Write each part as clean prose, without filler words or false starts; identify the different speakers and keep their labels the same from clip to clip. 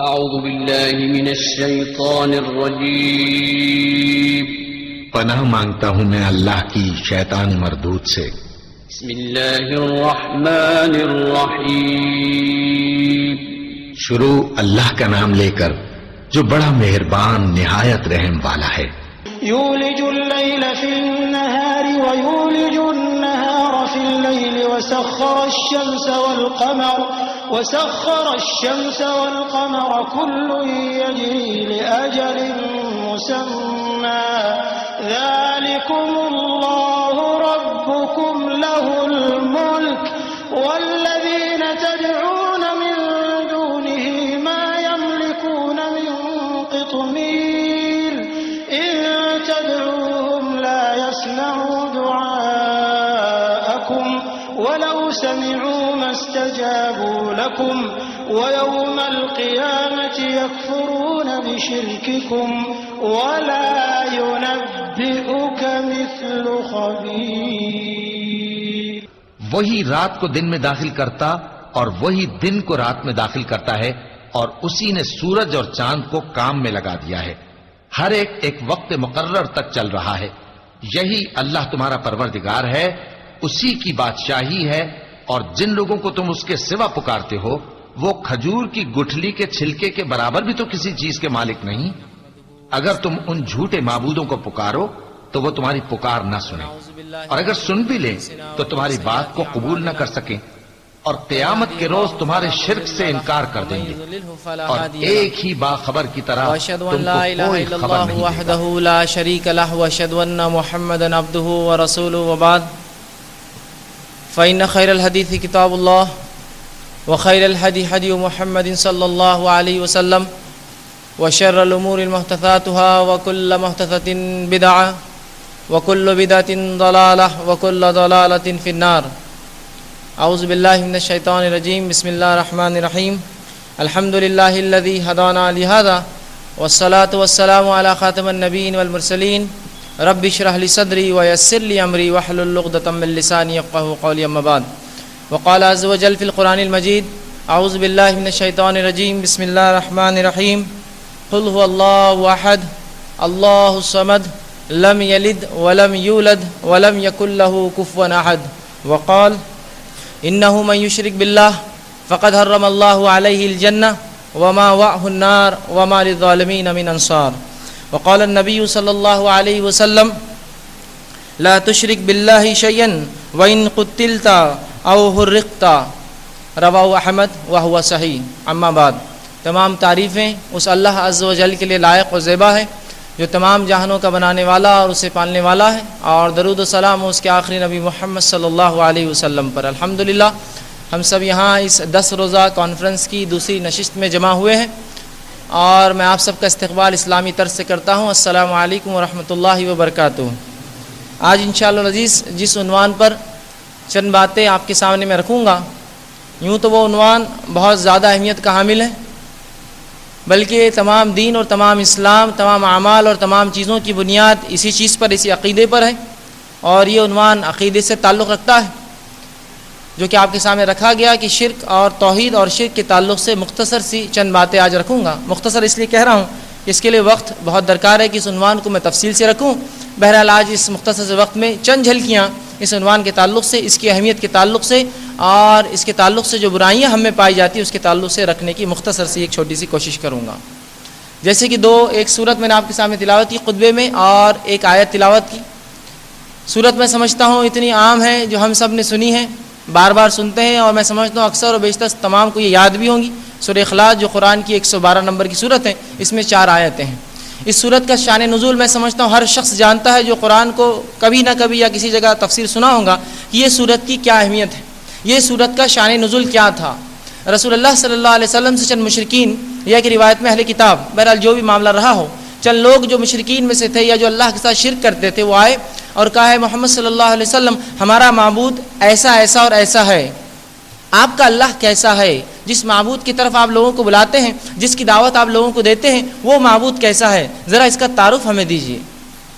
Speaker 1: اعوذ باللہ من الشیطان الرجیم
Speaker 2: پناہ مانگتا ہوں میں اللہ کی شیطان مردود سے۔
Speaker 1: بسم اللہ الرحمن الرحیم
Speaker 2: شروع اللہ کا نام لے کر جو بڑا مہربان نہایت رحم والا ہے۔
Speaker 3: یولج اللیل فی النہار ویولج النہار فی اللیل وسخر الشمس والقمر كل يجري لأجل مسمى ذلكم الله ربكم له الملك والذين تدعون من دونه ما يملكون من قطمير إن تدعوهم لا يسمعوا دعاءكم ولو سمعوا ما استجابوا لكم ويوم القيامة يكفرون بشرككم ولا ينبئك مثل خبير۔
Speaker 2: وہی رات کو دن میں داخل کرتا اور وہی دن کو رات میں داخل کرتا ہے، اور اسی نے سورج اور چاند کو کام میں لگا دیا ہے، ہر ایک وقت مقرر تک چل رہا ہے۔ یہی اللہ تمہارا پروردگار ہے، اسی کی بادشاہی ہے، اور جن لوگوں کو تم اس کے سوا پکارتے ہو وہ کھجور کی گٹھلی کے چھلکے کے برابر بھی تو کسی چیز کے مالک نہیں۔ اگر تم ان جھوٹے معبودوں کو پکارو تو وہ تمہاری پکار نہ سنیں، اور اگر سن بھی لیں تو تمہاری بات کو قبول نہ کر سکیں، اور قیامت کے روز تمہارے شرک سے انکار کر دیں گے، اور ایک ہی باخبر کی طرح
Speaker 4: واشهد
Speaker 2: تم
Speaker 4: ان لا
Speaker 2: کو
Speaker 4: اله
Speaker 2: کوئی
Speaker 4: الا
Speaker 2: خبر
Speaker 4: الله
Speaker 2: نہیں دے گا۔
Speaker 4: وحده لا شريك له واشهد ان محمدا عبده ورسوله وبعد فإن خير الحديث كتاب الله وخير الهدي هدي محمد صلى الله عليه وسلم وشر الأمور محدثاتها وكل محدثة بدعة وكل بدعة ضلالة وكل ضلالة في النار۔ أعوذ بالله من الشيطان الرجيم، بسم الله الرحمن الرحيم، الحمد لله الذي هدانا لهذا والصلاة والسلام على خاتم النبيين والمرسلين، رب اشرح لي صدري ويسر لي امري واحلل عقدة من لساني يفقهوا قولي، اما بعد۔ وقال عز وجل في القرآن المجيد، اعوذ بالله من الشيطان الرجيم، بسم الله الرحمن الرحيم، قل هو الله احد الله الصمد لم يلد ولم يولد ولم يكن له كفوا احد۔ وقال انه من يشرك بالله فقد حرم الله عليه الجنة ومأواه النار وما للظالمين من انصار۔ وقال النبي صلى الله عليه وسلم لا تشرك بالله شيئا وإن قتلت أو حرقت، رواه احمد وهو صحیح۔ اما بعد، تمام تعریفیں اس اللہ عز و جل کے لیے لائق و زیبا ہے جو تمام جہانوں کا بنانے والا اور اسے پالنے والا ہے، اور درود و سلام اس کے آخری نبی محمد صلی اللہ علیہ وسلم پر۔ الحمدللہ ہم سب یہاں اس 10 روزہ کانفرنس کی دوسری نشست میں جمع ہوئے ہیں، اور میں آپ سب کا استقبال اسلامی طرز سے کرتا ہوں۔ السلام علیکم ورحمۃ اللہ وبرکاتہ۔ آج انشاءاللہ العزیز جس عنوان پر چند باتیں آپ کے سامنے میں رکھوں گا، یوں تو وہ عنوان بہت زیادہ اہمیت کا حامل ہے، بلکہ تمام دین اور تمام اسلام، تمام اعمال اور تمام چیزوں کی بنیاد اسی چیز پر، اسی عقیدے پر ہے، اور یہ عنوان عقیدے سے تعلق رکھتا ہے، جو کہ آپ کے سامنے رکھا گیا کہ شرک اور توحید اور شرک کے تعلق سے مختصر سی چند باتیں آج رکھوں گا۔ مختصر اس لیے کہہ رہا ہوں کہ اس کے لیے وقت بہت درکار ہے کہ اس عنوان کو میں تفصیل سے رکھوں۔ بہرحال آج اس مختصر سے وقت میں چند جھلکیاں اس عنوان کے تعلق سے، اس کی اہمیت کے تعلق سے، اور اس کے تعلق سے جو برائیاں ہم میں پائی جاتی ہیں اس کے تعلق سے رکھنے کی مختصر سی ایک چھوٹی سی کوشش کروں گا۔ جیسے کہ ایک سورت میں نے آپ کے سامنے تلاوت کی خطبے میں، اور ایک آیت تلاوت کی۔ سورت میں سمجھتا ہوں اتنی عام ہے جو ہم سب نے سنی ہے، بار بار سنتے ہیں، اور میں سمجھتا ہوں اکثر و بیشتر تمام کو یہ یاد بھی ہوں گی۔ سورہ اخلاص جو قرآن کی 112 نمبر کی سورت ہے، اس میں 4 آیتیں ہیں۔ اس سورت کا شان نزول میں سمجھتا ہوں ہر شخص جانتا ہے جو قرآن کو کبھی نہ کبھی یا کسی جگہ تفسیر سنا ہوگا کہ یہ سورت کی کیا اہمیت ہے، یہ سورت کا شان نزول کیا تھا۔ رسول اللہ صلی اللہ علیہ وسلم سے چند مشرکین، یا کہ روایت میں اہل کتاب، بہرحال جو بھی معاملہ رہا ہو، چند لوگ جو مشرکین میں سے تھے یا جو اللہ کے ساتھ شرک کرتے تھے، وہ آئے اور کہا ہے محمد صلی اللہ علیہ وسلم ہمارا معبود ایسا ایسا اور ایسا ہے، آپ کا اللہ کیسا ہے؟ جس معبود کی طرف آپ لوگوں کو بلاتے ہیں، جس کی دعوت آپ لوگوں کو دیتے ہیں، وہ معبود کیسا ہے؟ ذرا اس کا تعارف ہمیں دیجیے،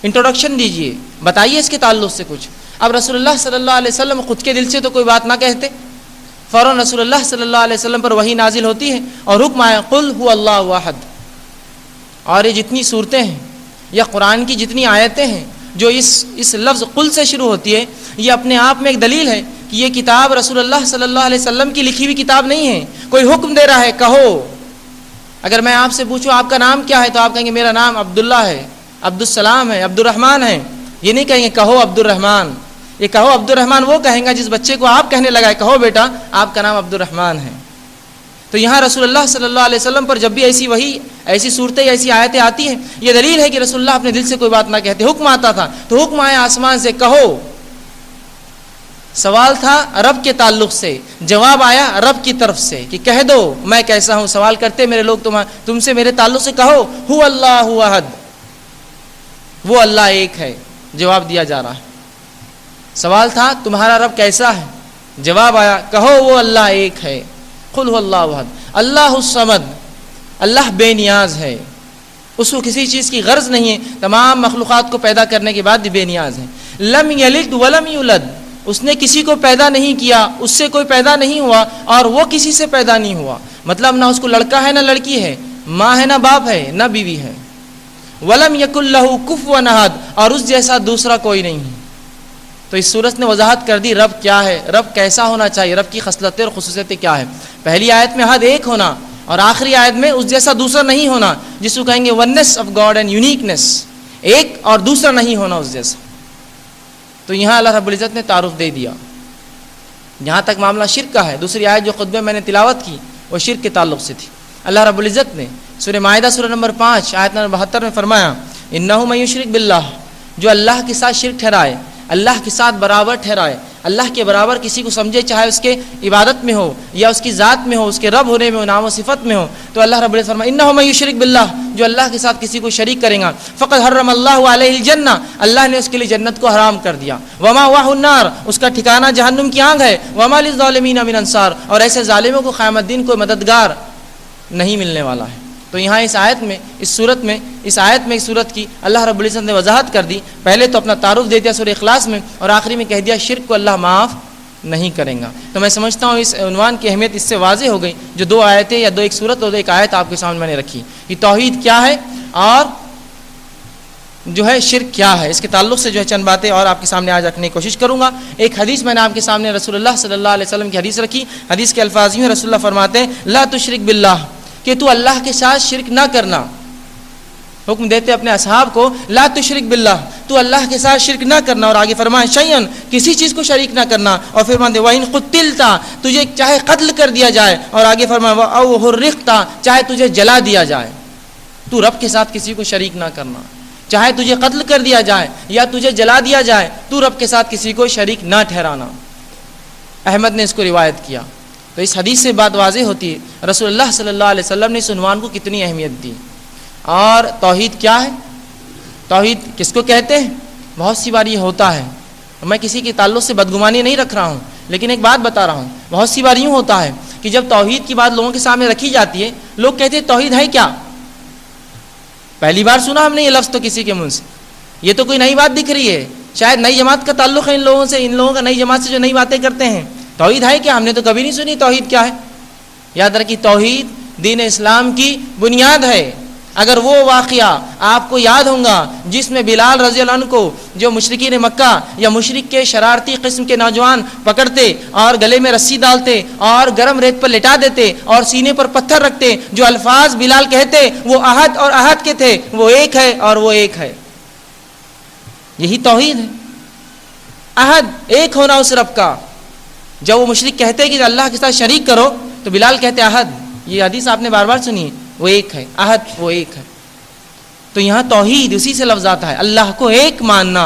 Speaker 4: انٹروڈکشن دیجیے، بتائیے اس کے تعلق سے کچھ۔ اب رسول اللہ صلی اللہ علیہ وسلم خود کے دل سے تو کوئی بات نہ کہتے، فوراً رسول اللہ صلی اللہ علیہ وسلم پر وحی نازل ہوتی ہے اور حکم آیا قل هو اللہ احد. اور یہ جتنی صورتیں ہیں یا قرآن کی جتنی آیتیں ہیں جو اس لفظ قل سے شروع ہوتی ہے، یہ اپنے آپ میں ایک دلیل ہے کہ یہ کتاب رسول اللہ صلی اللہ علیہ وسلم کی لکھی ہوئی کتاب نہیں ہے. کوئی حکم دے رہا ہے کہو. اگر میں آپ سے پوچھوں آپ کا نام کیا ہے تو آپ کہیں گے میرا نام عبداللہ ہے، عبد السلام ہے، عبد الرحمن ہے. یہ نہیں کہیں گے کہو عبد الرحمن. یہ کہو عبد الرحمن وہ کہیں گا جس بچے کو آپ کہنے لگا ہے کہو بیٹا آپ کا نام عبد الرحمن ہے. تو یہاں رسول اللہ صلی اللہ علیہ وسلم پر جب بھی ایسی وحی، ایسی صورتیں یا ایسی آیتیں آتی ہیں، یہ دلیل ہے کہ رسول اللہ اپنے دل سے کوئی بات نہ کہتے. حکم آتا تھا تو حکم آیا آسمان سے کہو. سوال تھا رب کے تعلق سے، جواب آیا رب کی طرف سے کہ کہہ دو میں کیسا ہوں. سوال کرتے میرے لوگ تم سے میرے تعلق سے کہو هو اللہ احد، وہ اللہ ایک ہے. جواب دیا جا رہا ہے. سوال تھا تمہارا رب کیسا ہے، جواب آیا کہو وہ اللہ ایک ہے. قل هو اللہ احد اللہ الصمد، اللہ بے نیاز ہے، اس کو کسی چیز کی غرض نہیں ہے، تمام مخلوقات کو پیدا کرنے کے بعد بھی بے نیاز ہے. لم یلد ولم یولد، اس نے کسی کو پیدا نہیں کیا، اس سے کوئی پیدا نہیں ہوا اور وہ کسی سے پیدا نہیں ہوا. مطلب نہ اس کو لڑکا ہے نہ لڑکی ہے، ماں ہے نہ باپ ہے نہ بیوی ہے. ولم یکن لہ کفوا احد، اور اس جیسا دوسرا کوئی نہیں ہے. تو اس صورت نے وضاحت کر دی رب کیا ہے، رب کیسا ہونا چاہیے، رب کی خصلتیں اور خصوصیتیں کیا ہے. پہلی آیت میں احد ایک ہونا اور آخری آیت میں اس جیسا دوسرا نہیں ہونا، جس کو کہیں گے once of God and uniqueness, ایک اور دوسرا نہیں ہونا اس جیسا. تو یہاں اللہ رب العزت نے تعارف دے دیا. جہاں تک معاملہ شرک کا ہے، دوسری آیت جو خطبے میں نے تلاوت کی وہ شرک کے تعلق سے تھی. اللہ رب العزت نے سورہ مائدہ سورہ نمبر 5 آیت نمبر 72 میں فرمایا انہ من یشرک باللہ، جو اللہ کے ساتھ شرک ٹھہرائے، اللہ کے ساتھ برابر ٹھہرائے، اللہ کے برابر کسی کو سمجھے، چاہے اس کے عبادت میں ہو یا اس کی ذات میں ہو، اس کے رب ہونے میں ہو، نام و صفت میں ہو، تو اللہ رب العزت فرمایا انہ من یشرک باللہ، جو اللہ کے ساتھ کسی کو شریک کرے گا فقد حرم اللہ علیہ الجنہ، اللہ نے اس کے لیے جنت کو حرام کر دیا. ومأواہ النار، اس کا ٹھکانہ جہنم کی آگ ہے. وما للظالمین من انصار، اور ایسے ظالموں کو قیامت دن کوئی مددگار نہیں ملنے والا ہے. تو یہاں اس آیت میں اس آیت میں اس صورت کی اللہ رب العزت نے وضاحت کر دی. پہلے تو اپنا تعارف دے دیا سورہ اخلاص میں اور آخری میں کہہ دیا شرک کو اللہ معاف نہیں کریں گا. تو میں سمجھتا ہوں اس عنوان کی اہمیت اس سے واضح ہو گئی. جو دو آیتیں یا ایک صورت اور ایک آیت آپ کے سامنے میں نے رکھی کہ توحید کیا ہے اور جو ہے شرک کیا ہے، اس کے تعلق سے جو ہے چند باتیں اور آپ کے سامنے آج رکھنے کی کوشش کروں گا. ایک حدیث میں نے آپ کے سامنے رسول اللہ صلی اللہ علیہ وسلم کی حدیث رکھی. حدیث کے الفاظ یوں ہیں، رسول اللہ فرماتے ہیں لا تشرک باللہ، کہ تو اللہ کے ساتھ شرک نہ کرنا. حکم دیتے اپنے اصحاب کو لا تشرک باللہ، تو اللہ کے ساتھ شرک نہ کرنا. اور آگے فرمائیں شیئن، کسی چیز کو شریک نہ کرنا. اور پھر فرماتے وَإِن قُتِلْتَ، تجھے چاہے قتل کر دیا جائے. اور آگے فرمائیں أَوْ حُرِّقْتَ، چاہے تجھے جلا دیا جائے. تو رب کے ساتھ کسی کو شریک نہ کرنا، چاہے تجھے قتل کر دیا جائے یا تجھے جلا دیا جائے، تو رب کے ساتھ کسی کو شریک نہ ٹھہرانا. احمد نے اس کو روایت کیا. تو اس حدیث سے بات واضح ہوتی ہے رسول اللہ صلی اللہ علیہ وسلم نے اس عنوان کو کتنی اہمیت دی. اور توحید کیا ہے، توحید کس کو کہتے ہیں. بہت سی بار یہ ہوتا ہے، میں کسی کے تعلق سے بدگمانی نہیں رکھ رہا ہوں، لیکن ایک بات بتا رہا ہوں. بہت سی بار یوں ہوتا ہے کہ جب توحید کی بات لوگوں کے سامنے رکھی جاتی ہے، لوگ کہتے ہیں توحید ہے کیا. پہلی بار سنا ہم نے یہ لفظ تو کسی کے منہ سے، یہ تو کوئی نئی بات دکھ رہی ہے. شاید نئی جماعت کا تعلق ہے ان لوگوں سے، ان لوگوں کا نئی جماعت سے جو نئی باتیں کرتے ہیں. توحید ہے کیا، ہم نے تو کبھی نہیں سنی توحید کیا ہے. یاد رکھیے توحید دین اسلام کی بنیاد ہے. اگر وہ واقعہ آپ کو یاد ہوں گا جس میں بلال رضی اللہ عنہ کو جو مشرکین مکہ یا مشرک کے شرارتی قسم کے نوجوان پکڑتے اور گلے میں رسی ڈالتے اور گرم ریت پر لٹا دیتے اور سینے پر پتھر رکھتے، جو الفاظ بلال کہتے وہ احد اور احد کے تھے، وہ ایک ہے اور وہ ایک ہے. یہی توحید ہے، احد ایک ہونا اس رب کا. جب وہ مشرک کہتے کہ اللہ کے ساتھ شریک کرو تو بلال کہتے احد. یہ حدیث آپ نے بار بار سنی ہے، وہ ایک ہے، احد وہ ایک ہے. تو یہاں توحید اسی سے لفظ آتا ہے، اللہ کو ایک ماننا.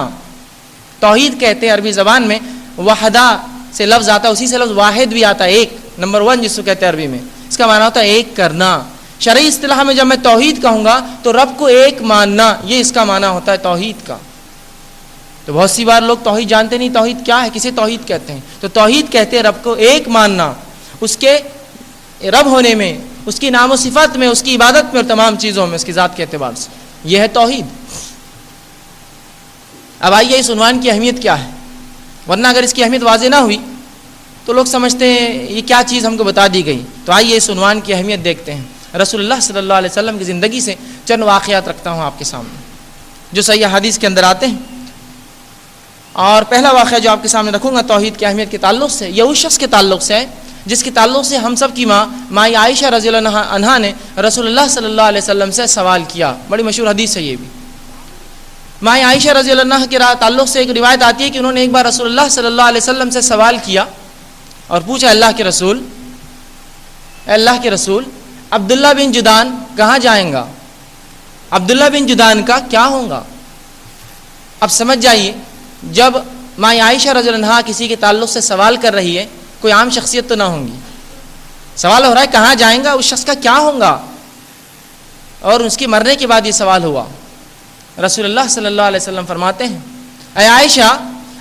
Speaker 4: توحید کہتے ہیں عربی زبان میں، وحدہ سے لفظ آتا ہے، اسی سے لفظ واحد بھی آتا ہے، ایک، نمبر 1 جس کو کہتے ہیں عربی میں. اس کا معنی ہوتا ہے ایک کرنا. شرعی اصطلاح میں جب میں توحید کہوں گا تو رب کو ایک ماننا، یہ اس کا معنی ہوتا ہے توحید کا. تو بہت سی بار لوگ توحید جانتے نہیں، توحید کیا ہے، کسے توحید کہتے ہیں. تو توحید کہتے ہیں رب کو ایک ماننا، اس کے رب ہونے میں، اس کی نام و صفت میں، اس کی عبادت میں اور تمام چیزوں میں، اس کی ذات کے اعتبار سے. یہ ہے توحید. اب آئیے اس عنوان کی اہمیت کیا ہے، ورنہ اگر اس کی اہمیت واضح نہ ہوئی تو لوگ سمجھتے ہیں یہ کیا چیز ہم کو بتا دی گئی. تو آئیے اس عنوان کی اہمیت دیکھتے ہیں. رسول اللہ صلی اللہ علیہ وسلم کی زندگی سے چند واقعات رکھتا ہوں آپ کے سامنے جو صحیح حدیث کے اندر آتے ہیں. اور پہلا واقعہ جو آپ کے سامنے رکھوں گا توحید کی اہمیت کے تعلق سے، یہ اس شخص کے تعلق سے ہے جس کے تعلق سے ہم سب کی ماں عائشہ رضی اللہ عنہا نے رسول اللہ صلی اللہ علیہ وسلم سے سوال کیا. بڑی مشہور حدیث ہے یہ بھی. ماں عائشہ رضی اللہ عنہا کے تعلق سے ایک روایت آتی ہے کہ انہوں نے ایک بار رسول اللہ صلی اللہ علیہ وسلم سے سوال کیا اور پوچھا، اللہ کے رسول عبداللہ بن جدان کہاں جائیں گا؟ عبداللہ بن جدان کا کیا ہوگا؟ اب سمجھ جائیے، جب ماں عائشہ رضی اللہ عنہا کسی کے تعلق سے سوال کر رہی ہے، کوئی عام شخصیت تو نہ ہوں گی. سوال ہو رہا ہے کہاں جائیں گا، اس شخص کا کیا ہوگا. اور اس کے مرنے کے بعد یہ سوال ہوا. رسول اللہ صلی اللہ علیہ وسلم فرماتے ہیں، اے عائشہ،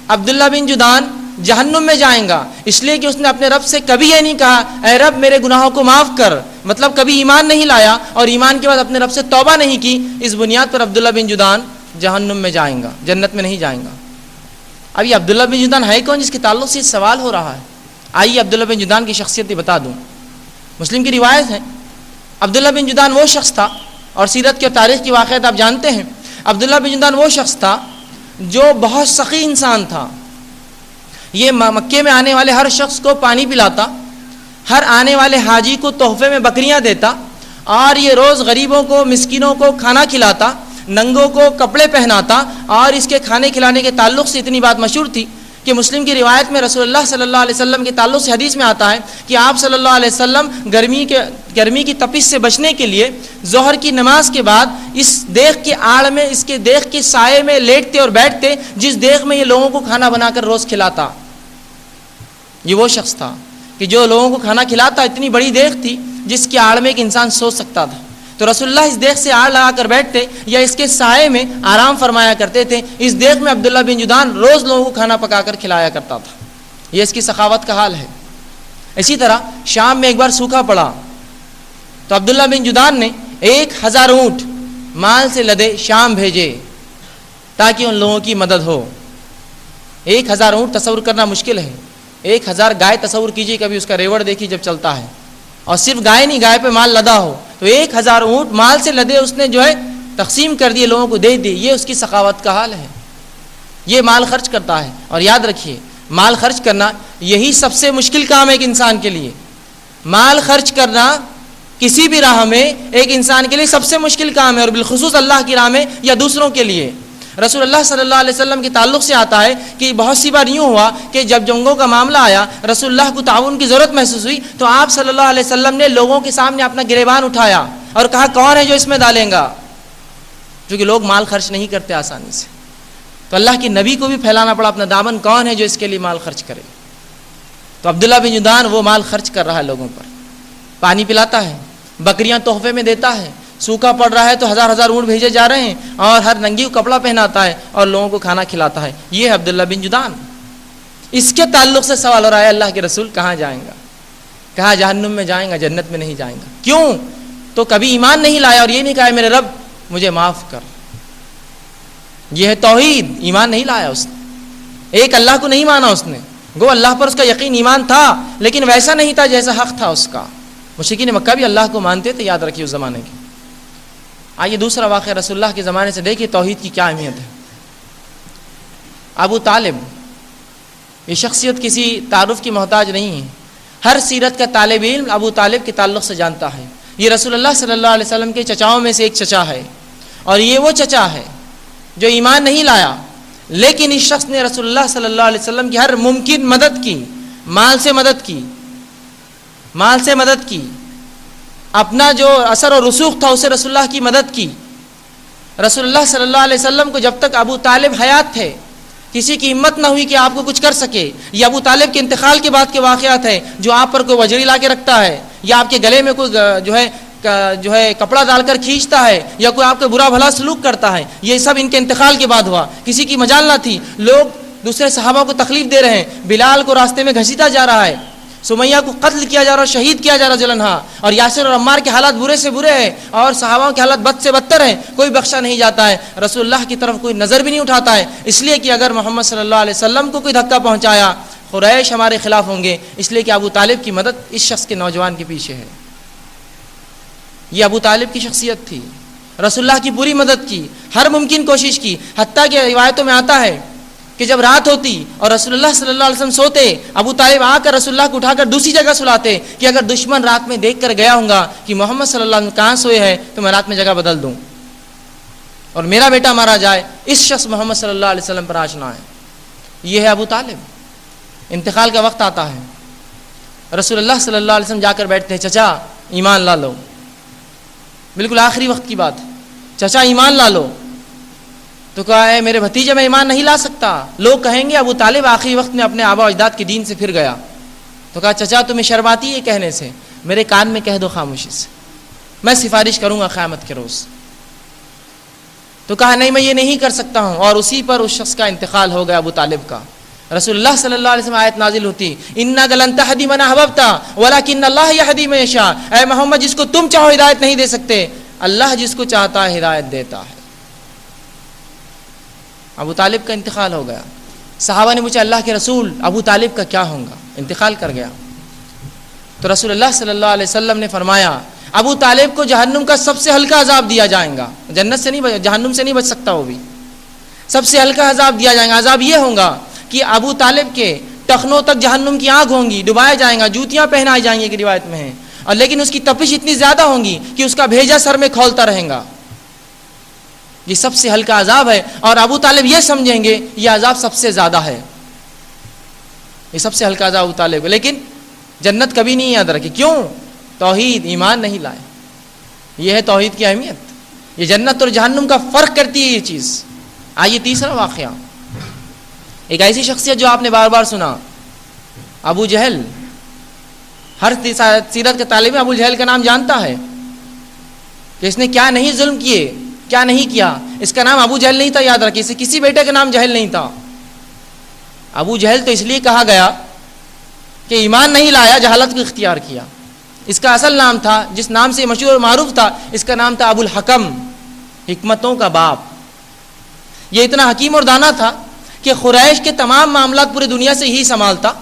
Speaker 4: عبداللہ بن جدان جہنم میں جائیں گا، اس لیے کہ اس نے اپنے رب سے کبھی یہ نہیں کہا اے رب میرے گناہوں کو معاف کر، مطلب کبھی ایمان نہیں لایا اور ایمان کے بعد اپنے رب سے توبہ نہیں کی. اس بنیاد پر عبداللہ بن جدان جہنم میں جائیں گا، جنت میں نہیں جائیں گا. اب یہ عبداللہ بن جدان ہے کون جس کے تعلق سے سوال ہو رہا ہے؟ آئیے عبداللہ بن جدان کی شخصیت بتا دوں. مسلم کی روایت ہے عبداللہ بن جدان وہ شخص تھا، اور سیرت کی اور تاریخ کی واقعات آپ جانتے ہیں. عبداللہ بن جدان وہ شخص تھا جو بہت سخی انسان تھا. یہ مکے میں آنے والے ہر شخص کو پانی پلاتا، ہر آنے والے حاجی کو تحفے میں بکریاں دیتا، اور یہ روز غریبوں کو مسکینوں کو کھانا کھلاتا، ننگوں کو کپڑے پہناتا. اور اس کے کھانے کھلانے کے تعلق سے اتنی بات مشہور تھی کہ مسلم کی روایت میں رسول اللہ صلی اللہ علیہ وسلم کے تعلق سے حدیث میں آتا ہے کہ آپ صلی اللہ علیہ وسلم گرمی کی تپش سے بچنے کے لیے ظہر کی نماز کے بعد اس دیگ کے آڑ میں، اس کے دیگ کے سائے میں لیٹتے اور بیٹھتے، جس دیگ میں یہ لوگوں کو کھانا بنا کر روز کھلاتا. یہ وہ شخص تھا کہ جو لوگوں کو کھانا کھلاتا. اتنی بڑی دیگ تھی جس کے آڑ میں ایک انسان سو سکتا تھا. تو رسول اللہ اس دیگ سے آڑ لگا کر بیٹھتے یا اس کے سائے میں آرام فرمایا کرتے تھے. اس دیگ میں عبداللہ بن جدان روز لوگوں کو کھانا پکا کر کھلایا کرتا تھا. یہ اس کی سخاوت کا حال ہے. اسی طرح شام میں ایک بار سوکھا پڑا تو عبداللہ بن جدان نے 1000 اونٹ مال سے لدے شام بھیجے تاکہ ان لوگوں کی مدد ہو. 1000 اونٹ تصور کرنا مشکل ہے. 1000 گائے تصور کیجیے، کبھی اس کا ریوڑ دیکھیے جب چلتا ہے. اور صرف گائے نہیں، گائے پہ مال لدا ہو تو 1000 اونٹ مال سے لدے اس نے جو ہے تقسیم کر دیے، لوگوں کو دے دی. یہ اس کی سخاوت کا حال ہے. یہ مال خرچ کرتا ہے. اور یاد رکھیے، مال خرچ کرنا یہی سب سے مشکل کام ہے ایک انسان کے لیے. مال خرچ کرنا کسی بھی راہ میں ایک انسان کے لیے سب سے مشکل کام ہے، اور بالخصوص اللہ کی راہ میں یا دوسروں کے لیے. رسول اللہ صلی اللہ علیہ وسلم کے تعلق سے آتا ہے کہ بہت سی بار یوں ہوا کہ جب جنگوں کا معاملہ آیا، رسول اللہ کو تعاون کی ضرورت محسوس ہوئی تو آپ صلی اللہ علیہ وسلم نے لوگوں کے سامنے اپنا گریبان اٹھایا اور کہا کون ہے جو اس میں ڈالیں گا، کیونکہ لوگ مال خرچ نہیں کرتے آسانی سے. تو اللہ کے نبی کو بھی پھیلانا پڑا اپنا دامن، کون ہے جو اس کے لیے مال خرچ کرے. تو عبداللہ بن جدان وہ مال خرچ کر رہا ہے، لوگوں پر پانی پلاتا ہے، بکریاں تحفے میں دیتا ہے. سوکھا پڑ رہا ہے تو 1000 اونٹ بھیجے جا رہے ہیں، اور ہر ننگی کو کپڑا پہناتا ہے اور لوگوں کو کھانا کھلاتا ہے. یہ ہے عبداللہ بن جدان. اس کے تعلق سے سوال ہو رہا ہے اللہ کے رسول کہاں جائیں گا؟ کہا جہنم میں جائیں گا، جنت میں نہیں جائیں گا. کیوں؟ تو کبھی ایمان نہیں لایا اور یہ نہیں کہا میرے رب مجھے معاف کر. یہ ہے توحید. ایمان نہیں لایا اس نے، ایک اللہ کو نہیں مانا اس نے. گو اللہ پر اس کا یقین ایمان تھا لیکن ویسا نہیں تھا جیسا حق تھا اس کا. مشرکین مکہ بھی اللہ کو مانتے تھے، یاد رکھیے اس زمانے کی. آئیے دوسرا واقعہ رسول اللہ کے زمانے سے دیکھیے توحید کی کیا اہمیت ہے. ابو طالب، یہ شخصیت کسی تعارف کی محتاج نہیں ہے. ہر سیرت کا طالب علم ابو طالب کے تعلق سے جانتا ہے. یہ رسول اللہ صلی اللہ علیہ وسلم کے چچاؤں میں سے ایک چچا ہے، اور یہ وہ چچا ہے جو ایمان نہیں لایا، لیکن اس شخص نے رسول اللہ صلی اللہ علیہ وسلم کی ہر ممکن مدد کی. مال سے مدد کی، مال سے مدد کی. اپنا جو اثر و رسوخ تھا اسے رسول اللہ کی مدد کی. رسول اللہ صلی اللہ علیہ وسلم کو جب تک ابو طالب حیات تھے کسی کی ہمت نہ ہوئی کہ آپ کو کچھ کر سکے. یہ ابو طالب کے انتقال کے بعد کے واقعات ہیں، جو آپ پر کوئی وجڑی لا کے رکھتا ہے، یا آپ کے گلے میں کوئی جو ہے کپڑا ڈال کر کھینچتا ہے، یا کوئی آپ کو برا بھلا سلوک کرتا ہے. یہ سب ان کے انتقال کے بعد ہوا. کسی کی مجال نہ تھی. لوگ دوسرے صحابہ کو تکلیف دے رہے ہیں. بلال کو راستے میں گھسیٹا جا رہا ہے، سمیہ کو قتل کیا جا رہا ہے، شہید کیا جا رہا ہے، اور یاسر اور عمار کے حالات برے سے برے ہیں، اور صحابہ کے حالات بد سے بدتر ہیں. کوئی بخشا نہیں جاتا ہے. رسول اللہ کی طرف کوئی نظر بھی نہیں اٹھاتا ہے، اس لیے کہ اگر محمد صلی اللہ علیہ وسلم کو کوئی دھکا پہنچایا قریش ہمارے خلاف ہوں گے، اس لیے کہ ابو طالب کی مدد اس شخص کے نوجوان کے پیچھے ہے۔ یہ ابو طالب کی شخصیت تھی، رسول اللہ کی پوری مدد کی، ہر ممکن کوشش کی، حتیٰ کہ روایتوں میں آتا ہے کہ جب رات ہوتی اور رسول اللہ صلی اللہ علیہ وسلم سوتے، ابو طالب آ کر رسول اللہ کو اٹھا کر دوسری جگہ سلاتے کہ اگر دشمن رات میں دیکھ کر گیا ہوں گا کہ محمد صلی اللہ علیہ وسلم کہاں سوئے ہیں تو میں رات میں جگہ بدل دوں اور میرا بیٹا مارا جائے، اس شخص محمد صلی اللہ علیہ وسلم پر آشنا ہے۔ یہ ہے ابو طالب۔ انتقال کا وقت آتا ہے، رسول اللہ صلی اللہ علیہ وسلم جا کر بیٹھتے ہیں، چچا ایمان لا لو، بالکل آخری وقت کی بات، چچا ایمان لا لو۔ تو کہا ہے میرے بھتیجے میں ایمان نہیں لا سکتا، لوگ کہیں گے ابو طالب آخری وقت میں اپنے آبا و اجداد کے دین سے پھر گیا۔ تو کہا چچا تمہیں شرم آتی ہے کہنے سے؟ میرے کان میں کہہ دو خاموشی سے، میں سفارش کروں گا قیامت کے روز۔ تو کہا نہیں میں یہ نہیں کر سکتا ہوں، اور اسی پر اس شخص کا انتقال ہو گیا ابو طالب کا۔ رسول اللہ صلی اللہ علیہ وسلم آیت نازل ہوتی، اِنَّكَ لَن تَهْدِيَ مَنْ أَحْبَبْتَ وَلَكِنَّ اللَّهَ يَهْدِي مَن يَشَاءُ۔ اے محمد جس کو تم چاہو ہدایت نہیں دے سکتے، اللہ جس کو چاہتا ہے ہدایت دیتا ہے۔ ابو طالب کا انتقال ہو گیا۔ صحابہ نے پوچھا اللہ کے رسول ابو طالب کا کیا ہوگا؟ انتقال کر گیا۔ تو رسول اللہ صلی اللہ علیہ وسلم نے فرمایا ابو طالب کو جہنم کا سب سے ہلکا عذاب دیا جائے گا، جنت سے نہیں، جہنم سے نہیں بچ سکتا، وہ بھی سب سے ہلکا عذاب دیا جائے گا۔ عذاب یہ ہوگا کہ ابو طالب کے ٹخنوں تک جہنم کی آگ ہوں گی، ڈبایا جائے گا، جوتیاں پہنائی جائیں گی کہ روایت میں ہے، اور لیکن اس کی تپش اتنی زیادہ ہوں گی کہ اس کا بھیجا سر میں کھولتا رہے گا۔ یہ سب سے ہلکا عذاب ہے، اور ابو طالب یہ سمجھیں گے یہ عذاب سب سے زیادہ ہے، یہ سب سے ہلکا عذاب ابو طالب ہے، لیکن جنت کبھی نہیں یاد رکھی۔ کیوں؟ توحید، ایمان نہیں لائے۔ یہ ہے توحید کی اہمیت، یہ جنت اور جہنم کا فرق کرتی ہے یہ چیز۔ آئیے تیسرا واقعہ، ایک ایسی شخصیت جو آپ نے بار بار سنا، ابو جہل۔ ہر سیرت کے طالب ابو جہل کا نام جانتا ہے کہ اس نے کیا نہیں ظلم کیے، کیا نہیں کیا۔ اس کا نام ابو جہل نہیں تھا، یاد رکھیے، اسے کسی بیٹے کا نام جہل نہیں تھا۔ ابو جہل تو اس لیے کہا گیا کہ ایمان نہیں لایا، جہالت کو اختیار کیا۔ اس کا اصل نام تھا، جس نام سے مشہور اور معروف تھا، اس کا نام تھا ابو الحکم، حکمتوں کا باپ۔ یہ اتنا حکیم اور دانا تھا کہ قریش کے تمام معاملات پورے دنیا سے ہی سنبھالتا،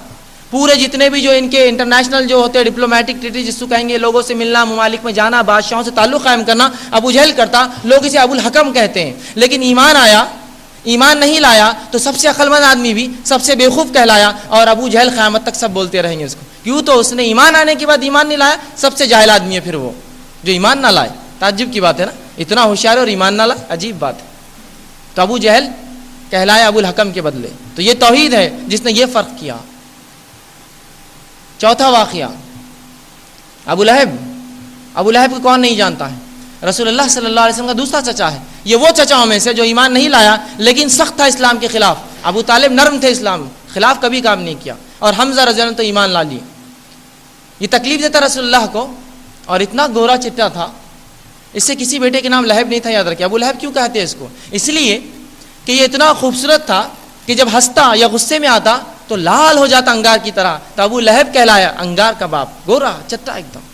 Speaker 4: پورے جتنے بھی جو ان کے انٹرنیشنل جو ہوتے ہیں ڈپلومیٹک ٹریٹی جس کو کہیں گے، لوگوں سے ملنا، ممالک میں جانا، بادشاہوں سے تعلق قائم کرنا، ابو جہل کرتا۔ لوگ اسے ابو الحکم کہتے ہیں، لیکن ایمان آیا، ایمان نہیں لایا تو سب سے عقل مند آدمی بھی سب سے بیوقوف کہلایا، اور ابو جہل قیامت تک سب بولتے رہیں گے اس کو، کیوں؟ تو اس نے ایمان آنے کے بعد ایمان نہیں لایا، سب سے جاہل آدمی ہے پھر وہ جو ایمان نہ لائے۔ تعجب کی بات ہے نا، اتنا ہوشیار اور ایمان نہ لائے، عجیب بات ہے۔ تو ابو جہل کہلایا ابو الحکم کے بدلے۔ تو یہ توحید ہے جس نے یہ فرق کیا۔ چوتھا واقعہ، ابو لہب۔ ابو لہب کو کون نہیں جانتا ہے؟ رسول اللہ صلی اللہ علیہ وسلم کا دوسرا چچا ہے۔ یہ وہ چچاؤں میں سے جو ایمان نہیں لایا لیکن سخت تھا اسلام کے خلاف۔ ابو طالب نرم تھے، اسلام خلاف کبھی کام نہیں کیا، اور حمزہ رضی اللہ عنہ تو ایمان لا لیے۔ یہ تکلیف دیتا رسول اللہ کو، اور اتنا گورا چٹا تھا، اس سے کسی بیٹے کے نام لہب نہیں تھا، یاد رکھیں۔ ابو لہب کیوں کہتے ہیں اس کو؟ اس لیے کہ یہ اتنا خوبصورت تھا کہ جب ہنستا یا غصے میں آتا تو لال ہو جاتا انگار کی طرح، تو ابو لہب کہلایا، انگار کا باپ، گورا چٹا ایک دم۔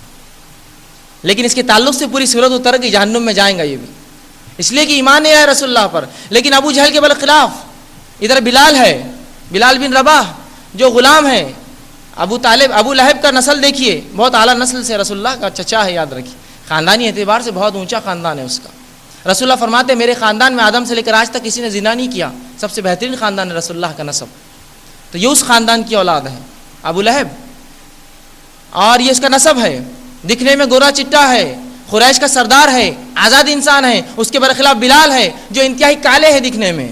Speaker 4: لیکن اس کے تعلق سے پوری صورت اتر گئی، جہنم میں جائیں گا یہ بھی، اس لیے کہ ایمان نہیں آیا رسول اللہ پر۔ لیکن ابو جہل کے برخلاف ادھر بلال ہے، بلال بن رباح جو غلام ہے۔ ابو طالب، ابو لہب کا نسل دیکھیے، بہت اعلیٰ نسل سے، رسول اللہ کا چچا ہے، یاد رکھیے، خاندانی اعتبار سے بہت اونچا خاندان ہے اس کا۔ رسول اللہ فرماتے میرے خاندان میں آدم سے لے کر آج تک کسی نے زنا نہیں کیا، سب سے بہترین خاندان ہے رسول اللہ کا نسب۔ تو یہ اس خاندان کی اولاد ہے ابو لہب، اور یہ اس کا نسب ہے۔ دکھنے میں گورا چٹا ہے، قریش کا سردار ہے، آزاد انسان ہے۔ اس کے برخلاف بلال ہے جو انتہائی کالے ہیں دکھنے میں،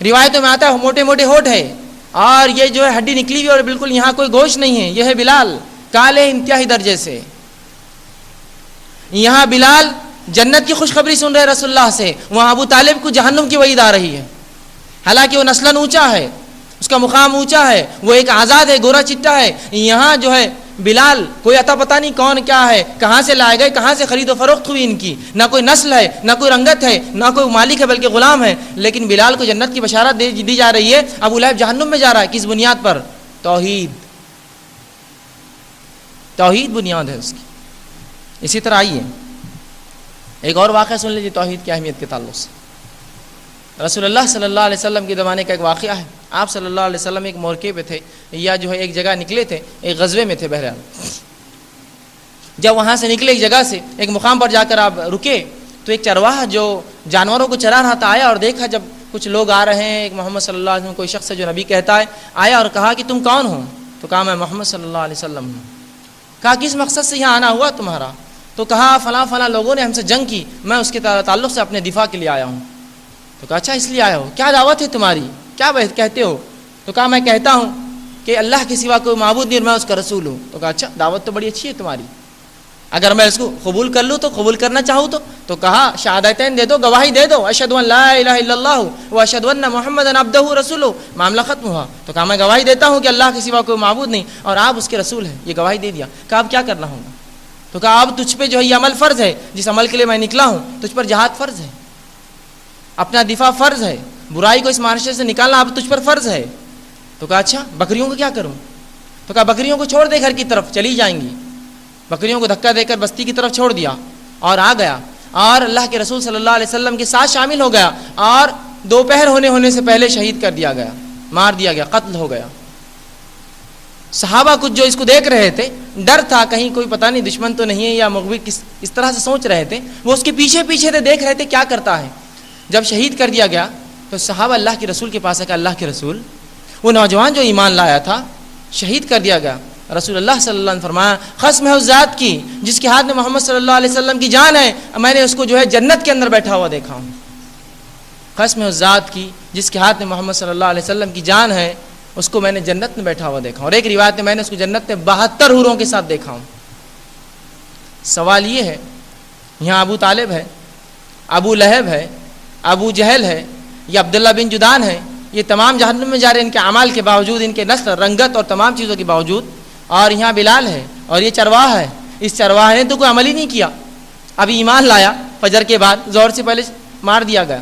Speaker 4: روایتوں میں آتا ہے موٹے موٹے ہونٹ ہے، اور یہ جو ہے ہڈی نکلی ہوئی اور بالکل یہاں کوئی گوشت نہیں ہے۔ یہ ہے بلال، کالے انتہائی درجے سے۔ یہاں بلال جنت کی خوشخبری سن رہے رسول اللہ سے، وہاں ابو طالب کو جہنم کی وعید آ رہی ہے۔ حالانکہ وہ نسلاً اونچا ہے، اس کا مقام اونچا ہے، وہ ایک آزاد ہے، گورا چٹا ہے۔ یہاں جو ہے بلال کوئی عطا پتہ نہیں کون کیا ہے، کہاں سے لائے گئے، کہاں سے خرید و فروخت ہوئی ان کی، نہ کوئی نسل ہے، نہ کوئی رنگت ہے، نہ کوئی مالک ہے، بلکہ غلام ہے۔ لیکن بلال کو جنت کی بشارت دی جا رہی ہے، ابو لہب جہنم میں جا رہا ہے۔ کس بنیاد پر؟ توحید، توحید بنیاد ہے اس کی۔ اسی طرح آئیے ایک اور واقعہ سن لیجیے توحید کی اہمیت کے تعلق سے۔ رسول اللہ صلی اللہ علیہ وسلم کے زمانے کا ایک واقعہ ہے، آپ صلی اللہ علیہ وسلم ایک موقع پہ تھے یا جو ہے ایک جگہ نکلے تھے، ایک غزوے میں تھے بہرحال. جب وہاں سے نکلے ایک جگہ سے ایک مقام پر جا کر آپ رکے تو ایک چرواہا جو جانوروں کو چرا رہا تھا آیا اور دیکھا جب کچھ لوگ آ رہے ہیں، ایک محمد صلی اللہ علیہ وسلم کوئی شخص ہے جو نبی کہتا ہے، آیا اور کہا کہ تم کون ہو؟ تو کہا میں محمد صلی اللہ علیہ وسلم ہوں. کہا کس مقصد سے یہاں آنا ہوا تمہارا؟ تو کہا فلاں فلاں لوگوں نے ہم سے جنگ کی، میں اس کے تعلق سے اپنے دفاع کے لیے آیا ہوں. تو کہا اچھا اس لیے آیا ہو، کیا دعوت ہے تمہاری، کیا کہتے ہو؟ تو کہا میں کہتا ہوں کہ اللہ کے سوا کوئی معبود نہیں اور میں اس کا رسول ہوں. تو کہا اچھا دعوت تو بڑی اچھی ہے تمہاری، اگر میں اس کو قبول کر لوں تو قبول کرنا چاہوں تو کہا شہادتین دے دو، گواہی دے دو، اشہد ان لا الہ الا اللہ و اشہد ان محمدن عبدہ رسولہ. معاملہ ختم ہوا. تو کہا میں گواہی دیتا ہوں کہ اللہ کے سوا کوئی معبود نہیں اور آپ اس کے رسول ہیں. یہ گواہی دے دیا. کہا اب کیا کرنا ہوگا؟ تو کہا اب تجھ پہ جو ہے یہ عمل فرض ہے، جس عمل کے لیے میں نکلا ہوں تجھ پر جہاد فرض ہے، اپنا دفاع فرض ہے، برائی کو اس معاشرے سے نکالنا اب تجھ پر فرض ہے. تو کہا اچھا بکریوں کو کیا کروں؟ تو کہا بکریوں کو چھوڑ دے، گھر کی طرف چلی جائیں گی. بکریوں کو دھکا دے کر بستی کی طرف چھوڑ دیا اور آ گیا اور اللہ کے رسول صلی اللہ علیہ وسلم کے ساتھ شامل ہو گیا اور دوپہر ہونے سے پہلے شہید کر دیا گیا، مار دیا گیا، قتل ہو گیا. صحابہ کچھ جو اس کو دیکھ رہے تھے، ڈر تھا کہیں کوئی پتہ نہیں دشمن تو نہیں ہے یا مغوی، اس طرح سے سوچ رہے تھے. وہ اس کے پیچھے پیچھے تھے، دیکھ رہے تھے کیا کرتا ہے. جب شہید کر دیا گیا تو صحابہ اللہ کے رسول کے پاس ہے کہ اللہ کے رسول، وہ نوجوان جو ایمان لایا تھا شہید کر دیا گیا. رسول اللہ صلی اللہ علیہ وسلم فرمایا قسم ہے اس ذات کی جس کے ہاتھ میں محمد صلی اللہ علیہ وسلم کی جان ہے، میں نے اس کو جو ہے جنت کے اندر بیٹھا ہوا دیکھا ہوں. قسم ہے اس ذات کی جس کے ہاتھ میں محمد صلی اللہ علیہ وسلم کی جان ہے، اس کو میں نے جنت میں بیٹھا ہوا دیکھا ہوں. اور ایک روایت میں نے اس کو جنت میں 72 حوروں کے ساتھ دیکھا ہوں. سوال یہ ہے، یہاں ابو طالب ہے، ابو لہب ہے، ابو جہل ہے، یہ عبداللہ بن جدان ہے، یہ تمام جہنم میں جا رہے ہیں ان کے اعمال کے باوجود، ان کے نسل رنگت اور تمام چیزوں کے باوجود. اور یہاں بلال ہے اور یہ چرواہا ہے، اس چرواہے نے تو کوئی عمل ہی نہیں کیا، ابھی ایمان لایا فجر کے بعد، ظہر سے پہلے مار دیا گیا،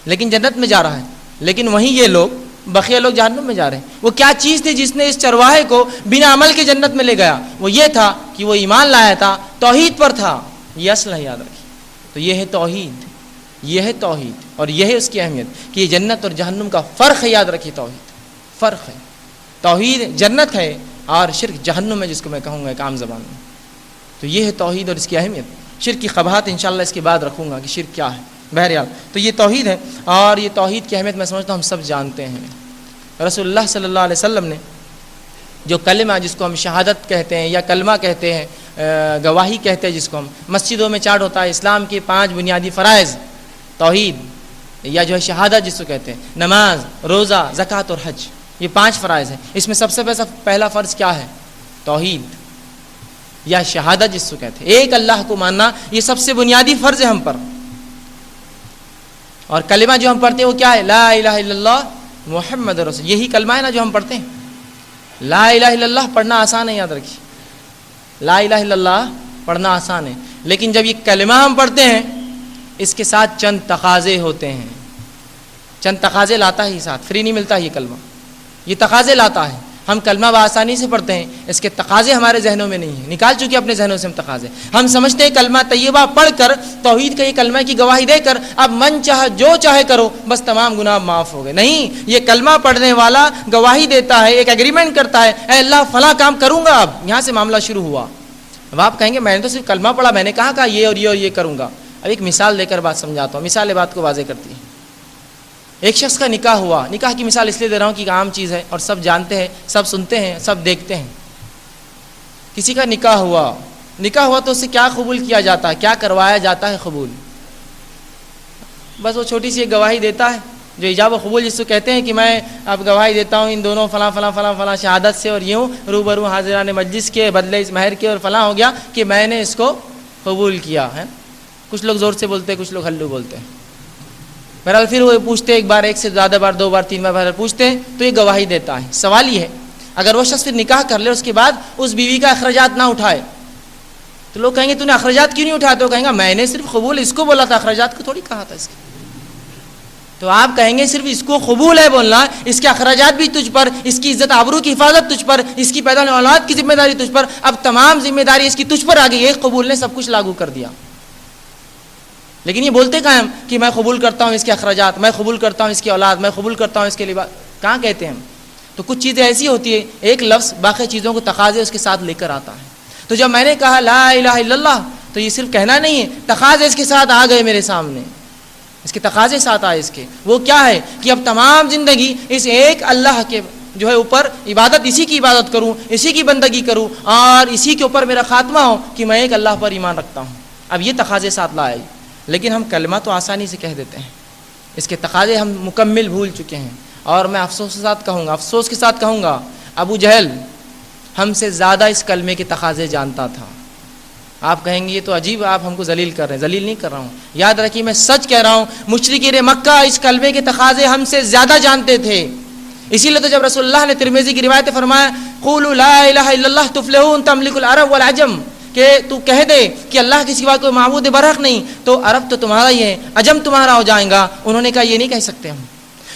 Speaker 4: لیکن جنت میں جا رہا ہے. لیکن وہیں یہ لوگ بقیہ لوگ جہنم میں جا رہے ہیں. وہ کیا چیز تھی جس نے اس چرواہے کو بنا عمل کے جنت میں لے گیا؟ وہ یہ تھا کہ وہ ایمان لایا تھا، توحید پر تھا. یہ اصل ہے، یاد رکھیے. تو یہ ہے توحید، یہ ہے توحید اور یہ ہے اس کی اہمیت کہ یہ جنت اور جہنم کا فرق ہے. یاد رکھیے توحید فرق ہے. توحید جنت ہے اور شرک جہنم ہے، جس کو میں کہوں گا ایک عام زبان میں. تو یہ ہے توحید اور اس کی اہمیت. شرک کی قباحت انشاءاللہ اس کے بعد رکھوں گا کہ شرک کیا ہے. بہرحال تو یہ توحید ہے اور یہ توحید کی اہمیت میں سمجھتا ہوں ہم سب جانتے ہیں. رسول اللہ صلی اللہ علیہ وسلم نے جو کلمہ جس کو ہم شہادت کہتے ہیں یا کلمہ کہتے ہیں، گواہی کہتے ہیں، جس کو ہم مسجدوں میں چارٹ ہوتا ہے، اسلام کے 5 بنیادی فرائض، توحید یا جو ہے شہادت جس کو کہتے ہیں، نماز، روزہ، زکوٰۃ اور حج، یہ 5 فرائض ہیں. اس میں سب سے پہلا فرض کیا ہے؟ توحید یا شہادت جس کو کہتے ہیں، ایک اللہ کو ماننا. یہ سب سے بنیادی فرض ہے ہم پر. اور کلمہ جو ہم پڑھتے ہیں وہ کیا ہے؟ لا الہ الا اللہ محمد رسول. یہی کلمہ ہے نا جو ہم پڑھتے ہیں. لا الہ الا اللہ پڑھنا آسان ہے، یاد رکھیے. لا الہ الا اللہ پڑھنا آسان ہے، لیکن جب یہ کلمہ ہم پڑھتے ہیں اس کے ساتھ چند تقاضے ہوتے ہیں. چند تقاضے لاتا ہے یہ ساتھ، فری نہیں ملتا یہ کلمہ، یہ تقاضے لاتا ہے. ہم کلمہ بآسانی سے پڑھتے ہیں، اس کے تقاضے ہمارے ذہنوں میں نہیں ہیں، نکال چکے اپنے ذہنوں سے ہم تقاضے. ہم سمجھتے ہیں کلمہ طیبہ پڑھ کر، توحید کا یہ کلمہ کی گواہی دے کر اب من چاہے جو چاہے کرو، بس تمام گناہ معاف ہو گئے. نہیں، یہ کلمہ پڑھنے والا گواہی دیتا ہے، ایک ایگریمنٹ کرتا ہے، اے اللہ فلاں کام کروں گا. اب یہاں سے معاملہ شروع ہوا. اب آپ کہیں گے میں نے تو صرف کلمہ پڑھا، میں نے کہا یہ اور یہ اور یہ کروں گا. اب ایک مثال دے کر بات سمجھاتا ہوں. مثال بات کو واضح کرتی ہے. ایک شخص کا نکاح ہوا. نکاح کی مثال اس لیے دے رہا ہوں کہ ایک عام چیز ہے اور سب جانتے ہیں، سب سنتے ہیں، سب دیکھتے ہیں. کسی کا نکاح ہوا تو اسے کیا قبول کیا جاتا ہے، کیا کروایا جاتا ہے قبول؟ بس وہ چھوٹی سی ایک گواہی دیتا ہے جو ایجاب و قبول جس کو کہتے ہیں کہ میں اب گواہی دیتا ہوں ان دونوں فلاں فلاں فلاں فلاں شہادت سے اور یوں روبرو حاضران مجلس کے بدلے اس مہر کے اور فلاں ہو گیا کہ میں نے اس کو قبول کیا ہے. کچھ لوگ زور سے بولتے ہیں، کچھ لوگ ہلو بولتے ہیں. بہرحال پھر وہ پوچھتے ایک بار، ایک سے زیادہ بار، 2 بار، 3 بار بہرحال پوچھتے ہیں تو یہ گواہی دیتا ہے. سوال یہ ہے اگر وہ شخص پھر نکاح کر لے اس کے بعد اس بیوی کا اخراجات نہ اٹھائے تو لوگ کہیں گے تو نے اخراجات کیوں نہیں اٹھایا؟ تو کہیں گا میں نے صرف قبول اس کو بولا تھا، اخراجات کو تھوڑی کہا تھا اس کے. تو آپ کہیں گے صرف اس کو قبول ہے بولنا، اس کے اخراجات بھی تجھ پر، اس کی عزت آبرو کی حفاظت تجھ پر، اس کی پیدا ہونے اولاد کی ذمہ داری تجھ پر، اب تمام ذمہ داری اس کی تجھ پر آ گئی. ایک قبول نے سب کچھ لاگو کر دیا. لیکن یہ بولتے کہاں ہم کہ میں قبول کرتا ہوں اس کے اخراجات، میں قبول کرتا ہوں اس کی اولاد، میں قبول کرتا ہوں اس کے لباس. کہاں کہتے ہیں ہم؟ تو کچھ چیزیں ایسی ہوتی ہے ایک لفظ باقی چیزوں کو تقاضے اس کے ساتھ لے کر آتا ہے. تو جب میں نے کہا لا الہ الا اللہ تو یہ صرف کہنا نہیں ہے, تقاضے اس کے ساتھ آ گئے میرے سامنے, اس کے تقاضے ساتھ آئے. اس کے وہ کیا ہے کہ اب تمام زندگی اس ایک اللہ کے جو ہے اوپر عبادت, اسی کی عبادت کروں, اسی کی بندگی کروں, اور اسی کے اوپر میرا خاتمہ ہو کہ میں ایک اللہ پر ایمان رکھتا ہوں. اب یہ تقاضے ساتھ لائے, لیکن ہم کلمہ تو آسانی سے کہہ دیتے ہیں, اس کے تقاضے ہم مکمل بھول چکے ہیں. اور میں افسوس کے ساتھ کہوں گا ابو جہل ہم سے زیادہ اس کلمے کے تقاضے جانتا تھا. آپ کہیں گے یہ تو عجیب, آپ ہم کو ذلیل کر رہے ہیں. ذلیل نہیں کر رہا ہوں, یاد رکھیے میں سچ کہہ رہا ہوں. مشرکین مکہ اس کلمے کے تقاضے ہم سے زیادہ جانتے تھے. اسی لیے تو جب رسول اللہ نے ترمذی کی روایت فرمایا قولوا لا الہ الا اللہ تفلحون تملک العرب والعجم, کہ تو کہہ دے کہ اللہ کے سوا کوئی معبود برحق نہیں, تو عرب تو تمہارا ہی ہے, عجم تمہارا ہو جائیں گا. انہوں نے کہا یہ نہیں کہہ سکتے ہم,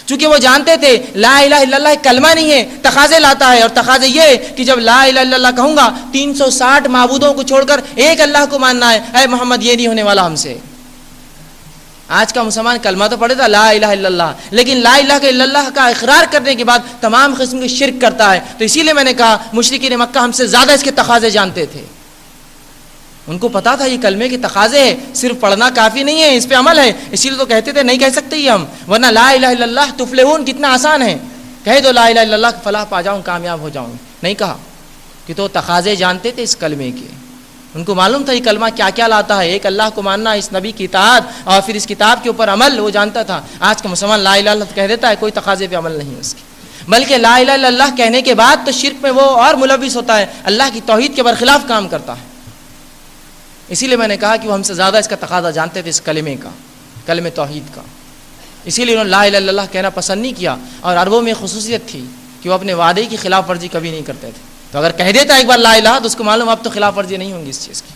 Speaker 4: چونکہ وہ جانتے تھے لا الہ الا اللہ ایک کلمہ نہیں ہے, تقاضے لاتا ہے. اور تقاضے یہ کہ جب لا الہ الا اللہ کہوں گا 360 معبودوں کو چھوڑ کر ایک اللہ کو ماننا ہے. اے محمد یہ نہیں ہونے والا ہم سے. آج کا مسلمان کلمہ تو پڑھے تھا لا الہ الا اللہ, لیکن لا الہ الا اللہ کا اقرار کرنے کے بعد تمام قسم کے شرک کرتا ہے. تو اسی لیے میں نے کہا مشرکین مکہ ہم سے زیادہ اس کے تقاضے جانتے تھے. ان کو پتا تھا یہ کلمے کے تقاضے ہے, صرف پڑھنا کافی نہیں ہے, اس پہ عمل ہے. اسی لیے تو کہتے تھے نہیں کہہ سکتے یہ ہم, ورنہ لا الہ الا اللہ تفلحون کتنا آسان ہے, کہہ دو لا الہ الا اللہ فلاح پا جاؤں, کامیاب ہو جاؤں. نہیں کہا, کہ تو تقاضے جانتے تھے اس کلمے کے. ان کو معلوم تھا یہ کلمہ کیا کیا لاتا ہے, ایک اللہ کو ماننا, اس نبی کی اطاعت, اور پھر اس کتاب کے اوپر عمل, وہ جانتا تھا. آج کا مسلمان لا الہ الا اللہ کہہ دیتا ہے, کوئی تقاضے پہ عمل نہیں ہے اس کے, بلکہ لا الہ الا اللہ کہنے کے بعد تو شرک میں وہ اور ملوث ہوتا ہے, اللہ کی توحید کے برخلاف کام کرتا ہے. اسی لیے میں نے کہا کہ وہ ہم سے زیادہ اس کا تقاضا جانتے تھے, اس کلمے کا, کلمہ توحید کا. اسی لیے انہوں نے لا الہ الا اللہ کہنا پسند نہیں کیا. اور عربوں میں خصوصیت تھی کہ وہ اپنے وعدے کی خلاف ورزی کبھی نہیں کرتے تھے. تو اگر کہہ دیتا ایک بار لا الہ تو اس کو معلوم اب تو خلاف ورزی نہیں ہوں گی اس چیز کی.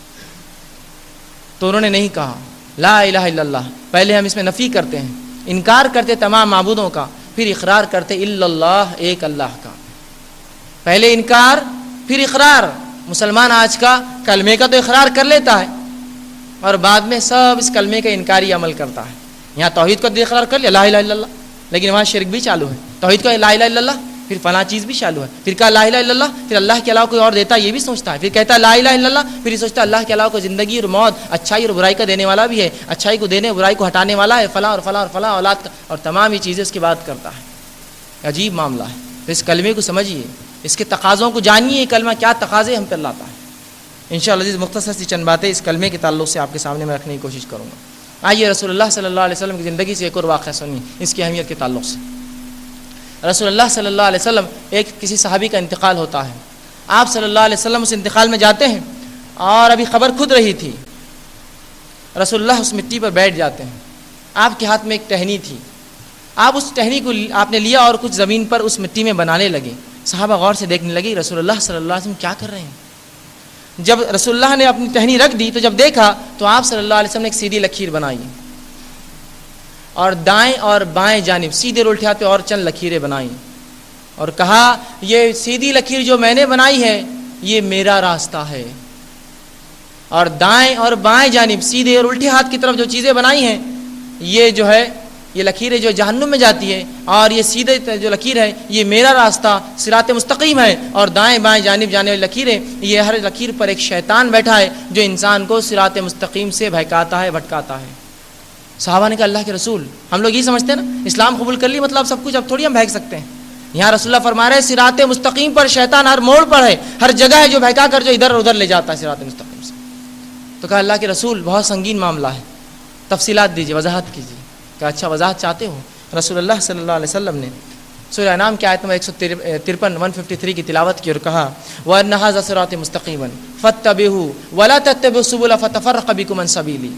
Speaker 4: تو انہوں نے نہیں کہا لا الہ الا اللہ. پہلے ہم اس میں نفی کرتے ہیں, انکار کرتے تمام معبودوں کا, پھر اقرار کرتے الا اللہ, ایک اللہ کا. پہلے انکار پھر اقرار. مسلمان آج کا کلمے کا تو اقرار کر لیتا ہے, اور بعد میں سب اس کلمے کا انکاری عمل کرتا ہے. یہاں توحید کو اقرار کر لیا لا الہ الا اللہ, لیکن وہاں شرک بھی چالو ہے. توحید کا لا الہ الا اللہ, پھر فلاں چیز بھی چالو ہے. پھر کہا لا الہ الا اللہ, پھر اللہ کے علاوہ کوئی اور دیتا ہے یہ بھی سوچتا ہے. پھر کہتا ہے لا الہ الا اللہ, پھر یہ سوچتا ہے اللہ کے علاوہ کوئی زندگی اور موت, اچھائی اور برائی کا دینے والا بھی ہے, اچھائی کو دینے برائی کو ہٹانے والا ہے, فلاں اور فلاں اور فلاں اولاد کا, اور تمام یہ چیزیں اس کی بات کرتا ہے. عجیب معاملہ ہے. تو اس کلمے کو سمجھیے, اس کے تقاضوں کو جانیے, یہ کلمہ کیا تقاضے ہم پر لاتا ہے. انشاءاللہ عزیز مختصر سی چند باتیں اس کلمے کے تعلق سے آپ کے سامنے میں رکھنے کی کوشش کروں گا. آئیے رسول اللہ صلی اللہ علیہ وسلم کی زندگی سے ایک اور واقعہ سنیے اس کی اہمیت کے تعلق سے. رسول اللہ صلی اللہ علیہ وسلم, ایک کسی صحابی کا انتقال ہوتا ہے. آپ صلی اللہ علیہ وسلم اس انتقال میں جاتے ہیں, اور ابھی خبر کھد رہی تھی. رسول اللہ اس مٹی پر بیٹھ جاتے ہیں. آپ کے ہاتھ میں ایک ٹہنی تھی. آپ اس ٹہنی کو آپ نے لیا اور کچھ زمین پر اس مٹی میں بنانے لگے. صحابہ غور سے دیکھنے لگے رسول اللہ صلی اللہ علیہ وسلم کیا کر رہے ہیں. جب رسول اللہ نے اپنی ٹہنی رکھ دی تو جب دیکھا تو آپ صلی اللہ علیہ وسلم نے ایک سیدھی لکیر بنائی, اور دائیں اور بائیں جانب سیدھے اور الٹے ہاتھ اور چند لکیریں بنائیں, اور کہا یہ سیدھی لکیر جو میں نے بنائی ہے یہ میرا راستہ ہے, اور دائیں اور بائیں جانب سیدھے اور الٹے ہاتھ کی طرف جو چیزیں بنائی ہیں یہ جو ہے یہ لکیریں جو جہنم میں جاتی ہے, اور یہ سیدھے جو لکیر ہے یہ میرا راستہ صراط مستقیم ہے, اور دائیں بائیں جانب جانے والی لکیریں یہ ہر لکیر پر ایک شیطان بیٹھا ہے جو انسان کو صراط مستقیم سے بہکاتا ہے, بھٹکاتا ہے. صحابہ نے کہا اللہ کے رسول, ہم لوگ یہ سمجھتے ہیں نا اسلام قبول کر لی مطلب سب کچھ, اب تھوڑی ہم بہک سکتے ہیں. یہاں رسول اللہ فرما رہے ہیں صراط مستقیم پر شیطان ہر موڑ پر ہے, ہر جگہ ہے جو بہکا کر جو ادھر ادھر لے جاتا ہے صراط مستقیم سے. تو کہا اللہ کے رسول بہت سنگین معاملہ ہے, تفصیلات دیجیے, وضاحت کیجیے. کہ اچھا وضاحت چاہتے ہو. رسول اللہ صلی اللہ علیہ وسلم نے سورہ انعام کی آیت نمبر 153 کی تلاوت کی اور کہا وَأَنَّ هَذَا صِرَاطِ مُسْتَقِيمًا فَاتَّبِعُوهُ وَلَا تَتَّبِعُوا السُّبُلَ فَتَفَرَّقَ بِكُمْ عَنْ سَبِيلِهِ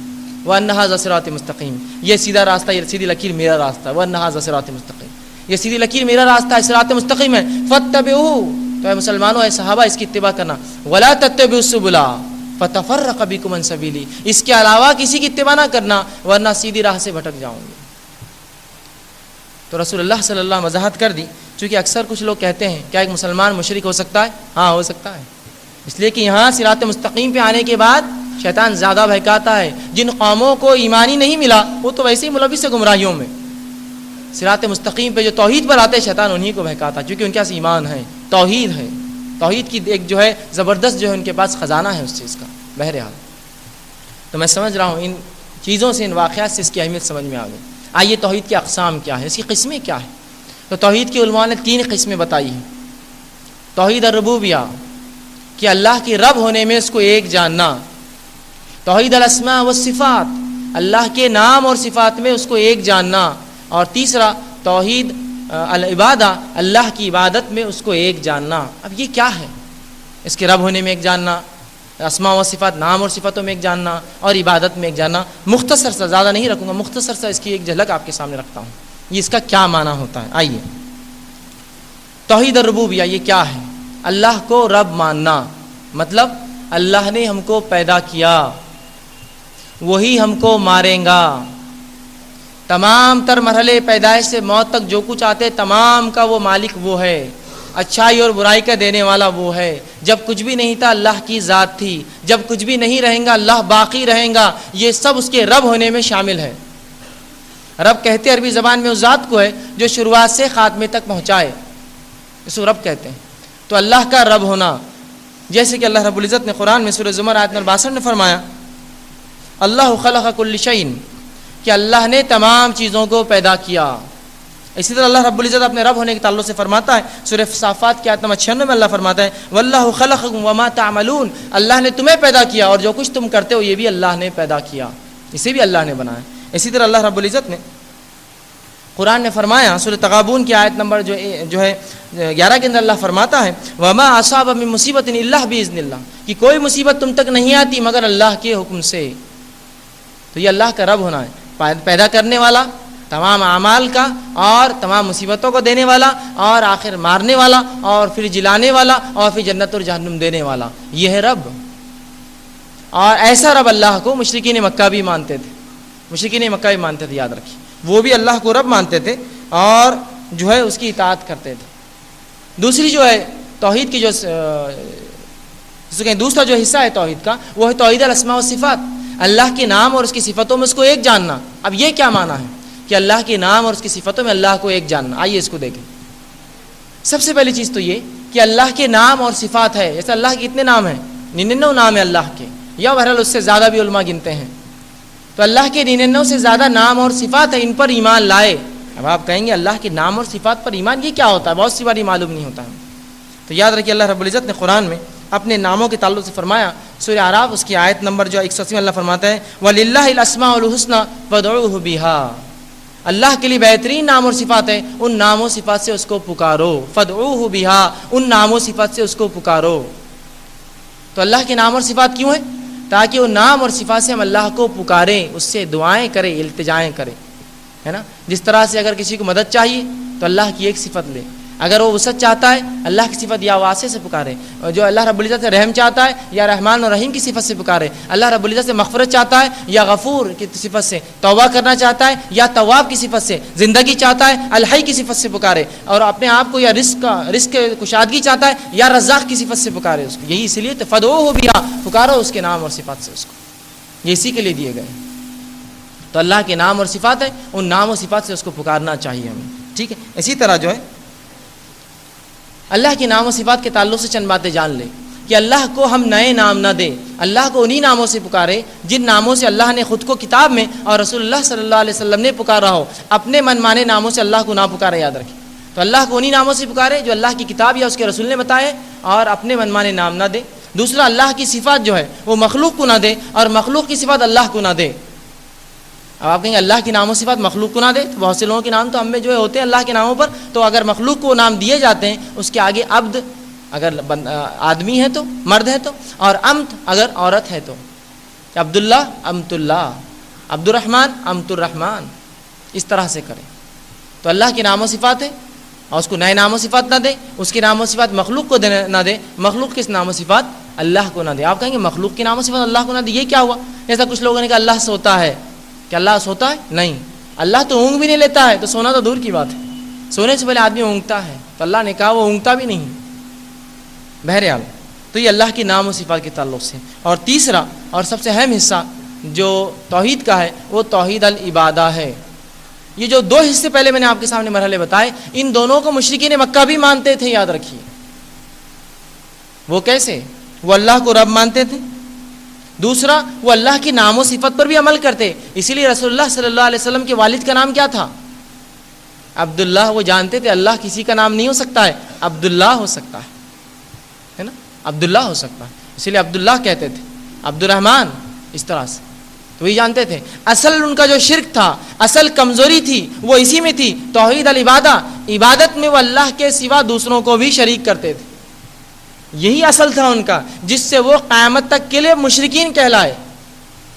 Speaker 4: وَأَنَّ هَذَا صِرَاطِ مُسْتَقِيمٌ, یہ سیدھا راستہ, یہ سیدھی لکیر میرا راستہ ہے. وَأَنَّ هَذَا صِرَاطِ مُسْتَقِيمٌ, یہ سیدھی لکیر میرا راستہ ہے, صراط مستقیم ہے. فَاتَّبِعُوهُ, تو اے مسلمانوں اے صحابہ اس کی اتباع کرنا. وَلَا تَتَّبِعُوا السُّبُلَ فَتَفَرَّقَ بِكُمْ عَنْ سَبِيلِهِ, اس کے علاوہ کسی کی اتباع نہ کرنا ورنہ سیدھی راہ سے بھٹک جاؤں گے. تو رسول اللہ صلی اللہ علیہ وسلم وضاحت کر دی. چونکہ اکثر کچھ لوگ کہتے ہیں کیا ایک مسلمان مشرک ہو سکتا ہے؟ ہاں ہو سکتا ہے, اس لیے کہ یہاں صراط مستقیم پہ آنے کے بعد شیطان زیادہ بہکاتا ہے. جن قوموں کو ایمان ہی نہیں ملا وہ تو ویسے ہی ملوث ہے گمراہیوں میں. صراط مستقیم پہ جو توحید پر آتے شیطان انہی کو بہکاتا ہے، کیونکہ ان کے پاس ایمان ہے، توحید ہے، توحید کی ایک جو ہے زبردست جو ہے ان کے پاس خزانہ ہے اس چیز کا۔ بہرحال تو میں سمجھ رہا ہوں ان چیزوں سے، ان واقعات سے اس کی اہمیت سمجھ میں آ گئی۔ آئیے توحید کی اقسام کیا ہے، اس کی قسمیں کیا ہے؟ تو توحید کی علماء نے 3 قسمیں بتائی ہیں۔ توحید الربوبیہ کہ اللہ کی رب ہونے میں اس کو ایک جاننا، توحید الاسماء والصفات اللہ کے نام اور صفات میں اس کو ایک جاننا، اور تیسرا توحید العبادہ اللہ کی عبادت میں اس کو ایک جاننا۔ اب یہ کیا ہے؟ اس کے رب ہونے میں ایک جاننا، اسماء و صفات نام اور صفاتوں میں ایک جاننا، اور عبادت میں ایک جاننا۔ مختصر سا، زیادہ نہیں رکھوں گا، مختصر سا اس کی ایک جھلک آپ کے سامنے رکھتا ہوں، یہ اس کا کیا معنی ہوتا ہے۔ آئیے توحید الربوبیہ یہ کیا ہے؟ اللہ کو رب ماننا، مطلب اللہ نے ہم کو پیدا کیا، وہی ہم کو ماریں گا، تمام تر مرحلے پیدائش سے موت تک جو کچھ آتے تمام کا وہ مالک وہ ہے، اچھائی اور برائی کا دینے والا وہ ہے۔ جب کچھ بھی نہیں تھا اللہ کی ذات تھی، جب کچھ بھی نہیں رہیں گا اللہ باقی رہیں گا، یہ سب اس کے رب ہونے میں شامل ہے۔ رب کہتے عربی زبان میں اس ذات کو ہے جو شروعات سے خاتمے تک پہنچائے، اس کو رب کہتے ہیں۔ تو اللہ کا رب ہونا، جیسے کہ اللہ رب العزت نے قرآن میں سورہ زمر آیت نمبر 62 میں فرمایا اللہ خلق کل شیء، کہ اللہ نے تمام چیزوں کو پیدا کیا۔ اسی طرح اللہ رب العزت اپنے رب ہونے کے تعلق سے فرماتا ہے سورہ صافات کی آیت نمبر 96 میں اللہ فرماتا ہے واللہ خلقکم وما تعملون، اللہ نے تمہیں پیدا کیا اور جو کچھ تم کرتے ہو یہ بھی اللہ نے پیدا کیا، اسے بھی اللہ نے بنایا۔ اسی طرح اللہ رب العزت نے قرآن نے فرمایا سورہ تغابن کی آیت نمبر جو ہے 11 کے اندر اللہ فرماتا ہے وما اصاب من مصیبت الا باذن اللہ، کہ کوئی مصیبت تم تک نہیں آتی مگر اللہ کے حکم سے۔ تو یہ اللہ کا رب ہونا ہے، پیدا کرنے والا، تمام اعمال کا اور تمام مصیبتوں کو دینے والا، اور آخر مارنے والا، اور پھر جلانے والا، اور پھر جنت اور جہنم دینے والا، یہ ہے رب۔ اور ایسا رب اللہ کو مشرکین مکہ بھی مانتے تھے، مشرکین مکہ بھی مانتے تھے، یاد رکھیے، وہ بھی اللہ کو رب مانتے تھے اور جو ہے اس کی اطاعت کرتے تھے۔ دوسری جو ہے توحید کی دوسرا جو حصہ ہے توحید کا، وہ ہے توحید الاسماء والصفات، اللہ کے نام اور اس کی صفتوں میں اس کو ایک جاننا۔ اب یہ کیا معنی ہے کہ اللہ کے نام اور اس کی صفتوں میں اللہ کو ایک جاننا؟ آئیے اس کو دیکھیں۔ سب سے پہلی چیز تو یہ کہ اللہ کے نام اور صفات ہے، جیسے اللہ کے کتنے نام ہیں؟ 99 نام ہیں اللہ کے، یا بہرحال اس سے زیادہ بھی علماء گنتے ہیں۔ تو اللہ کے 99 سے زیادہ نام اور صفات ہیں، ان پر ایمان لائے۔ اب آپ کہیں گے اللہ کے نام اور صفات پر ایمان یہ کیا ہوتا ہے؟ بہت سی بار معلوم نہیں ہوتا ہے۔ تو یاد رکھیے اللہ رب العزت نے قرآن میں اپنے ناموں کے تعلق سے فرمایا سورہ اعراف اس کی آیت نمبر جو 180 میں اللہ فرماتا ہے وَلِلَّهِ الْأَسْمَاءُ الْحُسْنَى فَادْعُوهُ بِهَا، اللہ کے لیے بہترین نام اور صفات ہیں، ان نام و صفات سے اس کو پکارو، فَادْعُوهُ بِهَا، ان نام و صفات سے اس کو پکارو۔ تو اللہ کے نام اور صفات کیوں ہیں؟ تاکہ وہ نام اور صفات سے ہم اللہ کو پکاریں، اس سے دعائیں کریں، التجائیں کریں، ہے نا۔ جس طرح سے اگر کسی کو مدد چاہیے تو اللہ کی ایک صفت لے، اگر وہ وسعت چاہتا ہے اللہ کی صفت یا واسع سے پکارے، اور جو اللہ رب العزت سے رحم چاہتا ہے یا رحمان اور رحیم کی صفت سے پکارے، اللہ رب العزت سے مغفرت چاہتا ہے یا غفور کی صفت سے، توبہ کرنا چاہتا ہے یا تواب کی صفت سے، زندگی چاہتا ہے الحی کی صفت سے پکارے، اور اپنے آپ کو یا رزق کشادگی چاہتا ہے یا رزاق کی صفت سے پکارے اس کو۔ یہی اس لیے تو فدعوہ بہا، پکارو اس کے نام اور صفات سے اس کو، یہ اسی کے لیے دیے گئے۔ تو اللہ کے نام اور صفات ہیں، ان نام و صفات سے اس کو پکارنا چاہیے ہمیں، ٹھیک ہے۔ اسی طرح جو ہے اللہ کے نام و صفات کے تعلق سے چند باتیں جان لیں کہ اللہ کو ہم نئے نام نہ دیں، اللہ کو انہی ناموں سے پکارے جن ناموں سے اللہ نے خود کو کتاب میں اور رسول اللہ صلی اللہ علیہ وسلم نے پکارا ہو، اپنے من مانے ناموں سے اللہ کو نہ پکارے، یاد رکھیں۔ تو اللہ کو انہی ناموں سے پکارے جو اللہ کی کتاب یا اس کے رسول نے بتائے، اور اپنے من مانے نام نہ دے۔ دوسرا اللہ کی صفات جو ہے وہ مخلوق کو نہ دے، اور مخلوق کی صفات اللہ کو نہ دے۔ اب آپ کہیں گے اللہ کے نام و صفات مخلوق کو نہ دے، تو بہت سے لوگوں کے نام تو ہم میں جو ہے ہوتے ہیں اللہ کے ناموں پر، تو اگر مخلوق کو نام دیے جاتے ہیں اس کے آگے عبد اگر آدمی ہے تو، مرد ہے تو، اور امت اگر عورت ہے تو، عبداللہ امت اللہ، عبد الرحمن امت الرحمن، اس طرح سے کریں۔ تو اللہ کے نام و صفات ہے اور اس کو نئے نام و صفات نہ دے، اس کے نام و صفات مخلوق کو نہ دے، مخلوق کے نام و صفات اللہ کو نہ دے۔ آپ کہیں گے مخلوق کے نام و صفات اللہ کو نہ دے، یہ کیا ہوا؟ جیسا کچھ لوگوں نے کہا اللہ سوتا ہے، کہ اللہ سوتا ہے؟ نہیں، اللہ تو اونگ بھی نہیں لیتا ہے، تو سونا تو دور کی بات ہے، سونے سے پہلے آدمی اونگتا ہے، تو اللہ نے کہا وہ اونگتا بھی نہیں۔ بہرحال تو یہ اللہ کے نام و صفات کے تعلق سے۔ اور تیسرا اور سب سے اہم حصہ جو توحید کا ہے وہ توحید العبادہ ہے، یہ جو دو حصے پہلے میں نے آپ کے سامنے مرحلے بتائے، ان دونوں کو مشرکین مکہ بھی مانتے تھے، یاد رکھیے۔ وہ کیسے؟ وہ اللہ کو رب مانتے تھے، دوسرا وہ اللہ کی نام و صفت پر بھی عمل کرتے۔ اسی لیے رسول اللہ صلی اللہ علیہ وسلم کے والد کا نام کیا تھا؟ عبداللہ۔ وہ جانتے تھے اللہ کسی کا نام نہیں ہو سکتا ہے، عبداللہ ہو سکتا ہے نا، عبداللہ ہو سکتا ہے، اسی لیے عبداللہ کہتے تھے، عبد الرحمن، اس طرح سے۔ تو یہ جانتے تھے اصل ان کا جو شرک تھا، اصل کمزوری تھی وہ اسی میں تھی، توحید العبادہ، عبادت میں وہ اللہ کے سوا دوسروں کو بھی شریک کرتے تھے۔ یہی اصل تھا ان کا، جس سے وہ قیامت تک کے لیے مشرکین کہلائے،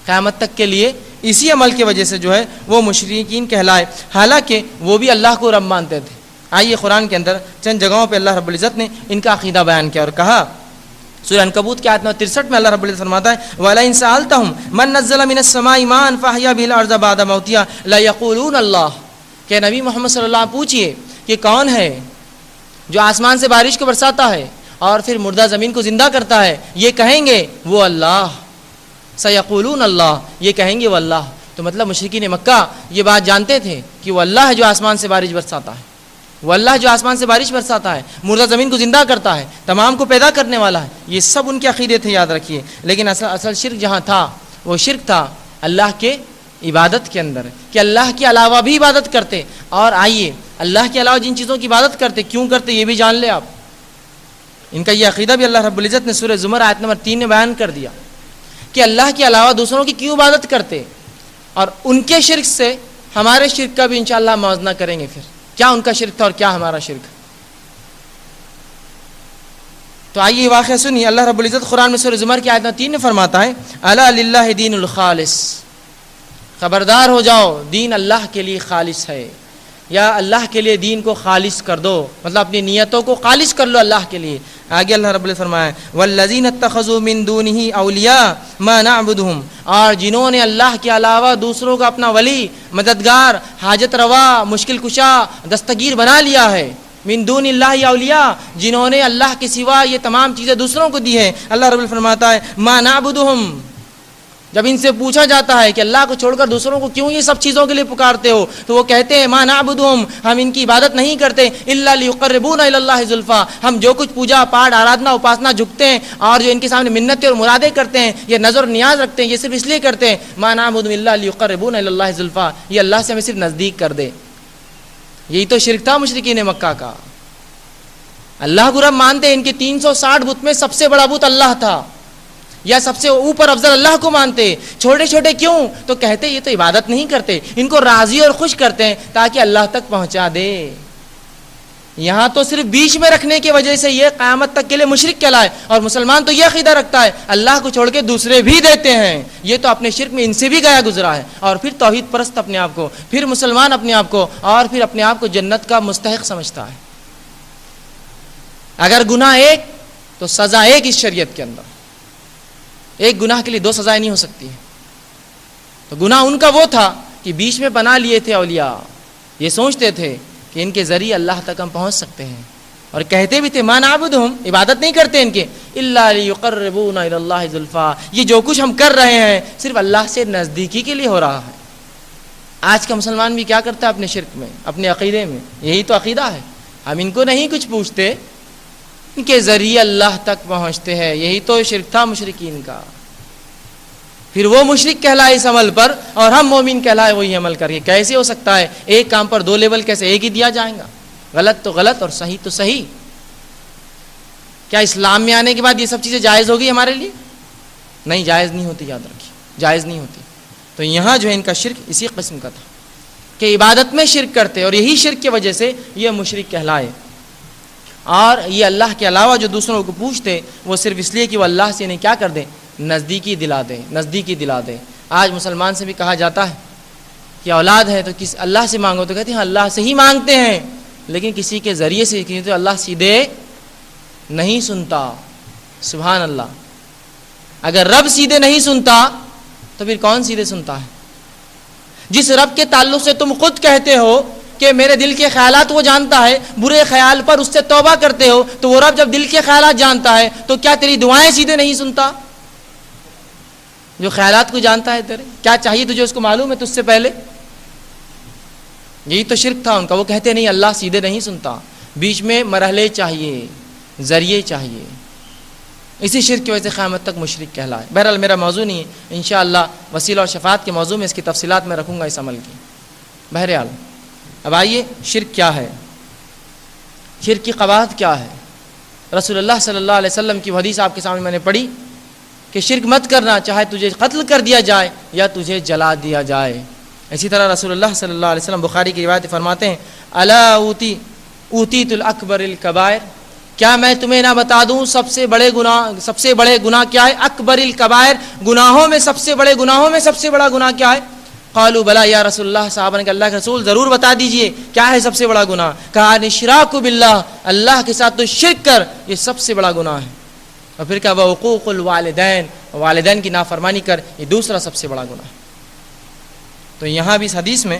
Speaker 4: قیامت تک کے لیے اسی عمل کی وجہ سے جو ہے وہ مشرکین کہلائے، حالانکہ وہ بھی اللہ کو رب مانتے تھے۔ آئیے قرآن کے اندر چند جگہوں پہ اللہ رب العزت نے ان کا عقیدہ بیان کیا اور کہا، سورہ عنکبوت کی آیت نمبر 63 میں اللہ رب العزت فرماتا ہے وَلَئِن سَأَلْتَهُمْ مَن نَزَّلَ مِنَ السَّمَاءِ مَاءً فَأَحْيَا بِهِ الْأَرْضَ بَعْدَ مَوْتِهَا لَيَقُولُونَ اللَّهُ، کہ نبی محمد صلی اللہ علیہ وسلم پوچھئے کہ کون ہے جو آسمان سے بارش کو برساتا ہے اور پھر مردہ زمین کو زندہ کرتا ہے؟ یہ کہیں گے وہ اللہ، سَيَقُولُونَ اللَّهُ، یہ کہیں گے وہ اللہ۔ تو مطلب مشرکین مکہ یہ بات جانتے تھے کہ وہ اللہ ہے جو آسمان سے بارش برساتا ہے، وہ اللہ جو آسمان سے بارش برساتا ہے، مردہ زمین کو زندہ کرتا ہے، تمام کو پیدا کرنے والا ہے، یہ سب ان کے عقیدے تھے، یاد رکھیے۔ لیکن اصل شرک جہاں تھا وہ شرک تھا اللہ کے عبادت کے اندر، کہ اللہ کے علاوہ بھی عبادت کرتے۔ اور آئیے اللہ کے علاوہ جن چیزوں کی عبادت کرتے کیوں کرتے یہ بھی جان لے آپ۔ ان کا یہ عقیدہ بھی اللہ رب العزت نے سورہ زمر آیت نمبر 3 میں بیان کر دیا کہ اللہ کے علاوہ دوسروں کی کیوں عبادت کرتے، اور ان کے شرک سے ہمارے شرک کا بھی انشاءاللہ موازنہ کریں گے، پھر کیا ان کا شرک تھا اور کیا ہمارا شرک۔ تو آئیے یہ واقعہ سنیے، اللہ رب العزت قرآن میں سورہ زمر کی آیت نمبر 3 میں فرماتا ہے الا للہ دین الخالص، خبردار ہو جاؤ دین اللہ کے لیے خالص ہے، یا اللہ کے لیے دین کو خالص کر دو، مطلب اپنی نیتوں کو خالص کر لو اللہ کے لیے۔ آگے اللہ رب العزت فرمایا والذین اتخذوا من دونہ اولیاء ما نعبدہم، اور جنہوں نے اللہ کے علاوہ دوسروں کا اپنا ولی، مددگار، حاجت روا، مشکل کشا، دستگیر بنا لیا ہے، من دون اللہ اولیاء، جنہوں نے اللہ کے سوا یہ تمام چیزیں دوسروں کو دی ہیں۔ اللہ رب العزت فرماتا ہے ما نعبدہم، جب ان سے پوچھا جاتا ہے کہ اللہ کو چھوڑ کر دوسروں کو کیوں یہ سب چیزوں کے لیے پکارتے ہو، تو وہ کہتے ہیں ما نعبدہم، ہم ان کی عبادت نہیں کرتے الا لیقربونا الی اللہ زلفا، ہم جو کچھ پوجا پاٹ آرادھنا اپاسنا جھکتے ہیں اور جو ان کے سامنے منتیں اور مرادیں کرتے ہیں، یہ نظر نیاز رکھتے ہیں، یہ صرف اس لیے کرتے ہیں ما نعبدہم الا لیقربونا الی اللہ زلفا، یہ اللہ سے ہمیں صرف نزدیک کر دے۔ یہی تو شرک تھا مشرکین مکہ کا، اللہ کو رب مانتے، ان کے 360 بت میں سب سے بڑا بت اللہ تھا، یا سب سے اوپر افضل اللہ کو مانتے۔ چھوٹے چھوٹے کیوں؟ تو کہتے یہ تو عبادت نہیں کرتے، ان کو راضی اور خوش کرتے ہیں تاکہ اللہ تک پہنچا دے۔ یہاں تو صرف بیچ میں رکھنے کی وجہ سے یہ قیامت تک کے لیے مشرک کہلائے، اور مسلمان تو یہ عقیدہ رکھتا ہے اللہ کو چھوڑ کے دوسرے بھی دیتے ہیں، یہ تو اپنے شرک میں ان سے بھی گیا گزرا ہے، اور پھر توحید پرست اپنے آپ کو، پھر مسلمان اپنے آپ کو، اور پھر اپنے آپ کو جنت کا مستحق سمجھتا ہے۔ اگر گناہ ایک تو سزا ایک، اس شریعت کے اندر ایک گناہ کے لیے 2 سزائیں نہیں ہو سکتی ہیں۔ تو گناہ ان کا وہ تھا کہ بیچ میں بنا لیے تھے اولیاء، یہ سوچتے تھے کہ ان کے ذریعے اللہ تک ہم پہنچ سکتے ہیں، اور کہتے بھی تھے ما نعبدہم، عبادت نہیں کرتے ان کے الا لیقربونا الی اللہ زلفا، یہ جو کچھ ہم کر رہے ہیں صرف اللہ سے نزدیکی کے لیے ہو رہا ہے۔ آج کا مسلمان بھی کیا کرتا ہے اپنے شرک میں، اپنے عقیدے میں؟ یہی تو عقیدہ ہے، ہم ان کو نہیں کچھ پوچھتے، ان کے ذریعے اللہ تک پہنچتے ہیں۔ یہی تو شرک تھا مشرکین کا۔ پھر وہ مشرک کہلائے اس عمل پر، اور ہم مومن کہلائے وہی عمل کر کے۔ کیسے ہو سکتا ہے ایک کام پر 2 لیول؟ کیسے ایک ہی دیا جائے گا؟ غلط تو غلط اور صحیح تو صحیح۔ کیا اسلام میں آنے کے بعد یہ سب چیزیں جائز ہوگی ہمارے لیے؟ نہیں، جائز نہیں ہوتی، یاد رکھیے، جائز نہیں ہوتی۔ تو یہاں جو ہے ان کا شرک اسی قسم کا تھا کہ عبادت میں شرک کرتے، اور یہی شرک کی وجہ سے یہ مشرک کہلائے۔ اور یہ اللہ کے علاوہ جو دوسروں کو پوچھتے وہ صرف اس لیے کہ وہ اللہ سے انہیں کیا کر دیں، نزدیکی دلا دیں، نزدیکی دلا دیں۔ آج مسلمان سے بھی کہا جاتا ہے کہ اولاد ہے تو کس اللہ سے مانگو، تو کہتے ہیں اللہ سے ہی مانگتے ہیں، لیکن کسی کے ذریعے سے، تو اللہ سیدھے نہیں سنتا۔ سبحان اللہ، اگر رب سیدھے نہیں سنتا تو پھر کون سیدھے سنتا ہے؟ جس رب کے تعلق سے تم خود کہتے ہو کہ میرے دل کے خیالات وہ جانتا ہے، برے خیال پر اس سے توبہ کرتے ہو، تو وہ رب جب دل کے خیالات جانتا ہے تو کیا تیری دعائیں سیدھے نہیں سنتا؟ جو خیالات کو جانتا ہے تیرے، کیا چاہیے تجھے اس کو معلوم ہے تجھ سے پہلے؟ یہی تو شرک تھا ان کا. وہ کہتے نہیں اللہ سیدھے نہیں سنتا, بیچ میں مرحلے چاہیے, ذریعے چاہیے. اسی شرک کی وجہ سے قیامت تک مشرک کہلائے. بہرحال میرا موضوع نہیں ہے, انشاءاللہ وسیلہ اور شفاعت کے موضوع میں اس کی تفصیلات میں رکھوں گا اس عمل کی. بہرحال اب آئیے شرک کیا ہے, شرک کی قواعد کیا ہے. رسول اللہ صلی اللہ علیہ وسلم کی حدیث آپ کے سامنے میں نے پڑھی کہ شرک مت کرنا, چاہے تجھے قتل کر دیا جائے یا تجھے جلا دیا جائے. اسی طرح رسول اللہ صلی اللہ علیہ وسلم بخاری کی روایت فرماتے ہیں الا اوتیت الاکبر الکبائر, کیا میں تمہیں نہ بتا دوں سب سے بڑے گناہ کیا ہے. اکبر الکبائر, گناہوں میں سب سے بڑے گناہوں میں سب سے بڑا گناہ کیا ہے. قالوا بلا یا رسول اللہ, صحابہ نے کہا اللہ کے رسول ضرور بتا دیجئے کیا ہے سب سے بڑا گناہ. کہا الاشراک باللہ, اللہ کے ساتھ تو شرک کر, یہ سب سے بڑا گناہ ہے. اور پھر کہا وعقوق الوالدین, والدین کی نافرمانی کر, یہ دوسرا سب سے بڑا گناہ ہے. تو یہاں بھی اس حدیث میں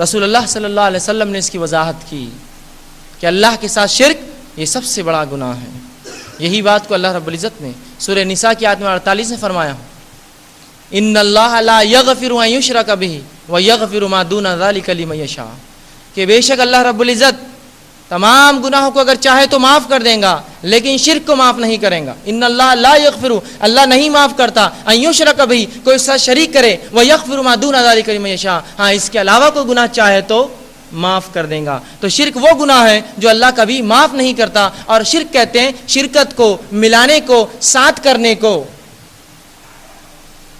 Speaker 4: رسول اللہ صلی اللہ علیہ وسلم نے اس کی وضاحت کی کہ اللہ کے ساتھ شرک یہ سب سے بڑا گناہ ہے. یہی بات کو اللہ رب العزت نے سورہ نساء کی آیت نمبر 48 میں فرمایا ان اللہ لا یغفر ان یشرک بہ ویغفر ما دون ذلک لمن یشاء, کہ بے شک اللہ رب العزت تمام گناہوں کو اگر چاہے تو معاف کر دیں گا لیکن شرک کو معاف نہیں کریں گا. ان اللہ لا یغفر, اللہ نہیں معاف کرتا, ان یشرک بہ, کوئی ساتھ شریک کرے, ویغفر ما دون ذلک لمن یشاء, ہاں اس کے علاوہ کوئی گناہ چاہے تو معاف کر دیں گا. تو شرک وہ گناہ ہے جو اللہ کبھی معاف نہیں کرتا. اور شرک کہتے ہیں شرکت کو, ملانے کو, ساتھ کرنے کو.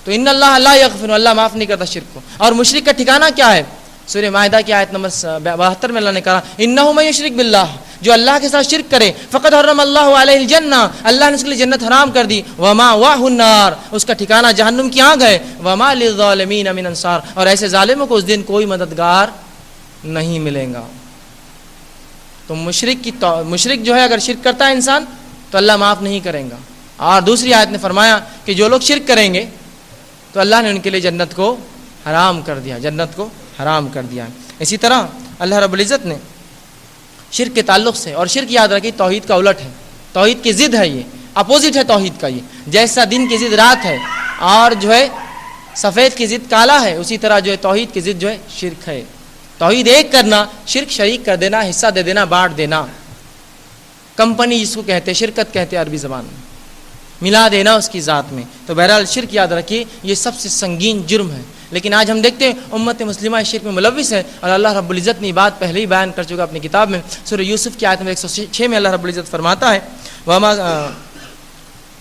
Speaker 4: تو ان اللہ لا یغفر, اللہ معاف نہیں کرتا شرک کو. اور مشرک کا ٹھکانہ کیا ہے؟ سورہ مائدہ کی آیت نمبر 72 میں اللہ نے کہا انہ من یشرک باللہ, جو اللہ کے ساتھ شرک کرے فقد حرم اللہ علیہ الجنہ, اللہ نے اس کے لیے جنت حرام کر دی. ومأواہ النار, اس کا ٹھکانہ جہنم کی آگ ہے. وما للظالمین من انصار, اور ایسے ظالموں کو اس دن کوئی مددگار نہیں ملے گا. تو مشرک جو ہے اگر شرک کرتا ہے انسان تو اللہ معاف نہیں کرے گا. اور دوسری آیت نے فرمایا کہ جو لوگ شرک کریں گے تو اللہ نے ان کے لیے جنت کو حرام کر دیا, جنت کو حرام کر دیا. اسی طرح اللہ رب العزت نے شرک کے تعلق سے, اور شرک یاد رکھیے توحید کا الٹ ہے, توحید کی ضد ہے, یہ اپوزٹ ہے توحید کا. یہ جیسا دن کی ضد رات ہے اور جو ہے سفید کی ضد کالا ہے, اسی طرح جو ہے توحید کی ضد جو ہے شرک ہے. توحید ایک کرنا, شرک شریک کر دینا, حصہ دے دینا, بانٹ دینا. کمپنی جس کو کہتے ہیں, شرکت کہتے ہیں عربی زبان میں, ملا دینا اس کی ذات میں. تو بہرحال شرک یاد رکھیے یہ سب سے سنگین جرم ہے. لیکن آج ہم دیکھتے ہیں امت مسلمہ شرک میں ملوث ہے, اور اللہ رب العزت نے یہ بات پہلے ہی بیان کر چکا اپنی کتاب میں. سورہ یوسف کی آیت نمبر 106 میں اللہ رب العزت فرماتا ہے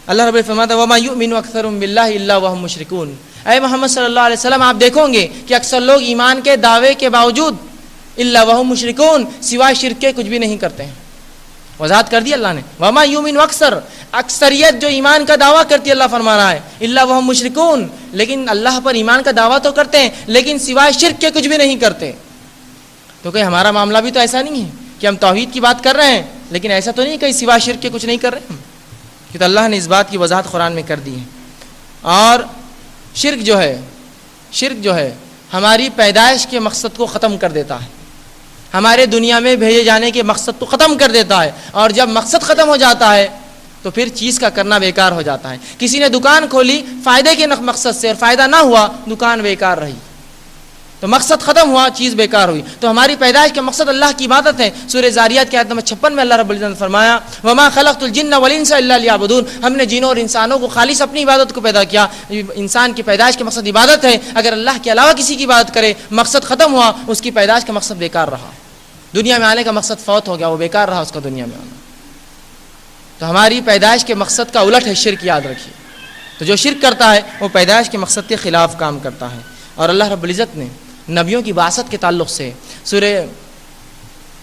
Speaker 4: اللہ رب العزت فرماتا ہے وما یؤمن اکثرهم باللہ الا وهم مشرکون. اے محمد صلی اللہ علیہ وسلم آپ دیکھو گے کہ اکثر لوگ ایمان کے دعوے کے باوجود الا وهم مشرکون, سوائے شرک کے کچھ بھی نہیں کرتے ہیں. وضاحت کر دی اللہ نے, وما یؤمن اکثر, اکثریت جو ایمان کا دعویٰ کرتی ہے اللہ فرما رہا ہے الا وهم مشرکون, لیکن اللہ پر ایمان کا دعویٰ تو کرتے ہیں لیکن سوائے شرک کے کچھ بھی نہیں کرتے. تو کہ ہمارا معاملہ بھی تو ایسا نہیں ہے کہ ہم توحید کی بات کر رہے ہیں لیکن ایسا تو نہیں کہ سوائے شرک کے کچھ نہیں کر رہے ہیں, کہ تو اللہ نے اس بات کی وضاحت قرآن میں کر دی ہے. اور شرک جو ہے ہماری پیدائش کے مقصد کو ختم کر دیتا ہے, ہمارے دنیا میں بھیجے جانے کے مقصد کو ختم کر دیتا ہے. اور جب مقصد ختم ہو جاتا ہے تو پھر چیز کا کرنا بیکار ہو جاتا ہے. کسی نے دکان کھولی فائدے کے مقصد سے, اور فائدہ نہ ہوا, دکان بیکار رہی. تو مقصد ختم ہوا, چیز بیکار ہوئی. تو ہماری پیدائش کا مقصد اللہ کی عبادت ہے. سورہ زاریات کی آیت نمبر 56 میں اللہ رب العزت نے فرمایا وما خلقت الجن والانس الا لیعبدون, ہم نے جنوں اور انسانوں کو خالص اپنی عبادت کو پیدا کیا. انسان کی پیدائش کا مقصد عبادت ہے. اگر اللہ کے علاوہ کسی کی عبادت کرے, مقصد ختم ہوا, اس کی پیدائش کا مقصد بیکار رہا, دنیا میں آنے کا مقصد فوت ہو گیا, وہ بیکار رہا اس کا دنیا میں آنا. تو ہماری پیدائش کے مقصد کا الٹ ہے شرک, یاد رکھیے. تو جو شرک کرتا ہے وہ پیدائش کے مقصد کے خلاف کام کرتا ہے. اور اللہ رب العزت نے نبیوں کی بعثت کے تعلق سے سورہ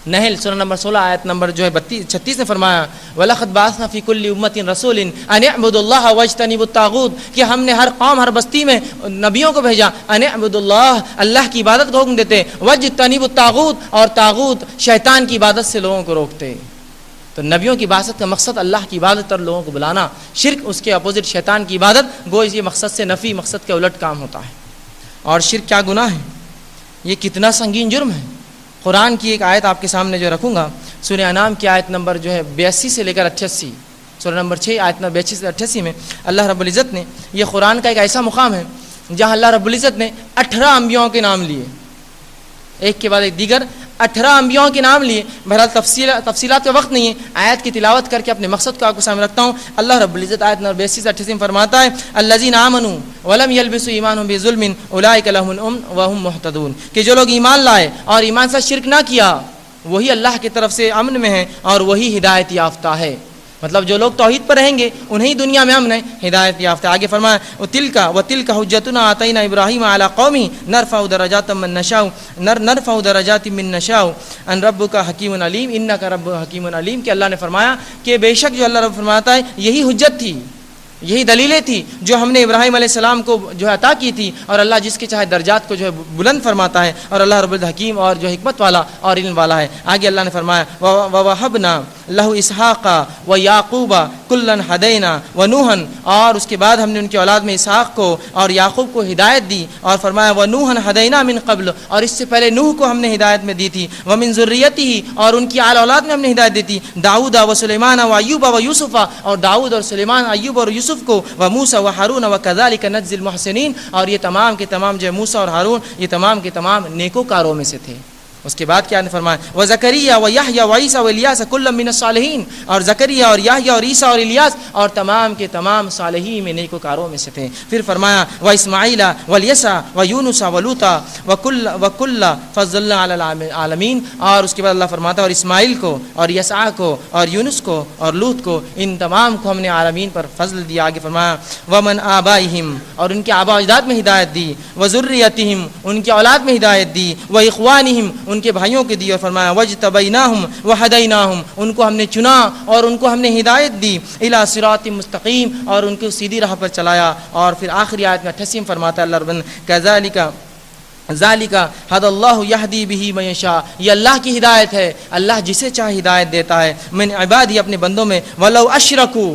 Speaker 4: نحل سورہ نمبر 16 آیت نمبر جو ہے 36 نے فرمایا وَلَقَدْ بَعَثْنَا فِي كُلِّ أُمَّةٍ رَسُولٍ أَنِ اعْبُدُوا اللَّهَ وَاجْتَنِبُوا الطَّاغُوتَ, کہ ہم نے ہر قوم ہر بستی میں نبیوں کو بھیجا أَنِ اعْبُدُوا اللَّهَ, اللہ کی عبادت کو حکم دیتے, وَاجْتَنِبُوا الطَّاغُوتَ, اور طاغوت شیطان کی عبادت سے لوگوں کو روکتے. تو نبیوں کی بعثت کا مقصد اللہ کی عبادت اور لوگوں کو بلانا, شرک اس کے اپوزٹ شیطان کی عبادت, گو یہ مقصد سے نفی, مقصد کے الٹ کام ہوتا ہے. اور شرک کیا گناہ ہے, یہ کتنا سنگین جرم ہے. قرآن کی ایک آیت آپ کے سامنے جو رکھوں گا, سورہ انعام کی آیت نمبر جو ہے 82 سے لے کر 88, سورہ نمبر 6 آیت نمبر 82 سے 88 میں اللہ رب العزت نے, یہ قرآن کا ایک ایسا مقام ہے جہاں اللہ رب العزت نے 18 انبیاءوں کے نام لیے، ایک کے بعد ایک دیگر 18 انبیاءوں کے نام لیے. بہرحال تفصیلات کا وقت نہیں ہے، آیت کی تلاوت کر کے اپنے مقصد کو آپ کو سامنے رکھتا ہوں. اللہ رب العزت آیت نمبر 82 سے 88 میں فرماتا ہے الذین آمنوا ولم یلبسوا ایمانهم بظلم اولئک لهم الامن وهم مهتدون، کہ جو لوگ ایمان لائے اور ایمان سے شرک نہ کیا وہی اللہ کی طرف سے امن میں ہیں اور وہی ہدایت یافتہ ہے. مطلب جو لوگ توحید پر رہیں گے انہیں دنیا میں امن ہے، ہدایت یافتہ. آگے فرمایا وتلک حجتنا آتینا ابراہیم علی قومی نرفع درجات من نشاء ان ربک حکیم علیم انک رب حکیم علیم، کہ اللہ نے فرمایا کہ بے شک جو اللہ رب فرماتا ہے یہی حجت تھی، یہی دلیلیں تھی جو ہم نے ابراہیم علیہ السلام کو جو ہے عطا کی تھی، اور اللہ جس کے چاہے درجات کو جو ہے بلند فرماتا ہے، اور اللہ رب الحکیم اور جو حکمت والا اور علم والا ہے. آگے اللہ نے فرمایا وَوَهَبْنَا لَهُ إِسْحَاقَ وَيَعْقُوبَ كُلًّا هَدَيْنَا وَنُوحًا، اور اس کے بعد ہم نے ان کی اولاد میں اسحاق کو اور یعقوب کو ہدایت دی، اور فرمایا وَنُوحًا هَدَيْنَا مِن قَبْلُ، اور اس سے پہلے نوح کو ہم نے ہدایت میں دی تھی، وَمِن ذُرِّيَّتِهِ، اور ان کی آل اولاد میں ہم نے ہدایت دی تھی، داؤد وسلیمان وایوب ویوسف، اور داؤد اور سلیمان ایوب اور یوسف کو، وموسیٰ وہارون وکذالک نجزی المحسنین، اور یہ تمام کے تمام جو موسیٰ اور ہارون یہ تمام کے تمام نیکوکاروں میں سے تھے. اس کے بعد کیا نے فرمایا وزکریا ویحییٰ وعیسیٰ والیاس کل من الصالحین، اور زکریا اور یحییٰ اور عیسیٰ اور الیاس اور تمام کے تمام صالحین میں نیکوکاروں میں سے تھے. پھر فرمایا واسماعیل والیسع ویونس ولوطا وکل فضلنا علی العالمین، اور اس کے بعد اللہ فرماتا ہے اور اسماعیل کو اور یسع کو اور یونس کو اور لوط کو ان تمام کو ہم نے عالمین پر فضل دیا. آگے فرمایا ومن آبائہم، اور ان کے آباء و اجداد میں ہدایت دی، وذریتہم، ان کی اولاد میں ہدایت دی، واخوانہم، ان کے بھائیوں کے دی، اور فرمایا وجتبیناہم وہدیناہم، ان کو ہم نے چنا اور ان کو ہم نے ہدایت دی، الی صراط مستقیم، اور ان کو سیدھی راہ پر چلایا. اور پھر آخری آیت میں 88 فرماتا ہے اللہ رب کذالک ذالک ھدی اللہ یہدی بہ من یشاء، یہ اللہ کی ہدایت ہے، اللہ جسے چاہے ہدایت دیتا ہے، من عبادی، اپنے بندوں میں، ولو اشرکوا،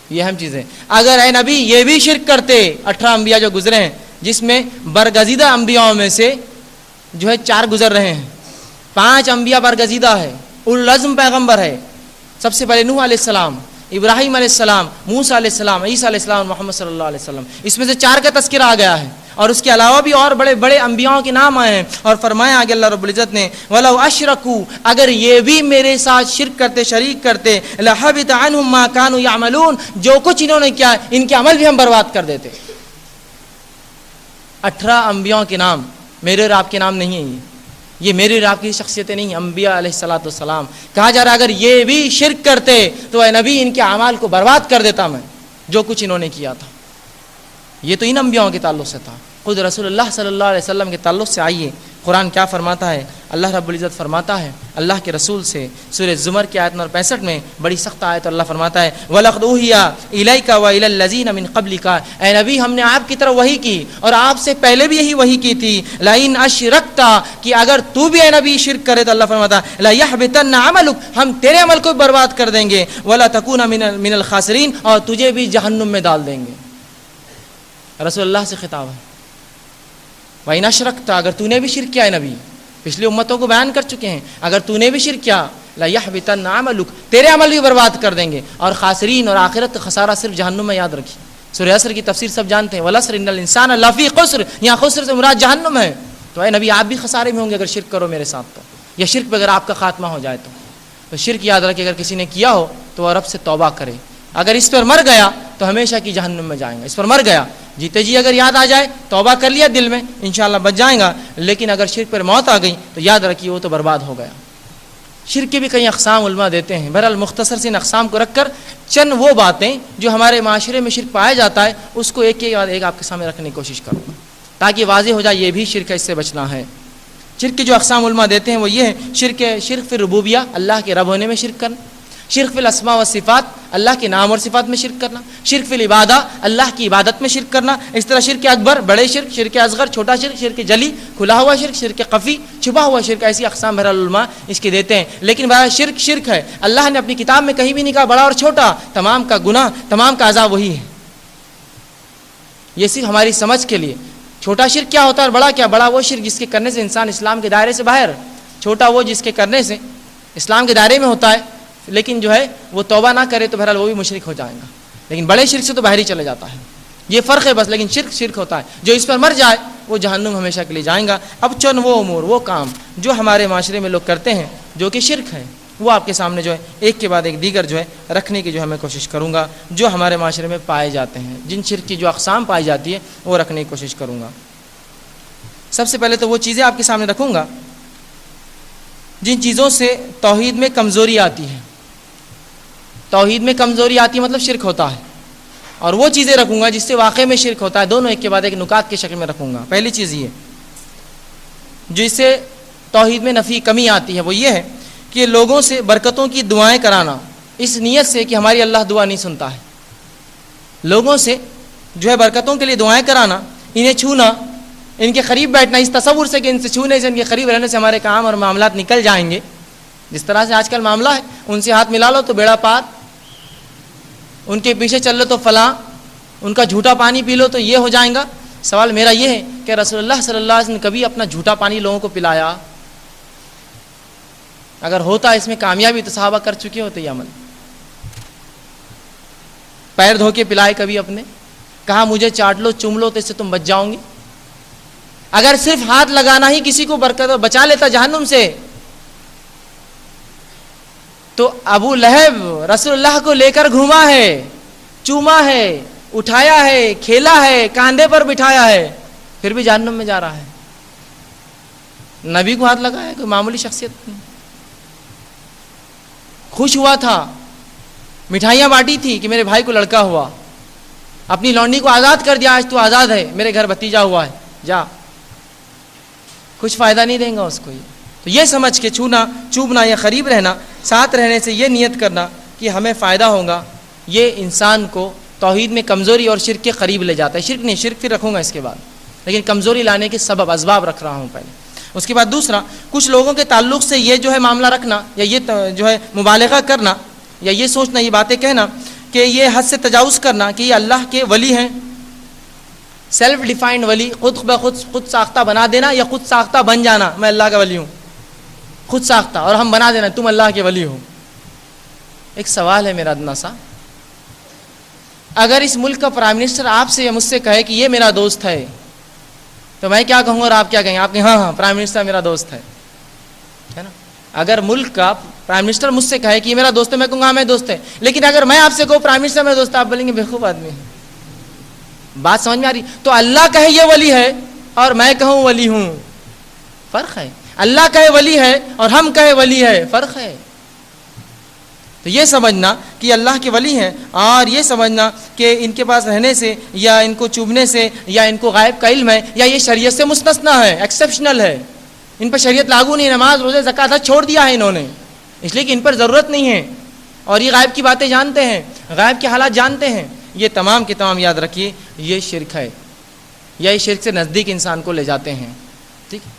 Speaker 4: یہ اہم چیز ہے. اگر اے نبی یہ بھی شرک کرتے، 18 انبیاء جو گزرے ہیں جس میں برگزیدہ انبیاء میں سے جو ہے 4 گزر رہے ہیں، 5 انبیاء برگزیدہ ہے، اولوالعزم پیغمبر ہے. سب سے پہلے نوح علیہ السلام، ابراہیم علیہ السلام، موسیٰ علیہ السلام، عیسیٰ علیہ السلام، محمد صلی اللہ علیہ وسلم. اس میں سے 4 کا تذکرہ آ گیا ہے، اور اس کے علاوہ بھی اور بڑے بڑے انبیاءوں کے نام آئے ہیں. اور فرمایا آگے اللہ رب العزت نے وَلَوْ أَشْرَكُوا، اگر یہ بھی میرے ساتھ شرک کرتے، شریک کرتے، لَحَبِطَ عَنْهُمْ مَا كَانُوا يَعْمَلُونَ، جو کچھ انہوں نے کیا ان کے عمل بھی ہم برباد کر دیتے. 18 انبیاءوں کے نام میرے اور آپ کے نام نہیں ہیں، یہ میرے اور آپ کی شخصیتیں نہیں، انبیاء علیہ الصلوۃ والسلام. کہا جا رہا اگر یہ بھی شرک کرتے تو اے نبی ان کے اعمال کو برباد کر دیتا میں، جو کچھ انہوں نے کیا تھا. یہ تو ان انبیاءوں کے تعلق سے تھا. خود رسول اللہ صلی اللہ علیہ وسلم کے تعلق سے آئیے قرآن کیا فرماتا ہے. اللہ رب العزت فرماتا ہے اللہ کے رسول سے سورہ زمر کی آیت نمبر 65 میں بڑی سخت آیت، اللہ فرماتا ہے وَلَقَدْ أُوحِيَ إِلَيْكَ وَإِلَى الَّذِينَ مِن قَبْلِكَ، اے نبی ہم نے آپ کی طرف وحی کی اور آپ سے پہلے بھی یہی وحی کی تھی، لَإِنْ أَشْرَكْتَ، کہ اگر تو بھی اے نبی شرک کرے تو اللہ فرماتا ہے لَيَحْبِطَنَّ عَمَلُكَ، ہم تیرے عمل کو برباد کر دیں گے، وَلَا تَكُونَ مِنَ الْخَاسِرِينَ، اور تجھے بھی جہنم میں ڈال دیں گے. رسول اللہ سے خطاب ہے وَإِنْ أَشْرَكْتَ، اگر تو نے بھی شرک کیا ہے، نبی پچھلی امتوں کو بیان کر چکے ہیں، اگر تو نے بھی شرک کیا لَيَحْبِطَنَّ عَمَلُكَ، تیرے عمل بھی برباد کر دیں گے. اور خاسرین اور آخرت کا خسارہ صرف جہنم میں، یاد رکھیے. سورہ عصر کی تفسیر سب جانتے ہیں، وَالْعَصْرِ إِنَّ الْإِنسَانَ لَفِي خُسْرٍ، یہاں خسر سے مراد جہنم ہے. تو اے نبی آپ بھی خسارے میں ہوں گے اگر شرک کرو میرے ساتھ تو، یا شرک پہ اگر آپ کا خاتمہ ہو جائے تو شرک یاد رکھے اگر کسی نے کیا ہو تو وہ رب سے توبہ کرے. اگر اس پر مر گیا تو ہمیشہ کی جہنم میں جائیں گا. اس پر مر گیا، جیتے جی اگر یاد آ جائے، توبہ کر لیا دل میں، انشاءاللہ بچ جائیں گا. لیکن اگر شرک پر موت آ گئی تو یاد رکھیے وہ تو برباد ہو گیا. شرک کے بھی کئی اقسام علماء دیتے ہیں. بہرحال مختصر سے ان اقسام کو رکھ کر چند وہ باتیں جو ہمارے معاشرے میں شرک پایا جاتا ہے اس کو ایک کے بعد ایک آپ کے سامنے رکھنے کی کوشش کروں گا تاکہ واضح ہو جائے یہ بھی شرک ہے، اس سے بچنا ہے. شرک کے جو اقسام علماء دیتے ہیں وہ یہ ہے شرک فی الربوبیہ، اللہ کے رب ہونے میں شرک کرنا، شرک فی الاسماء والصفات، اللہ کے نام اور صفات میں شرک کرنا، شرک فی العبادہ، اللہ کی عبادت میں شرک کرنا. اس طرح شرک اکبر، بڑے شرک، شرک اصغر، چھوٹا شرک، شرک جلی، کھلا ہوا شرک، شرک خفی، چھپا ہوا شرک، ایسی اقسام بہرحال علماء اس کے دیتے ہیں. لیکن بہرحال شرک شرک ہے. اللہ نے اپنی کتاب میں کہیں بھی نہیں کہا بڑا اور چھوٹا، تمام کا گناہ، تمام کا عذاب وہی ہے. یہ صرف ہماری سمجھ کے لیے. چھوٹا شرک کیا ہوتا ہے اور بڑا کیا؟ بڑا وہ شرک جس کے کرنے سے انسان اسلام کے دائرے سے باہر، چھوٹا وہ جس کے کرنے سے اسلام کے دائرے میں ہوتا ہے لیکن جو ہے وہ توبہ نہ کرے تو بہرحال وہ بھی مشرک ہو جائے گا. لیکن بڑے شرک سے تو باہر ہی چلے جاتا ہے. یہ فرق ہے بس. لیکن شرک شرک ہوتا ہے. جو اس پر مر جائے وہ جہنم ہمیشہ کے لیے جائیں گا. اب چند وہ امور وہ کام جو ہمارے معاشرے میں لوگ کرتے ہیں جو کہ شرک ہے وہ آپ کے سامنے جو ہے ایک کے بعد ایک دیگر جو ہے رکھنے کی جو ہے میں کوشش کروں گا. جو ہمارے معاشرے میں پائے جاتے ہیں جن شرک کی جو اقسام پائی جاتی ہے وہ رکھنے کی کوشش کروں گا. سب سے پہلے تو وہ چیزیں آپ کے سامنے رکھوں گا جن چیزوں سے توحید میں کمزوری آتی ہے. توحید میں کمزوری آتی ہے مطلب شرک ہوتا ہے. اور وہ چیزیں رکھوں گا جس سے واقعے میں شرک ہوتا ہے. دونوں ایک کے بعد ایک نکات کی شکل میں رکھوں گا. پہلی چیز یہ جس سے توحید میں نفی کمی آتی ہے وہ یہ ہے کہ لوگوں سے برکتوں کی دعائیں کرانا اس نیت سے کہ ہماری اللہ دعا نہیں سنتا ہے. لوگوں سے جو ہے برکتوں کے لیے دعائیں کرانا, انہیں چھونا, ان کے قریب بیٹھنا اس تصور سے کہ ان سے چھونے سے ان کے قریب رہنے سے ہمارے کام اور معاملات نکل جائیں گے. جس طرح سے آج کل معاملہ ہے, ان سے ہاتھ ملا لو تو بیڑا پار, ان کے پیچھے چل لو تو فلاں, ان کا جھوٹا پانی پی لو تو یہ ہو جائیں گا. سوال میرا یہ ہے کہ رسول اللہ صلی اللہ علیہ وسلم نے کبھی اپنا جھوٹا پانی لوگوں کو پلایا؟ اگر ہوتا اس میں کامیابی تو صحابہ کر چکے ہوتے یہ عمل. پیر دھو کے پلائے کبھی اپنے, کہا مجھے چاٹ لو چوم لو تو اس سے تم بچ جاؤ گے. اگر صرف ہاتھ لگانا ہی کسی کو برکت بچا لیتا جہنم سے تو ابو لہب رسول اللہ کو لے کر گھوما ہے, چوما ہے, اٹھایا ہے, کھیلا ہے, کاندھے پر بٹھایا ہے, پھر بھی جہنم میں جا رہا ہے. نبی کو ہاتھ لگایا, کوئی معمولی شخصیت نہیں. خوش ہوا تھا, مٹھائیاں بانٹی تھی کہ میرے بھائی کو لڑکا ہوا, اپنی لونڈی کو آزاد کر دیا, آج تو آزاد ہے, میرے گھر بھتیجا ہوا ہے, جا. کچھ فائدہ نہیں دیں گا اس کو. تو یہ سمجھ کے چھونا چوبنا یا قریب رہنا, ساتھ رہنے سے یہ نیت کرنا کہ ہمیں فائدہ ہوگا, یہ انسان کو توحید میں کمزوری اور شرک کے قریب لے جاتا ہے. شرک نہیں, شرک پھر رکھوں گا اس کے بعد, لیکن کمزوری لانے کے سبب اسباب رکھ رہا ہوں پہلے. اس کے بعد دوسرا, کچھ لوگوں کے تعلق سے یہ جو ہے معاملہ رکھنا یا یہ جو ہے مبالغہ کرنا یا یہ سوچنا, یہ باتیں کہنا کہ یہ حد سے تجاوز کرنا کہ یہ اللہ کے ولی ہیں, سیلف ڈیفائنڈ ولی, خود ساختہ بنا دینا یا خود ساختہ بن جانا, میں اللہ کا ولی ہوں, خود ساختہ, اور ہم بنا دینا تم اللہ کے ولی ہو. ایک سوال ہے میرا ادنا سا, اگر اس ملک کا پرائم منسٹر آپ سے یا مجھ سے کہے کہ یہ میرا دوست ہے تو میں کیا کہوں گا اور آپ کیا کہیں؟ آپ کہیں ہاں پرائم منسٹر میرا دوست ہے نا. اگر ملک کا پرائم منسٹر مجھ سے کہے کہ یہ میرا دوست ہے, میں کہوں گا ہاں میں دوست ہے. لیکن اگر میں آپ سے کہوں پرائم منسٹر میرا دوست ہے, آپ بولیں گے بیوقوف آدمی ہے. بات سمجھ میں آ رہی؟ تو اللہ کہے یہ ولی ہے اور میں کہوں ولی ہوں, فرق ہے. اللہ کہے ولی ہے اور ہم کہے ولی ہے, فرق ہے. تو یہ سمجھنا کہ اللہ کے ولی ہیں اور یہ سمجھنا کہ ان کے پاس رہنے سے یا ان کو چوبنے سے یا ان کو غائب کا علم ہے یا یہ شریعت سے مستثنا ہے, ایکسیپشنل ہے, ان پر شریعت لاگو نہیں, نماز روزے زکوٰۃ حج چھوڑ دیا ہے انہوں نے اس لیے کہ ان پر ضرورت نہیں ہے, اور یہ غائب کی باتیں جانتے ہیں, غائب کے حالات جانتے ہیں. یہ تمام کے تمام یاد رکھیے یہ شرک ہے, یا یہ شرک سے نزدیک انسان کو لے جاتے ہیں. ٹھیک ہے.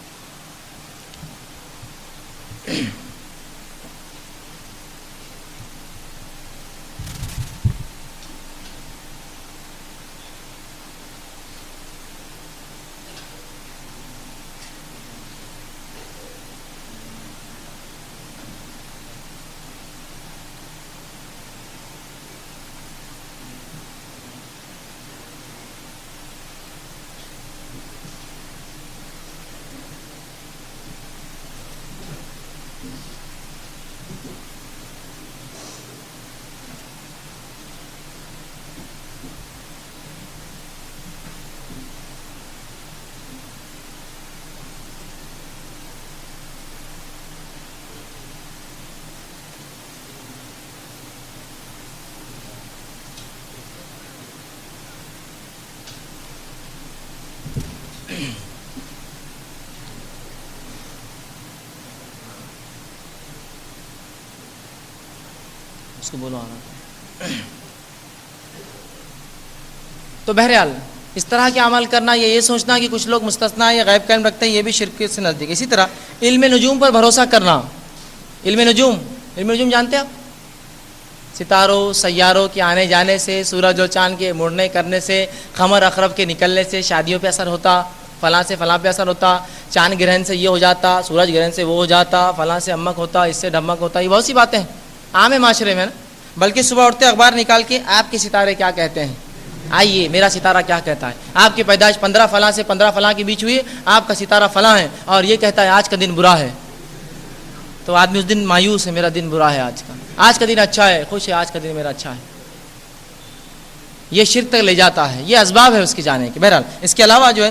Speaker 4: اس کو بولو آنا. تو بہرحال اس طرح کے عمل کرنا یا یہ سوچنا کہ کچھ لوگ مستثنا یا غیب قائم رکھتے ہیں یہ بھی شرک سے نزدیک. اسی طرح علم نجوم پر بھروسہ کرنا. علم نجوم جانتے ہیں آپ؟ ستاروں سیاروں کے آنے جانے سے, سورج اور چاند کے مڑنے کرنے سے, قمر عقرب کے نکلنے سے شادیوں پہ اثر ہوتا, فلاں سے فلاں پہ اثر ہوتا, چاند گرہن سے یہ ہو جاتا, سورج گرہن سے وہ ہو جاتا, فلاں سے امک ہوتا, اس سے ڈھمک ہوتا. یہ بہت سی باتیں ہیں عام ہے معاشرے میں نا. بلکہ صبح اٹھتے اخبار نکال کے آپ کے ستارے کیا کہتے ہیں, آئیے میرا ستارہ کیا کہتا ہے، آپ کی پیدائش 15 فلاں سے 15 فلاں کے بیچ ہوئی ہے، آپ کا ستارہ فلاں ہے، اور یہ کہتا ہے آج کا دن برا ہے، تو آدمی اس دن مایوس ہے، میرا دن برا ہے، آج کا دن اچھا ہے، خوش ہے، آج کا دن میرا اچھا ہے. یہ شرک تک لے جاتا ہے، یہ اسباب ہے اس کے جانے کے. بہرحال اس کے علاوہ جو ہے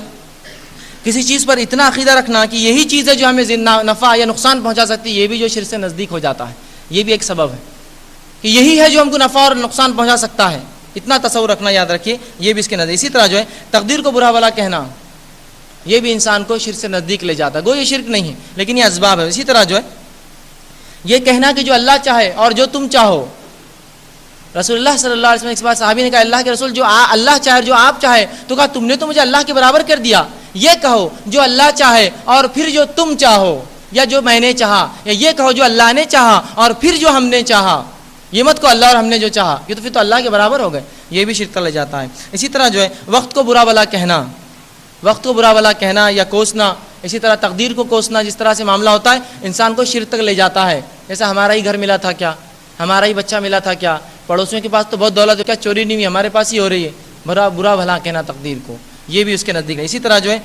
Speaker 4: کسی چیز پر اتنا عقیدہ رکھنا کہ یہی چیز ہے جو ہمیں نفع یا نقصان پہنچا سکتی ہے، یہ بھی جو شرک سے نزدیک ہو جاتا ہے. یہ بھی ایک سبب ہے کہ یہی ہے جو ہم کو نفع اور نقصان پہنچا سکتا ہے، اتنا تصور رکھنا یاد رکھیے، یہ بھی اس کے نزدیک. اسی طرح جو ہے تقدیر کو برا بھلا کہنا، یہ بھی انسان کو شرک سے نزدیک لے جاتا ہے. گو یہ شرک نہیں ہے لیکن یہ اسباب ہے. اسی طرح جو ہے یہ کہنا کہ جو اللہ چاہے اور جو تم چاہو. رسول اللہ صلی اللہ علیہ وسلم ایک بار صحابی نے کہا اللہ کے رسول جو اللہ چاہے جو آپ چاہے، تو کہا تم نے تو مجھے اللہ کے برابر کر دیا. یہ کہو جو اللہ چاہے اور پھر جو تم چاہو، یا جو میں نے چاہا، یا یہ کہو جو اللہ نے چاہا اور پھر جو ہم نے چاہا. یہ مت کو اللہ اور ہم نے جو چاہا، یہ تو پھر تو اللہ کے برابر ہو گئے. یہ بھی شرک کر لے جاتا ہے. اسی طرح جو ہے وقت کو برا بھلا کہنا، وقت کو برا بھلا کہنا یا کوسنا، اسی طرح تقدیر کو کوسنا، جس طرح سے معاملہ ہوتا ہے انسان کو شرک تک لے جاتا ہے. جیسا ہمارا ہی گھر ملا تھا کیا، ہمارا ہی بچہ ملا تھا کیا، پڑوسیوں کے پاس تو بہت دولت ہے کیا، چوری نہیں ہوئی، ہمارے پاس ہی ہو رہی ہے. برا بھلا کہنا تقدیر کو، یہ بھی اس کے نزدیک ہے. اسی طرح جو ہے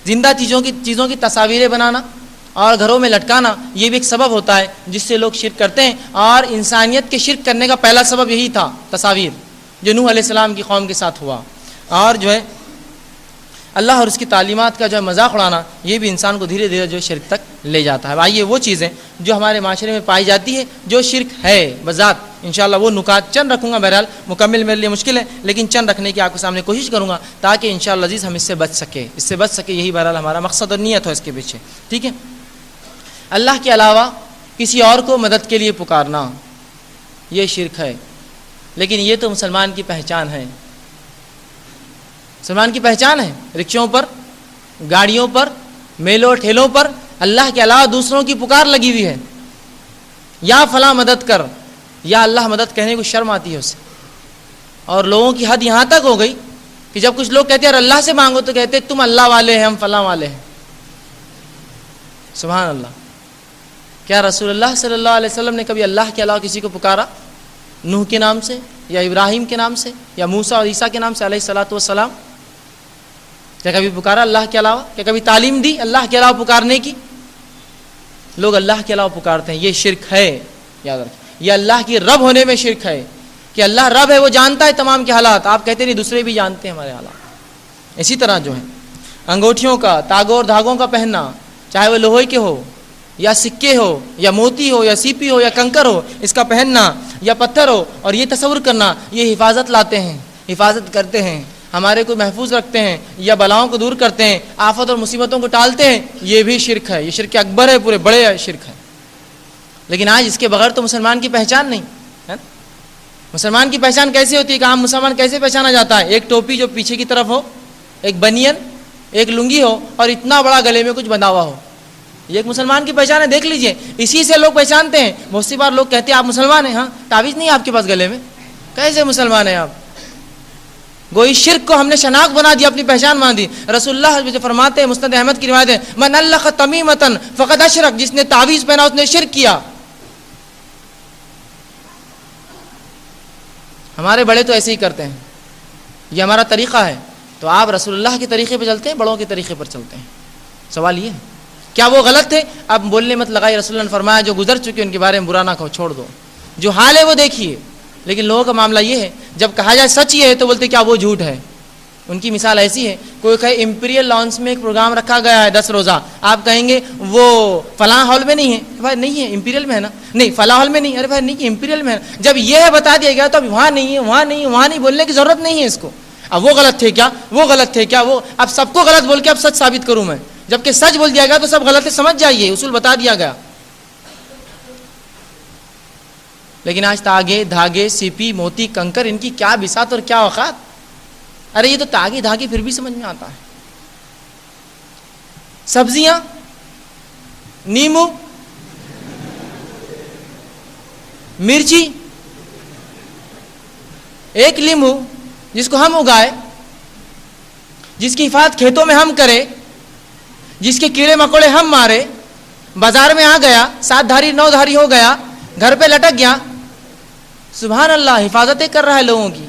Speaker 4: زندہ چیزوں کی تصاویریں بنانا اور گھروں میں لٹکانا، یہ بھی ایک سبب ہوتا ہے جس سے لوگ شرک کرتے ہیں. اور انسانیت کے شرک کرنے کا پہلا سبب یہی تھا، تصاویر، جو نوح علیہ السلام کی قوم کے ساتھ ہوا. اور جو ہے اللہ اور اس کی تعلیمات کا جو ہے مذاق اڑانا، یہ بھی انسان کو دھیرے دھیرے جو شرک تک لے جاتا ہے. آئیے وہ چیزیں جو ہمارے معاشرے میں پائی جاتی ہے جو شرک ہے بذات، انشاءاللہ وہ نکات چند رکھوں گا. بہرحال مکمل میرے لیے مشکل ہے لیکن چند رکھنے کی آپ کے سامنے کوشش کروں گا تاکہ انشاءاللہ عزیز ہم اس سے بچ سکے. یہی بہرحال ہمارا مقصد اور نیت ہو اس کے پیچھے. ٹھیک ہے. اللہ کے علاوہ کسی اور کو مدد کے لیے پکارنا یہ شرک ہے، لیکن یہ تو مسلمان کی پہچان ہے. مسلمان کی پہچان ہے، رکشوں پر، گاڑیوں پر، میلوں ٹھیلوں پر اللہ کے علاوہ دوسروں کی پکار لگی ہوئی ہے، یا فلاں مدد کر، یا اللہ مدد کہنے کو شرم آتی ہے اسے. اور لوگوں کی حد یہاں تک ہو گئی کہ جب کچھ لوگ کہتے ہیں اللہ سے مانگو تو کہتے ہیں تم اللہ والے ہیں، ہم فلاں والے ہیں. سبحان اللہ. کیا رسول اللہ صلی اللہ علیہ وسلم نے کبھی اللہ کے علاوہ کسی کو پکارا؟ نوح کے نام سے، یا ابراہیم کے نام سے، یا موسیٰ اور عیسیٰ کے نام سے علیہ الصلوۃ والسلام؟ کیا کبھی پکارا اللہ کے علاوہ؟ کیا کبھی تعلیم دی اللہ کے علاوہ پکارنے کی؟ لوگ اللہ کے علاوہ پکارتے ہیں، یہ شرک ہے. یاد رکھیں، یہ اللہ کی رب ہونے میں شرک ہے کہ اللہ رب ہے، وہ جانتا ہے تمام کے حالات. آپ کہتے نہیں دوسرے بھی جانتے ہیں ہمارے حالات. اسی طرح جو ہے انگوٹھیوں کا، تاگوں اور دھاگوں کا پہننا، چاہے وہ لوہے کے ہو یا سکے ہو یا موتی ہو یا سیپی ہو یا کنکر ہو، اس کا پہننا یا پتھر ہو، اور یہ تصور کرنا یہ حفاظت لاتے ہیں، حفاظت کرتے ہیں، ہمارے کو محفوظ رکھتے ہیں یا بلاؤں کو دور کرتے ہیں، آفت اور مصیبتوں کو ٹالتے ہیں. یہ بھی شرک ہے. یہ شرک اکبر ہے، پورے بڑے شرک ہے. لیکن آج اس کے بغیر تو مسلمان کی پہچان نہیں ہے. مسلمان کی پہچان کیسے ہوتی ہے کہ عام مسلمان کیسے پہچانا جاتا ہے؟ ایک ٹوپی جو پیچھے کی طرف ہو، ایک بنین، ایک لنگی ہو اور اتنا بڑا گلے میں کچھ بندھا ہوا ہو. یہ ایک مسلمان کی پہچان ہے. دیکھ لیجئے اسی سے لوگ پہچانتے ہیں. بہت سی بار لوگ کہتے ہیں آپ مسلمان ہیں، ہاں تعویذ نہیں ہے آپ کے پاس گلے میں، کیسے مسلمان ہیں آپ؟ گوئی شرک کو ہم نے شناخت بنا دیا، اپنی پہچان بنا دی. رسول اللہ جو فرماتے ہیں، مسند احمد کی روایت ہے، من علق تمیمۃ فقد اشرک، جس نے تعویذ پہنا اس نے شرک کیا. ہمارے بڑے تو ایسے ہی کرتے ہیں، یہ ہمارا طریقہ ہے. تو آپ رسول اللہ کے طریقے پہ چلتے ہیں، بڑوں کے طریقے پر چلتے ہیں. سوال یہ ہے کیا وہ غلط تھے؟ اب بولنے مت لگائی. رسول اللہ نے فرمایا جو گزر چکے ان کے بارے میں برا نہ کہو، چھوڑ دو. جو حال ہے وہ دیکھیے. لیکن لوگوں کا معاملہ یہ ہے جب کہا جائے سچ یہ ہے تو بولتے کیا وہ جھوٹ ہے. ان کی مثال ایسی ہے، کوئی کہے امپیریل لانس میں ایک پروگرام رکھا گیا ہے 10 روزہ، آپ کہیں گے وہ فلاں ہال میں نہیں ہے. بھائی نہیں ہے، امپیریل میں ہے نا. نہیں فلاں ہال میں نہیں، ارے بھائی نہیں امپیریل میں ہے. جب یہ ہے بتا دیا گیا تو اب وہاں نہیں ہے، وہاں نہیں ہے، وہاں نہیں بولنے کی ضرورت نہیں ہے اس کو. اب وہ غلط تھے کیا، وہ غلط تھے کیا، وہ اب سب کو غلط بول کے اب سچ ثابت کروں میں؟ جبکہ سچ بول دیا گیا تو سب غلط ہے، سمجھ جائیے، اصول بتا دیا گیا. لیکن آج تاگے دھاگے سیپی موتی کنکر ان کی کیا بساط اور کیا اوقات. ارے یہ تو تاگے دھاگے پھر بھی سمجھ میں آتا ہے. سبزیاں، نیمو، مرچی، ایک لیمو جس کو ہم اگائے، جس کی حفاظت کھیتوں میں ہم کرے، جس کے کیڑے مکوڑے ہم مارے، بازار میں آ گیا 7 دھاری 9 دھاری ہو گیا، گھر پہ لٹک گیا. سبحان اللہ، حفاظتیں کر رہا ہے لوگوں کی.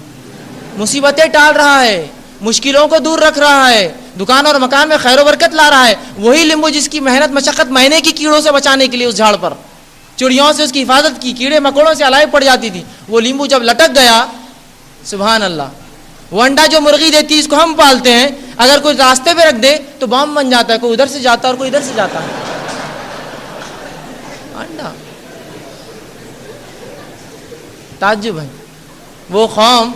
Speaker 4: مصیبتیں ٹال رہا ہے, مشکلوں کو دور رکھ رہا ہے, دکان اور مکان میں خیر و برکت لا رہا ہے. وہی لیمبو جس کی محنت مشقت مہینے کی کیڑوں سے بچانے کے لیے اس جھاڑ پر چڑیوں سے اس کی حفاظت کی, کیڑے مکوڑوں سے الائی پڑ جاتی تھی, وہ لیمبو جب لٹک گیا, سبحان اللہ, وہ انڈا جو مرغی دیتی ہے اس کو ہم پالتے ہیں, اگر کوئی راستے پہ رکھ دے تو بم بن جاتا ہے, کوئی ادھر سے جاتا ہے اور کوئی ادھر سے جاتا ہے. انڈا تعجب ہے. وہ قوم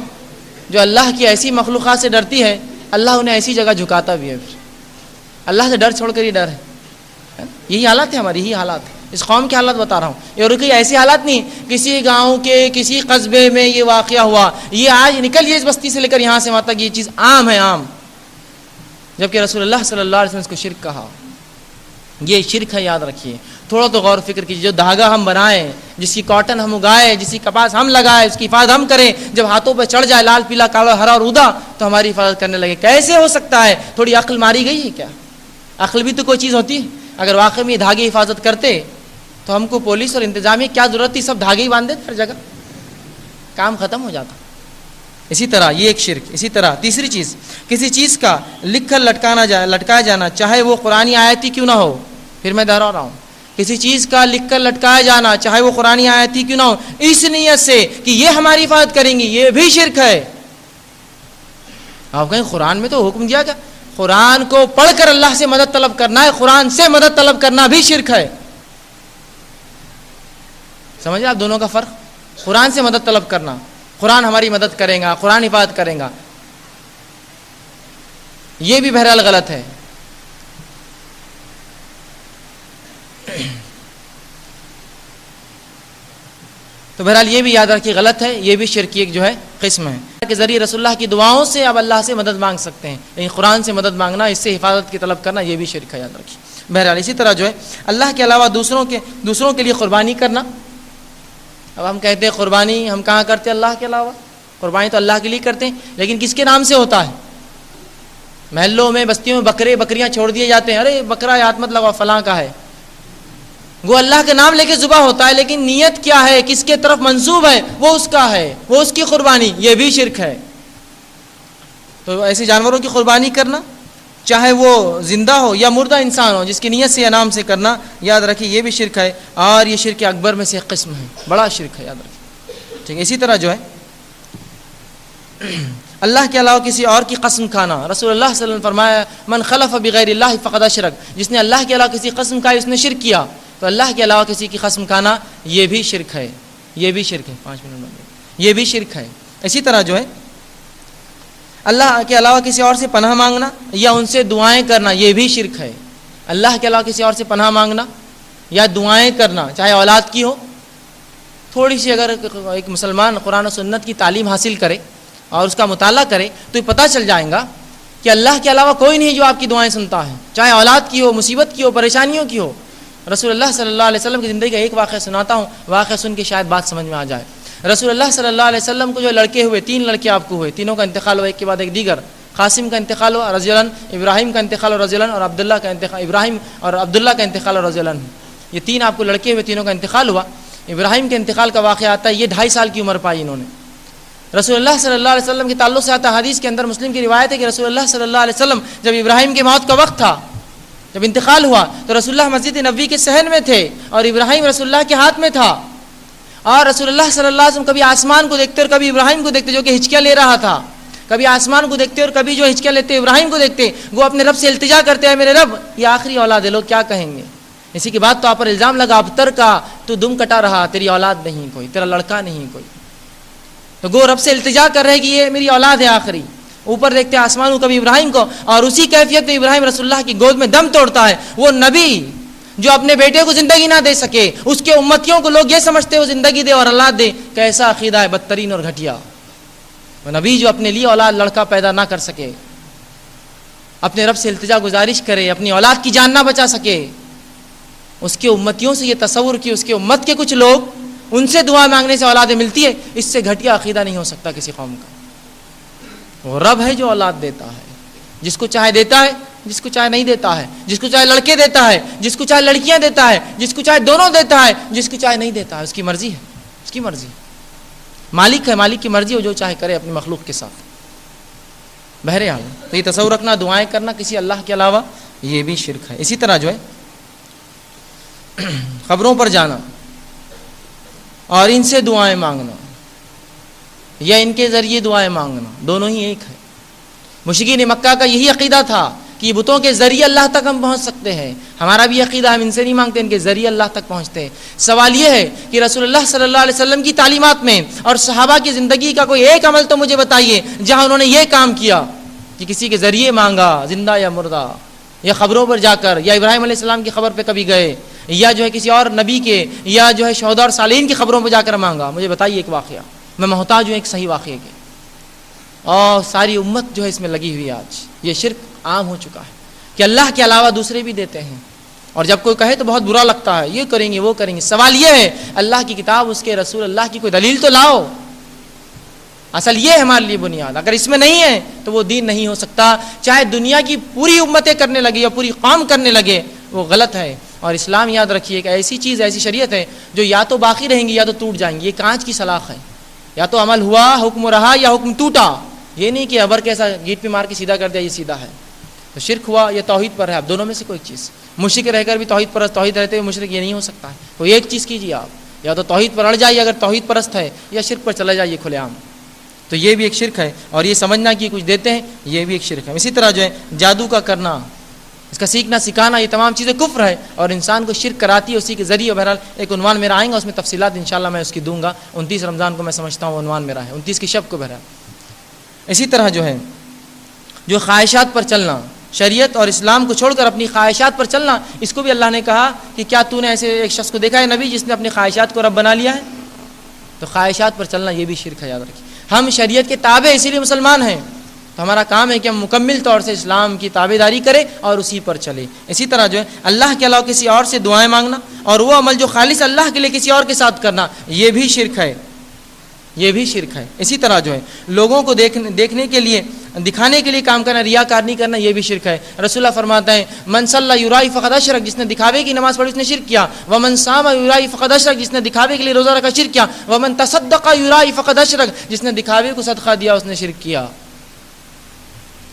Speaker 4: جو اللہ کی ایسی مخلوقات سے ڈرتی ہے, اللہ انہیں ایسی جگہ جھکاتا بھی ہے. پھر اللہ سے ڈر چھوڑ کر ہی ڈر ہے. یہی حالات ہے ہماری, یہی حالات ہے. اس قوم کے حالات بتا رہا ہوں, اور کوئی ایسی حالات نہیں کسی گاؤں کے کسی قصبے میں یہ واقعہ ہوا, یہ آج نکل یہ اس بستی سے لے کر یہاں سے وہاں تک یہ چیز عام ہے, عام. جبکہ رسول اللہ صلی اللہ علیہ وسلم اس کو شرک کہا. یہ شرک ہے, یاد رکھیے. تھوڑا تو غور فکر کیجیے. جو دھاگا ہم بنائیں, جس کی کاٹن ہم اگائے, جس کی کپاس ہم لگائے, اس کی حفاظت ہم کریں, جب ہاتھوں پہ چڑھ جائے لال پیلا کالا ہرا اور ادا تو ہماری حفاظت کرنے لگے. کیسے ہو سکتا ہے؟ تھوڑی عقل ماری گئی ہے کیا؟ عقل بھی تو کوئی چیز ہوتی ہے. اگر واقعی میں دھاگے حفاظت کرتے تو ہم کو پولیس اور انتظامیہ کیا ضرورت تھی؟ سب دھاگے ہی باندھ دیتے ہر جگہ, کام ختم ہو جاتا. اسی طرح یہ ایک شرک. اسی طرح تیسری چیز, کسی چیز کا لکھ کر لٹکایا جانا, چاہے وہ قرآنی آیت ہی کیوں نہ ہو. پھر میں دہرا رہا ہوں, کسی چیز کا لکھ کر لٹکایا جانا, چاہے وہ قرآنی آیت ہی کیوں نہ ہو, اس نیت سے کہ یہ ہماری حفاظت کریں گی, یہ بھی شرک ہے. آپ کہیں قرآن میں تو حکم دیا گیا, قرآن کو پڑھ کر اللہ سے مدد طلب کرنا ہے, قرآن سے مدد طلب کرنا بھی شرک ہے. سمجھے آپ دونوں کا فرق؟ قرآن سے مدد طلب کرنا, قرآن ہماری مدد کرے گا, قرآن حفاظت کرے گا, یہ بھی بہرحال غلط ہے. تو بہرحال یہ بھی یاد رکھیے غلط ہے, یہ بھی شرک کی ایک جو ہے قسم ہے. کے ذریعے رسول اللہ کی دعاؤں سے اب اللہ سے مدد مانگ سکتے ہیں, لیکن قرآن سے مدد مانگنا, اس سے حفاظت کی طلب کرنا, یہ بھی شرک ہے, یاد رکھیے. بہرحال اسی طرح جو ہے اللہ کے علاوہ دوسروں کے لیے قربانی کرنا. اب ہم کہتے ہیں قربانی ہم کہاں کرتے ہیں اللہ کے علاوہ؟ قربانی تو اللہ کے لیے کرتے ہیں, لیکن کس کے نام سے ہوتا ہے؟ محلوں میں بستیوں میں بکریاں چھوڑ دیے جاتے ہیں, ارے بکرا ہاتھ مت لگاؤ فلاں کا ہے. وہ اللہ کے نام لے کے ذبح ہوتا ہے, لیکن نیت کیا ہے, کس کے طرف منسوب ہے, وہ اس کا ہے, وہ اس کی قربانی, یہ بھی شرک ہے. تو ایسے جانوروں کی قربانی کرنا, چاہے وہ زندہ ہو یا مردہ انسان ہو, جس کی نیت سے یا نام سے کرنا, یاد رکھیے یہ بھی شرک ہے, اور یہ شرک اکبر میں سے ایک قسم ہے, بڑا شرک ہے, یاد رکھیے. ٹھیک ہے. اسی طرح جو ہے اللہ کے علاوہ کسی اور کی قسم کھانا. رسول اللہ صلی اللہ علیہ وسلم فرمایا, من خلف بغیر اللہ فقد اشرک, جس نے اللہ کے علاوہ کسی قسم کھائی اس نے شرک کیا. تو اللہ کے علاوہ کسی کی قسم کھانا یہ بھی شرک ہے, یہ بھی شرک ہے. 5 منٹ میں یہ بھی شرک ہے. اسی طرح جو ہے اللہ کے علاوہ کسی اور سے پناہ مانگنا یا ان سے دعائیں کرنا, یہ بھی شرک ہے. اللہ کے علاوہ کسی اور سے پناہ مانگنا یا دعائیں کرنا, چاہے اولاد کی ہو. تھوڑی سی اگر ایک مسلمان قرآن و سنت کی تعلیم حاصل کرے اور اس کا مطالعہ کرے تو یہ پتہ چل جائے گا کہ اللہ کے علاوہ کوئی نہیں جو آپ کی دعائیں سنتا ہے, چاہے اولاد کی ہو, مصیبت کی ہو, پریشانیوں کی ہو. رسول اللہ صلی اللہ علیہ وسلم کی زندگی کا ایک واقعہ سناتا ہوں, واقعہ سن کے شاید بات سمجھ میں آ جائے. رسول اللہ صلی اللہ علیہ وسلم کو جو لڑکے ہوئے, 3 لڑکے آپ کو ہوئے, تینوں کا انتقال ہوا ایک کے بعد ایک دیگر. قاسم کا انتقال ہوا رضی اللہ عنہ, ابراہیم کا انتقال ہوا رضی اللہ عنہ, اور عبداللہ کا انتقال, ابراہیم اور عبداللہ کا انتقال ہوا رضی اللہ عنہ. یہ 3 آپ کو لڑکے ہوئے, تینوں کا انتقال ہوا. ابراہیم کے انتقال کا واقعہ آتا ہے, یہ 2.5 سال کی عمر پائی انہوں نے. رسول اللہ صلی اللہ علیہ وسلم کے تعلق سے آتا حدیث کے اندر, مسلم کی روایت ہے کہ رسول اللہ صلی اللہ علیہ وسلم جب ابراہیم کی موت کا وقت تھا, جب انتقال ہوا, تو رسول اللہ مسجد نبوی کے صحن میں تھے اور ابراہیم رسول اللہ کے ہاتھ میں تھا. اور رسول اللہ صلی اللہ علیہ وسلم کبھی آسمان کو دیکھتے اور کبھی ابراہیم کو دیکھتے جو کہ ہچکیاں لے رہا تھا, کبھی آسمان کو دیکھتے اور کبھی جو ہچکیاں لیتے ابراہیم کو دیکھتے. وہ اپنے رب سے التجا کرتے ہیں, میرے رب یہ آخری اولاد ہے, لوگ کیا کہیں گے. اسی کے بعد تو آپ پر الزام لگا, ابتر کا تو دم کٹا رہا, تیری اولاد نہیں کوئی, تیرا لڑکا نہیں کوئی. تو گو رب سے التجا کر رہے کہ یہ میری اولاد ہے آخری. اوپر دیکھتے آسمان کو, کبھی ابراہیم کو, اور اسی کیفیت میں ابراہیم رسول اللہ کی گود میں دم توڑتا ہے. وہ نبی جو اپنے بیٹے کو زندگی نہ دے سکے, اس کے امتیوں کو لوگ یہ سمجھتے وہ زندگی دے اور اولاد دے, کیسا عقیدہ ہے بدترین اور گھٹیا. وہ نبی جو اپنے لیے اولاد لڑکا پیدا نہ کر سکے, اپنے رب سے التجا گزارش کرے, اپنی اولاد کی جان نہ بچا سکے, اس کے امتیوں سے یہ تصور کہ اس کے امت کے کچھ لوگ ان سے دعا مانگنے سے اولادیں ملتی ہے, اس سے گھٹیا عقیدہ نہیں ہو سکتا کسی قوم کا. وہ رب ہے جو اولاد دیتا ہے, جس کو چاہے دیتا ہے, جس کو چاہے نہیں دیتا ہے, جس کو چاہے لڑکے دیتا ہے, جس کو چاہے لڑکیاں دیتا ہے, جس کو چاہے دونوں دیتا ہے, جس کو چاہے نہیں دیتا ہے. اس کی مرضی ہے, اس کی مرضی. مالک ہے, مالک کی مرضی ہو, جو چاہے کرے اپنی مخلوق کے ساتھ. بہرحال تو یہ تصور رکھنا دعائیں کرنا کسی اللہ کے علاوہ یہ بھی شرک ہے. اسی طرح جو ہے قبروں پر جانا اور ان سے دعائیں مانگنا یا ان کے ذریعے دعائیں مانگنا دونوں ہی ایک ہے. مشرکین مکہ کا یہی عقیدہ تھا کہ بتوں کے ذریعے اللہ تک ہم پہنچ سکتے ہیں. ہمارا بھی عقیدہ ہم ان سے نہیں مانگتے, ان کے ذریعے اللہ تک پہنچتے ہیں. سوال یہ ہے کہ رسول اللہ صلی اللہ علیہ وسلم کی تعلیمات میں اور صحابہ کی زندگی کا کوئی ایک عمل تو مجھے بتائیے جہاں انہوں نے یہ کام کیا کہ کسی کے ذریعے مانگا, زندہ یا مردہ, یا قبروں پر جا کر, یا ابراہیم علیہ السلام کی قبر پہ کبھی گئے, یا جو ہے کسی اور نبی کے, یا جو ہے شہداء اور صالحین کی قبروں پہ جا کر مانگا. مجھے بتائیے ایک واقعہ, میں محتاج ہوں ایک صحیح واقعے کے. اور ساری امت جو ہے اس میں لگی ہوئی. آج یہ شرک عام ہو چکا ہے کہ اللہ کے علاوہ دوسرے بھی دیتے ہیں, اور جب کوئی کہے تو بہت برا لگتا ہے, یہ کریں گے وہ کریں گے. سوال یہ ہے اللہ کی کتاب, اس کے رسول اللہ کی کوئی دلیل تو لاؤ. اصل یہ ہے ہمارے لیے بنیاد. اگر اس میں نہیں ہے تو وہ دین نہیں ہو سکتا. چاہے دنیا کی پوری امتیں کرنے لگے یا پوری قوم کرنے لگے, وہ غلط ہے. اور اسلام یاد رکھیے کہ ایسی چیز, ایسی شریعت ہے جو یا تو باقی رہیں گی یا تو ٹوٹ جائیں گی. یہ کانچ کی سلاخ ہے, یا تو عمل ہوا, حکم رہا, یا حکم ٹوٹا. یہ نہیں کہ ابر کیسا گیٹ پہ مار کے سیدھا کر دیا یہ سیدھا ہے. تو شرک ہوا یا توحید پر ہے, اب دونوں میں سے کوئی چیز. مشرک رہ کر بھی توحید پرست, توحید رہتے ہوئے مشرک, یہ نہیں ہو سکتا ہے. کوئی ایک چیز کیجیے آپ, یا تو توحید پر اڑ جائیے اگر توحید پرست ہے, یا شرک پر چلا جائیے کھلے عام. تو یہ بھی ایک شرک ہے. اور یہ سمجھنا کہ کچھ دیتے ہیں, یہ بھی ایک شرک ہے. اسی طرح جو ہے جادو کا کرنا, اس کا سیکھنا سکھانا, یہ تمام چیزیں کفر ہے اور انسان کو شرک کراتی ہے اسی کے ذریعے. بہرحال ایک عنوان میرا آئیں گا, اس میں تفصیلات انشاءاللہ میں اس کی دوں گا. 29 رمضان کو میں سمجھتا ہوں عنوان میرا ہے, 29 کی شب کو. بہرحال اسی طرح جو ہے جو خواہشات پر چلنا, شریعت اور اسلام کو چھوڑ کر اپنی خواہشات پر چلنا, اس کو بھی اللہ نے کہا کہ کیا تو نے ایسے ایک شخص کو دیکھا ہے نبی جس نے اپنی خواہشات کو رب بنا لیا ہے. تو خواہشات پر چلنا یہ بھی شرک ہے, یاد رکھیے. ہم شریعت کے تابع اسی لیے مسلمان ہیں, تو ہمارا کام ہے کہ ہم مکمل طور سے اسلام کی تابعداری کریں اور اسی پر چلیں. اسی طرح جو ہے اللہ کے علاوہ کسی اور سے دعائیں مانگنا اور وہ عمل جو خالص اللہ کے لیے کسی اور کے ساتھ کرنا, یہ بھی شرک ہے, یہ بھی شرک ہے. اسی طرح جو ہے لوگوں کو دیکھنے کے لیے, دکھانے کے لیے کام کرنا, ریاکارنی کرنا, یہ بھی شرک ہے. رسول اللہ فرماتے ہیں من صلی یرائی فقد اشرک, جس نے دکھاوے کی نماز پڑھی اس نے شرک کیا. ومن صام یرائی فقد اشرک, جس نے دکھاوے کے لیے روزہ رکھا شرک کیا. ومن تصدق یرائی فقد اشرک, جس نے دکھاوے کو صدقہ دیا اس نے شرک کیا.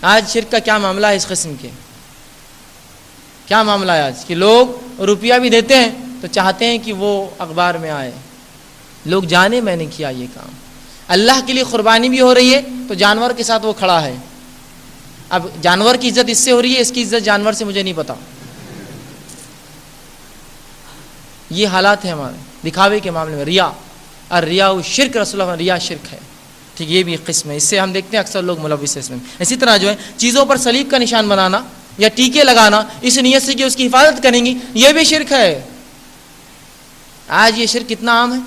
Speaker 4: آج شرک کا کیا معاملہ ہے اس قسم کے, کیا معاملہ ہے آج کہ لوگ روپیہ بھی دیتے ہیں تو چاہتے ہیں کہ وہ اخبار میں آئے, لوگ جانے میں نے کیا یہ کام. اللہ کے لیے قربانی بھی ہو رہی ہے تو جانور کے ساتھ وہ کھڑا ہے. اب جانور کی عزت اس سے ہو رہی ہے, اس کی عزت جانور سے مجھے نہیں پتا. یہ حالات ہیں ہمارے دکھاوے کے معاملے میں. ریا, اور ریا شرک, رسول اللہ ریا شرک ہے. ٹھیک, یہ بھی ایک قسم ہے. اس سے ہم دیکھتے ہیں اکثر لوگ ملوث ہیں اس میں. اسی طرح جو ہے چیزوں پر صلیب کا نشان بنانا یا ٹیکے لگانا اس نیت سے کہ اس کی حفاظت کریں گی, یہ بھی شرک ہے. آج یہ شرک کتنا عام ہے.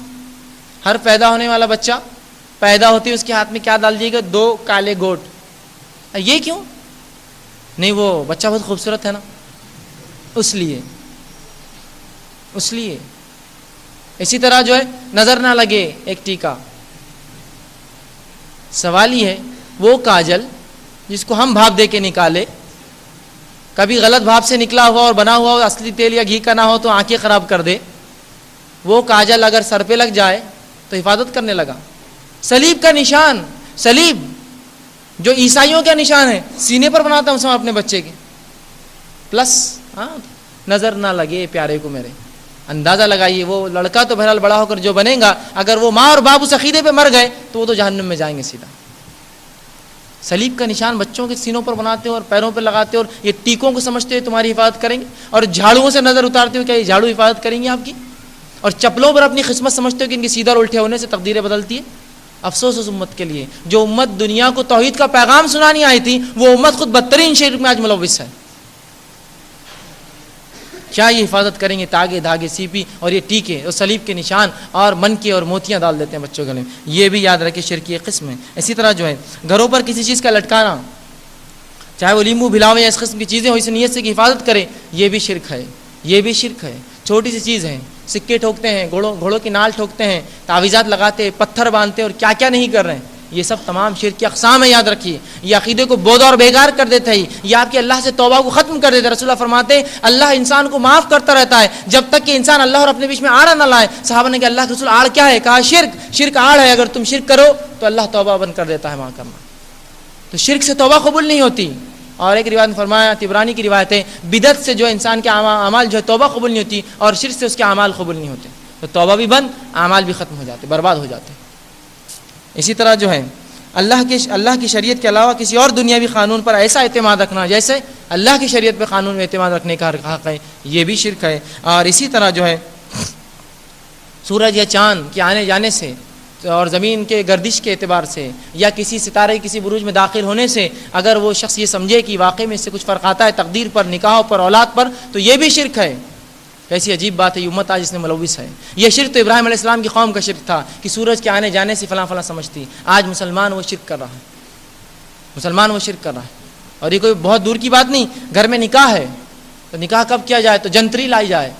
Speaker 4: ہر پیدا ہونے والا بچہ پیدا ہوتی ہے اس کے ہاتھ میں کیا ڈال دیے گا, 2 کالے گوٹ. یہ کیوں نہیں, وہ بچہ بہت خوبصورت ہے نا, اس لیے. اسی طرح جو ہے نظر نہ لگے ایک ٹیکا. سوال یہ ہے وہ کاجل جس کو ہم بھاپ دے کے نکالے, کبھی غلط بھاپ سے نکلا ہوا اور بنا ہوا اصلی تیل یا گھی کا نہ ہو تو آنکھیں خراب کر دے, وہ کاجل اگر سر پہ لگ جائے تو حفاظت کرنے لگا. صلیب کا نشان, صلیب جو عیسائیوں کا نشان ہے, سینے پر بناتا ہوں اپنے بچے کے, پلس نظر نہ لگے پیارے کو میرے. اندازہ لگائیے وہ لڑکا تو بہرحال بڑا ہو کر جو بنے گا, اگر وہ ماں اور باپ اس عقیدے پہ مر گئے تو وہ تو جہنم میں جائیں گے سیدھا. صلیب کا نشان بچوں کے سینوں پر بناتے ہو اور پیروں پر لگاتے ہو, اور یہ ٹیکوں کو سمجھتے ہوئے تمہاری حفاظت کریں گے, اور جھاڑوؤں سے نظر اتارتے ہو کیا یہ جھاڑو حفاظت کریں گے آپ کی, اور چپلوں پر اپنی قسمت سمجھتے ہو کہ ان کے سیدھا اور الٹے ہونے سے تقدیریں بدلتی ہے. افسوس اس امت کے لیے جو امت دنیا کو توحید کا پیغام سنانی آئی تھی, وہ امت خود بدترین شرک میں آج ملوث ہے. کیا یہ حفاظت کریں گے, تاگے دھاگے سیپی اور یہ ٹیکے اور صلیب کے نشان اور منکے اور موتیاں ڈال دیتے ہیں بچوں کے گلے میں. یہ بھی یاد رکھے شرک کی ایک قسم ہے. اسی طرح جو ہے گھروں پر کسی چیز کا لٹکانا, چاہے وہ لیمو بھلاوے یا اس قسم کی چیزیں ہو, اس نیت سے کہ حفاظت کرے, یہ بھی شرک ہے. یہ بھی شرک ہے. چھوٹی سی چیز ہے, سکے ٹھوکتے ہیں, گھوڑوں کی نال ٹھوکتے ہیں, تعویذات لگاتے ہیں, پتھر باندھتے ہیں, اور کیا کیا نہیں کر رہے ہیں. یہ سب تمام شرک کی اقسام ہے, یاد رکھیے. یہ عقیدے کو بودھ اور بیکار کر دیتا ہے, یہ آپ کے اللہ سے توبہ کو ختم کر دیتا ہے. رسول اللہ فرماتے ہیں اللہ انسان کو معاف کرتا رہتا ہے جب تک کہ انسان اللہ اور اپنے بیچ میں آڑ نہ لائے. صحابہ نے کہا اللہ کے رسول آڑ کیا ہے؟ کہا شرک. شرک آڑ ہے, اگر تم شرک کرو تو اللہ توبہ بند کر دیتا ہے معاف کرنا. تو شرک سے توبہ قبول نہیں ہوتی. اور ایک روایت میں فرمایا، طبرانی کی روایت ہے، بدعت سے جو انسان کے اعمال جو ہے توبہ قبول نہیں ہوتی، اور شرک سے اس کے اعمال قبول نہیں ہوتے. تو توبہ بھی بند، اعمال بھی ختم ہو جاتے، برباد ہو جاتے. اسی طرح جو ہے اللہ کی شریعت کے علاوہ کسی اور دنیاوی قانون پر ایسا اعتماد رکھنا جیسے اللہ کی شریعت پہ قانون میں اعتماد رکھنے کا حق ہے، یہ بھی شرک ہے. اور اسی طرح جو ہے سورج یا چاند کے آنے جانے سے اور زمین کے گردش کے اعتبار سے یا کسی ستارے کسی بروج میں داخل ہونے سے اگر وہ شخص یہ سمجھے کہ واقعی میں اس سے کچھ فرق آتا ہے تقدیر پر، نکاحوں پر، اولاد پر، تو یہ بھی شرک ہے. کیسی عجیب بات ہے، یہ امت آج اس میں ملوث ہے. یہ شرک تو ابراہیم علیہ السلام کی قوم کا شرک تھا کہ سورج کے آنے جانے سے فلاں فلاں سمجھتی. آج مسلمان وہ شرک کر رہا ہے، مسلمان وہ شرک کر رہا ہے. اور یہ کوئی بہت دور کی بات نہیں، گھر میں نکاح ہے تو نکاح کب کیا جائے؟ تو جنتری لائی جائے،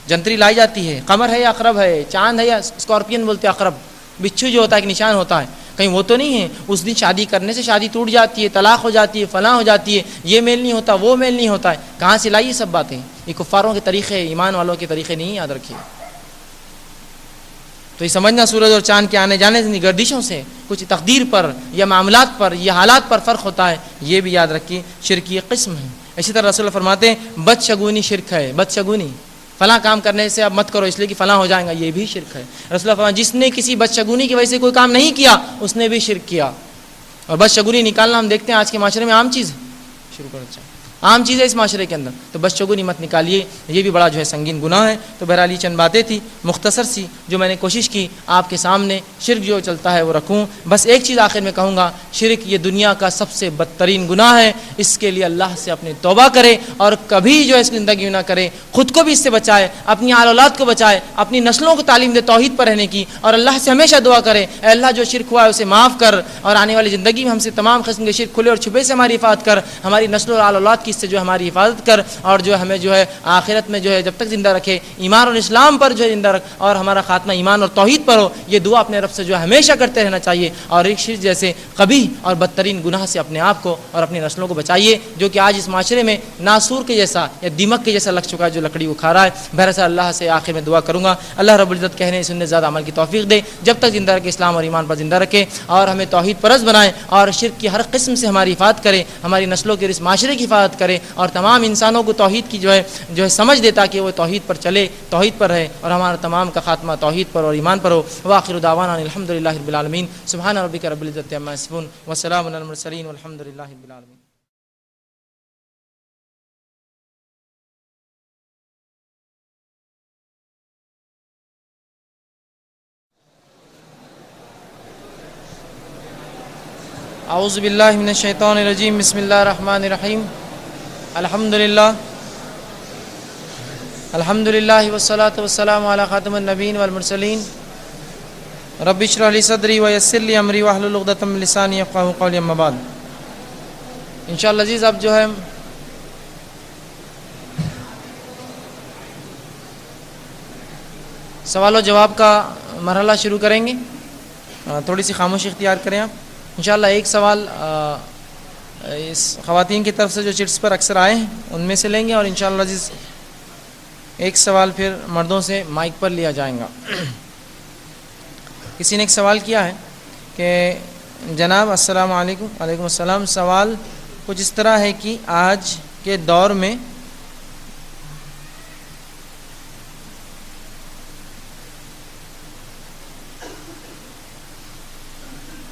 Speaker 4: جنتری لائی جاتی ہے. قمر ہے یا عقرب ہے، چاند ہے یا اسکارپین بولتے ہیں عقرب، بچھو جو ہوتا ہے ایک نشان ہوتا ہے، کہیں وہ تو نہیں ہے. اس دن شادی کرنے سے شادی ٹوٹ جاتی ہے، طلاق ہو جاتی ہے، فلاں ہو جاتی ہے، یہ میل نہیں ہوتا، وہ میل نہیں ہوتا ہے. کہاں سے لائی یہ سب باتیں؟ یہ کفاروں کے طریقے، ایمان والوں کے طریقے نہیں، یاد رکھیے. تو یہ سمجھنا سورج اور چاند کے آنے جانے سے، گردشوں سے کچھ تقدیر پر یا معاملات پر یا حالات پر فرق ہوتا ہے، یہ بھی یاد رکھیے شرک کی قسم ہے. اسی طرح رسول اللہ فرماتے ہیں بدشگونی شرک ہے. بدشگونی، فلاں کام کرنے سے اب مت کرو اس لیے کہ فلاں ہو جائے گا، یہ بھی شرک ہے. رسول اللہ فرماتے جس نے کسی بدشگونی کی وجہ سے کوئی کام نہیں کیا اس نے بھی شرک کیا. اور بدشگونی نکالنا ہم دیکھتے ہیں آج کے معاشرے میں عام چیز ہے. شروع کرنا چاہیے، عام چیز ہے اس معاشرے کے اندر. تو بدشگونی مت نکالیے، یہ بھی بڑا جو ہے سنگین گناہ ہے. تو بہرحال یہ چند باتیں تھی مختصر سی جو میں نے کوشش کی آپ کے سامنے شرک جو چلتا ہے وہ رکھوں. بس ایک چیز آخر میں کہوں گا، شرک یہ دنیا کا سب سے بدترین گناہ ہے. اس کے لیے اللہ سے اپنے توبہ کرے اور کبھی جو ہے اس کی زندگی میں نہ کرے. خود کو بھی اس سے بچائے، اپنی آل اولاد کو بچائے، اپنی نسلوں کو تعلیم دے توحید پر رہنے کی، اور اللہ سے ہمیشہ دعا کرے اے اللہ جو شرک ہوا ہے اسے معاف کر، اور آنے والی زندگی میں ہم سے تمام قسم کے شرک کھلے اور چھپے سے ہماری حفاظت کر، ہماری نسل اور آل اولاد کی اس سے جو ہماری حفاظت کر، اور جو ہمیں جو ہے آخرت میں جو ہے جب تک زندہ رکھے ایمان اور اسلام پر جو ہے زندہ رکھ، اور ہمارا خاتمہ ایمان اور توحید پر ہو. یہ دعا اپنے رب سے جو ہے ہمیشہ کرتے رہنا چاہیے. اور ایک شرک جیسے قبیح اور بدترین گناہ سے اپنے آپ کو اور اپنی نسلوں کو بچائیے، جو کہ آج اس معاشرے میں ناسور کے جیسا یا دیمک کے جیسا لگ چکا ہے، جو لکڑی وہ کھا رہا ہے. بہرحال اللہ سے آخر میں دعا کروں گا اللہ رب العزت کہنے سننے زیادہ عمل کی توفیق دے، جب تک زندہ رکھے اسلام اور ایمان پر زندہ رکھے، اور ہمیں توحید پرست بنائے، اور شرک کی ہر قسم سے ہماری حفاظت کرے، ہماری نسلوں کے اس معاشرے کی حفاظت کرے، اور تمام انسانوں کو توحید کی جو ہے سمجھ دے تاکہ وہ توحید پر چلے، توحید پر رہے، اور ہمارا تمام کا خاتمہ توحید پر اور ایمان پر ہو. وآخر دعوانا الحمدللہ رب العالمین. سبحان ربک رب العزت عما یصفون وسلام علی المرسلین والحمدللہ رب العالمین. اعوذ باللہ من الشیطان الرجیم. بسم اللہ الرحمن الرحیم. الحمدللہ والصلاة والسلام علی خاتم النبیین والمرسلین. رب اشرح لی صدری ویسر لی امری واحلل عقدۃ من لسانی یفقہوا قولی. اما بعد، انشاءاللہ عزیز اب جو ہے سوال و جواب کا مرحلہ شروع کریں گے. تھوڑی سی خاموشی اختیار کریں آپ. انشاءاللہ ایک سوال اس خواتین کی طرف سے جو چٹس پر اکثر آئے ہیں ان میں سے لیں گے، اور انشاءاللہ عزیز ایک سوال پھر مردوں سے مائک پر لیا جائے گا. کسی نے ایک سوال کیا ہے کہ جناب السلام علیکم. وعلیکم السلام. سوال کچھ اس طرح ہے کہ آج کے دور میں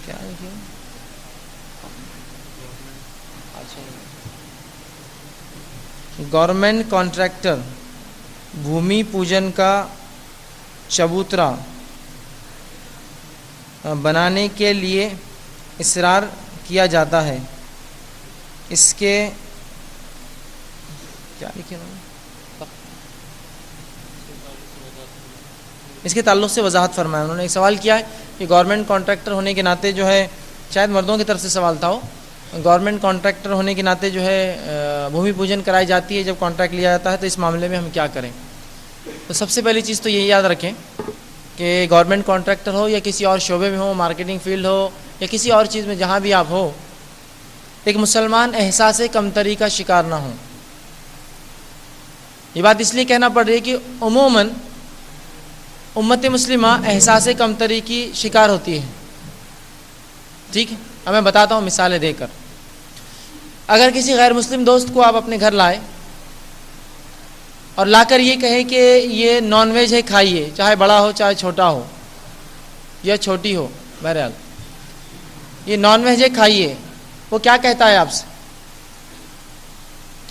Speaker 4: کیا ہے کہ گورنمنٹ کانٹریکٹر بھومی پوجن کا چبوترا بنانے کے لیے اصرار کیا جاتا ہے. اس کے کیا لکھے اس کے تعلق سے وضاحت فرمایا. انہوں نے ایک سوال کیا ہے کہ گورنمنٹ کانٹریکٹر ہونے کے ناطے جو ہے، شاید مردوں کی طرف سے سوال تھا، گورنمنٹ کانٹریکٹر ہونے کے ناطے جو ہے بھومی پوجن کرائی جاتی ہے، جب کانٹریکٹ لیا جاتا ہے تو اس معاملے میں ہم کیا کریں. تو سب سے پہلی چیز تو یہی یاد رکھیں کہ گورنمنٹ کانٹریکٹر ہو یا کسی اور شعبے میں ہو، مارکیٹنگ فیلڈ ہو یا کسی اور چیز میں، جہاں بھی آپ ہو، ایک مسلمان احساس کمتری کا شکار نہ ہو. یہ بات اس لیے کہنا پڑ رہی ہے کہ عموماً امت مسلمہ احساس کمتری کی شکار ہوتی ہے. ٹھیک ہے، اب میں بتاتا ہوں مثالیں دے کر. اگر کسی غیر مسلم دوست کو آپ اپنے گھر لائے اور لا کر یہ کہیں کہ یہ نان ویج ہے کھائیے، چاہے بڑا ہو چاہے چھوٹا ہو یا چھوٹی ہو، بہرحال یہ نان ویج ہے کھائیے، وہ کیا کہتا ہے آپ سے؟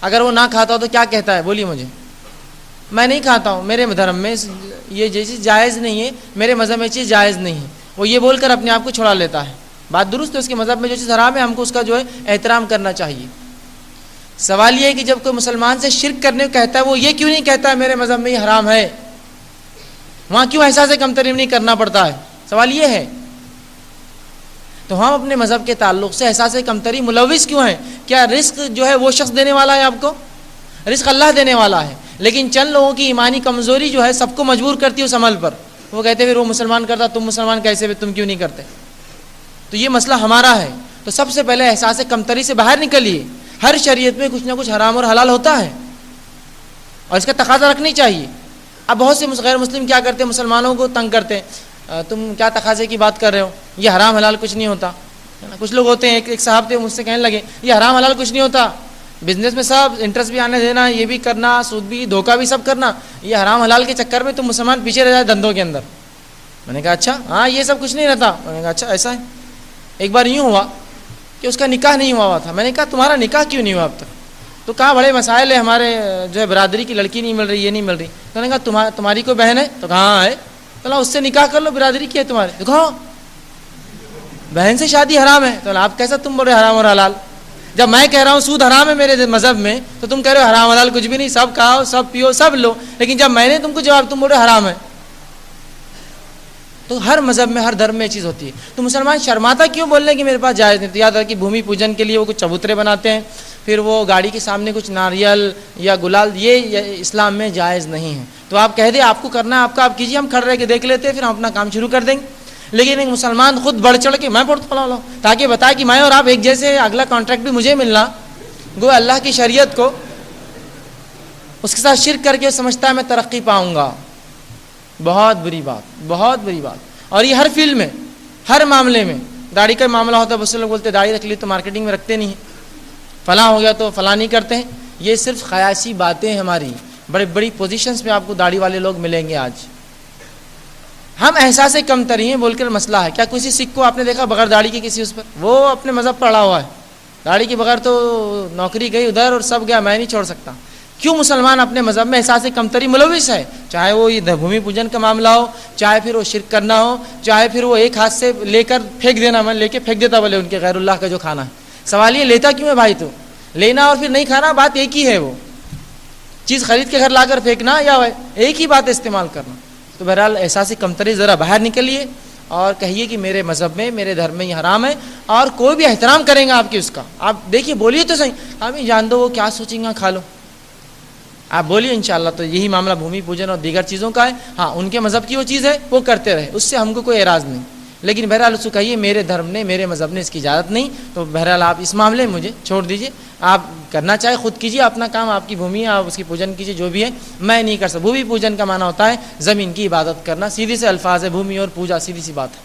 Speaker 4: اگر وہ نہ کھاتا ہو تو کیا کہتا ہے؟ بولیے مجھے. میں نہیں کھاتا ہوں، میرے دھرم میں یہ چیز جائز نہیں ہے، میرے مذہب میں چیز جائز نہیں ہے. وہ یہ بول کر اپنے آپ کو چھڑا لیتا ہے. بات درست ہے، اس کے مذہب میں جو چیز حرام ہے ہم کو اس کا جو ہے احترام کرنا چاہیے. سوال یہ ہے کہ جب کوئی مسلمان سے شرک کرنے کو کہتا ہے وہ یہ کیوں نہیں کہتا ہے میرے مذہب میں یہ حرام ہے؟ وہاں کیوں احساس کمتری نہیں کرنا پڑتا ہے؟ سوال یہ ہے. تو ہم اپنے مذہب کے تعلق سے احساس کمتری ملوث کیوں ہیں؟ کیا رزق جو ہے وہ شخص دینے والا ہے؟ آپ کو رزق اللہ دینے والا ہے، لیکن چند لوگوں کی ایمانی کمزوری جو ہے سب کو مجبور کرتی ہے اس عمل پر. وہ کہتے ہیں پھر وہ مسلمان کرتا تم مسلمان کیسے بھی، تم کیوں نہیں کرتے؟ تو یہ مسئلہ ہمارا ہے. تو سب سے پہلے احساس کمتری سے باہر نکلیے. ہر شریعت میں کچھ نہ کچھ حرام اور حلال ہوتا ہے اور اس کا تقاضا رکھنی چاہیے. اب بہت سے غیر مسلم کیا کرتے ہیں؟ مسلمانوں کو تنگ کرتے ہیں، تم کیا تقاضے کی بات کر رہے ہو، یہ حرام حلال کچھ نہیں ہوتا. کچھ لوگ ہوتے ہیں، ایک صاحب تھے مجھ سے کہنے لگے یہ حرام حلال کچھ نہیں ہوتا، بزنس میں سب انٹرسٹ بھی آنے دینا، یہ بھی کرنا، سود بھی، دھوکہ بھی سب کرنا، یہ حرام حلال کے چکر میں تم مسلمان پیچھے رہ جائے دھندوں کے اندر. میں نے کہا اچھا ہاں یہ سب کچھ نہیں رہتا. میں نے کہا اچھا ایسا ہے. ایک بار یوں ہوا کہ اس کا نکاح نہیں ہوا تھا. میں نے کہا تمہارا نکاح کیوں نہیں ہوا اب تک؟ تو کہا بڑے مسائل ہے ہمارے، جو ہے برادری کی لڑکی نہیں مل رہی، یہ نہیں مل رہی. تو میں نے کہا تمہاری کوئی بہن ہے؟ تو کہا ہاں ہے. تو اس سے نکاح کر لو، برادری کی ہے تمہارے. دیکھو بہن سے شادی حرام ہے. تو آپ کیسا تم بول رہے حرام اور حلال؟ جب میں کہہ رہا ہوں سود حرام ہے میرے مذہب میں تو تم کہہ رہے ہو حرام حلال کچھ بھی نہیں، سب کھاؤ سب پیو سب لو. لیکن جب میں نے تم کو جواب تم بول رہے حرام ہے. تو ہر مذہب میں ہر دھرم میں یہ چیز ہوتی ہے. تو مسلمان شرماتا کیوں بولنے کہ میرے پاس جائز نہیں؟ تو یاد رکھیے بھومی پوجن کے لیے وہ کچھ چبوترے بناتے ہیں، پھر وہ گاڑی کے سامنے کچھ ناریل یا گلال، یہ اسلام میں جائز نہیں ہے. تو آپ کہہ دیں آپ کو کرنا ہے آپ کا، آپ کیجیے، ہم کھڑے رہ کے دیکھ لیتے ہیں، پھر ہم اپنا کام شروع کر دیں گے. لیکن ایک مسلمان خود بڑھ چڑھ کے میں پڑھتا ہوں تاکہ بتائے کہ میں اور آپ ایک جیسے، اگلا کانٹریکٹ بھی مجھے ملنا، گو اللہ کی شریعت کو اس کے ساتھ شرک کر کے سمجھتا ہے میں ترقی پاؤں گا. بہت بری بات، بہت بری بات. اور یہ ہر فیلڈ میں، ہر معاملے میں. داڑھی کا معاملہ ہوتا ہے، بہت سے لوگ بولتے ہیں داڑھی رکھ لی تو مارکیٹنگ میں رکھتے نہیں ہیں، فلاں ہو گیا تو فلاں نہیں کرتے ہیں. یہ صرف خیاسی باتیں ہیں ہماری. بڑی بڑی پوزیشنز پہ آپ کو داڑھی والے لوگ ملیں گے. آج ہم احساس کمتری ہیں بول کر مسئلہ ہے. کیا کسی سکھ کو آپ نے دیکھا بغیر داڑھی کے کسی اس پر؟ وہ اپنے مذہب پڑھا ہوا ہے، داڑھی کے بغیر تو نوکری گئی ادھر اور سب گیا، میں نہیں چھوڑ سکتا. کیوں مسلمان اپنے مذہب میں احساس کمتری ملوث ہے؟ چاہے وہ یہ بھومی پوجن کا معاملہ ہو، چاہے پھر وہ شرک کرنا ہو، چاہے پھر وہ ایک ہاتھ سے لے کر پھینک دینا. میں لے کے پھینک دیتا بولے ان کے غیر اللہ کا جو کھانا ہے. سوال یہ لیتا کیوں ہے بھائی؟ تو لینا اور پھر نہیں کھانا بات ایک ہی ہے. وہ چیز خرید کے گھر لا کر پھینکنا یا ایک ہی بات استعمال کرنا. تو بہرحال احساس کمتری ذرا باہر نکلیے اور کہیے کہ میرے مذہب میں، میرے دھرم میں یہ حرام ہے. اور کوئی بھی احترام کریں گا آپ کی اس کا، آپ دیکھیے بولیے تو صحیح. آپ جان دو وہ کیا سوچیں گا، کھا لو، آپ بولیے انشاءاللہ. تو یہی معاملہ بھومی پوجن اور دیگر چیزوں کا ہے. ہاں ان کے مذہب کی وہ چیز ہے وہ کرتے رہے، اس سے ہم کو کوئی اعراض نہیں. لیکن بہرحال اس کو کہیے میرے دھرم نے، میرے مذہب نے اس کی اجازت نہیں. تو بہرحال آپ اس معاملے میں مجھے چھوڑ دیجیے. آپ کرنا چاہے خود کیجیے اپنا کام، آپ کی بھومی آپ اس کی پوجن کیجیے جو بھی ہے. میں نہیں کر سکتا. بھومی پوجن کا معنی ہوتا ہے زمین کی عبادت کرنا. سیدھی سے الفاظ ہے بھومی اور پوجا، سیدھی سی بات ہے.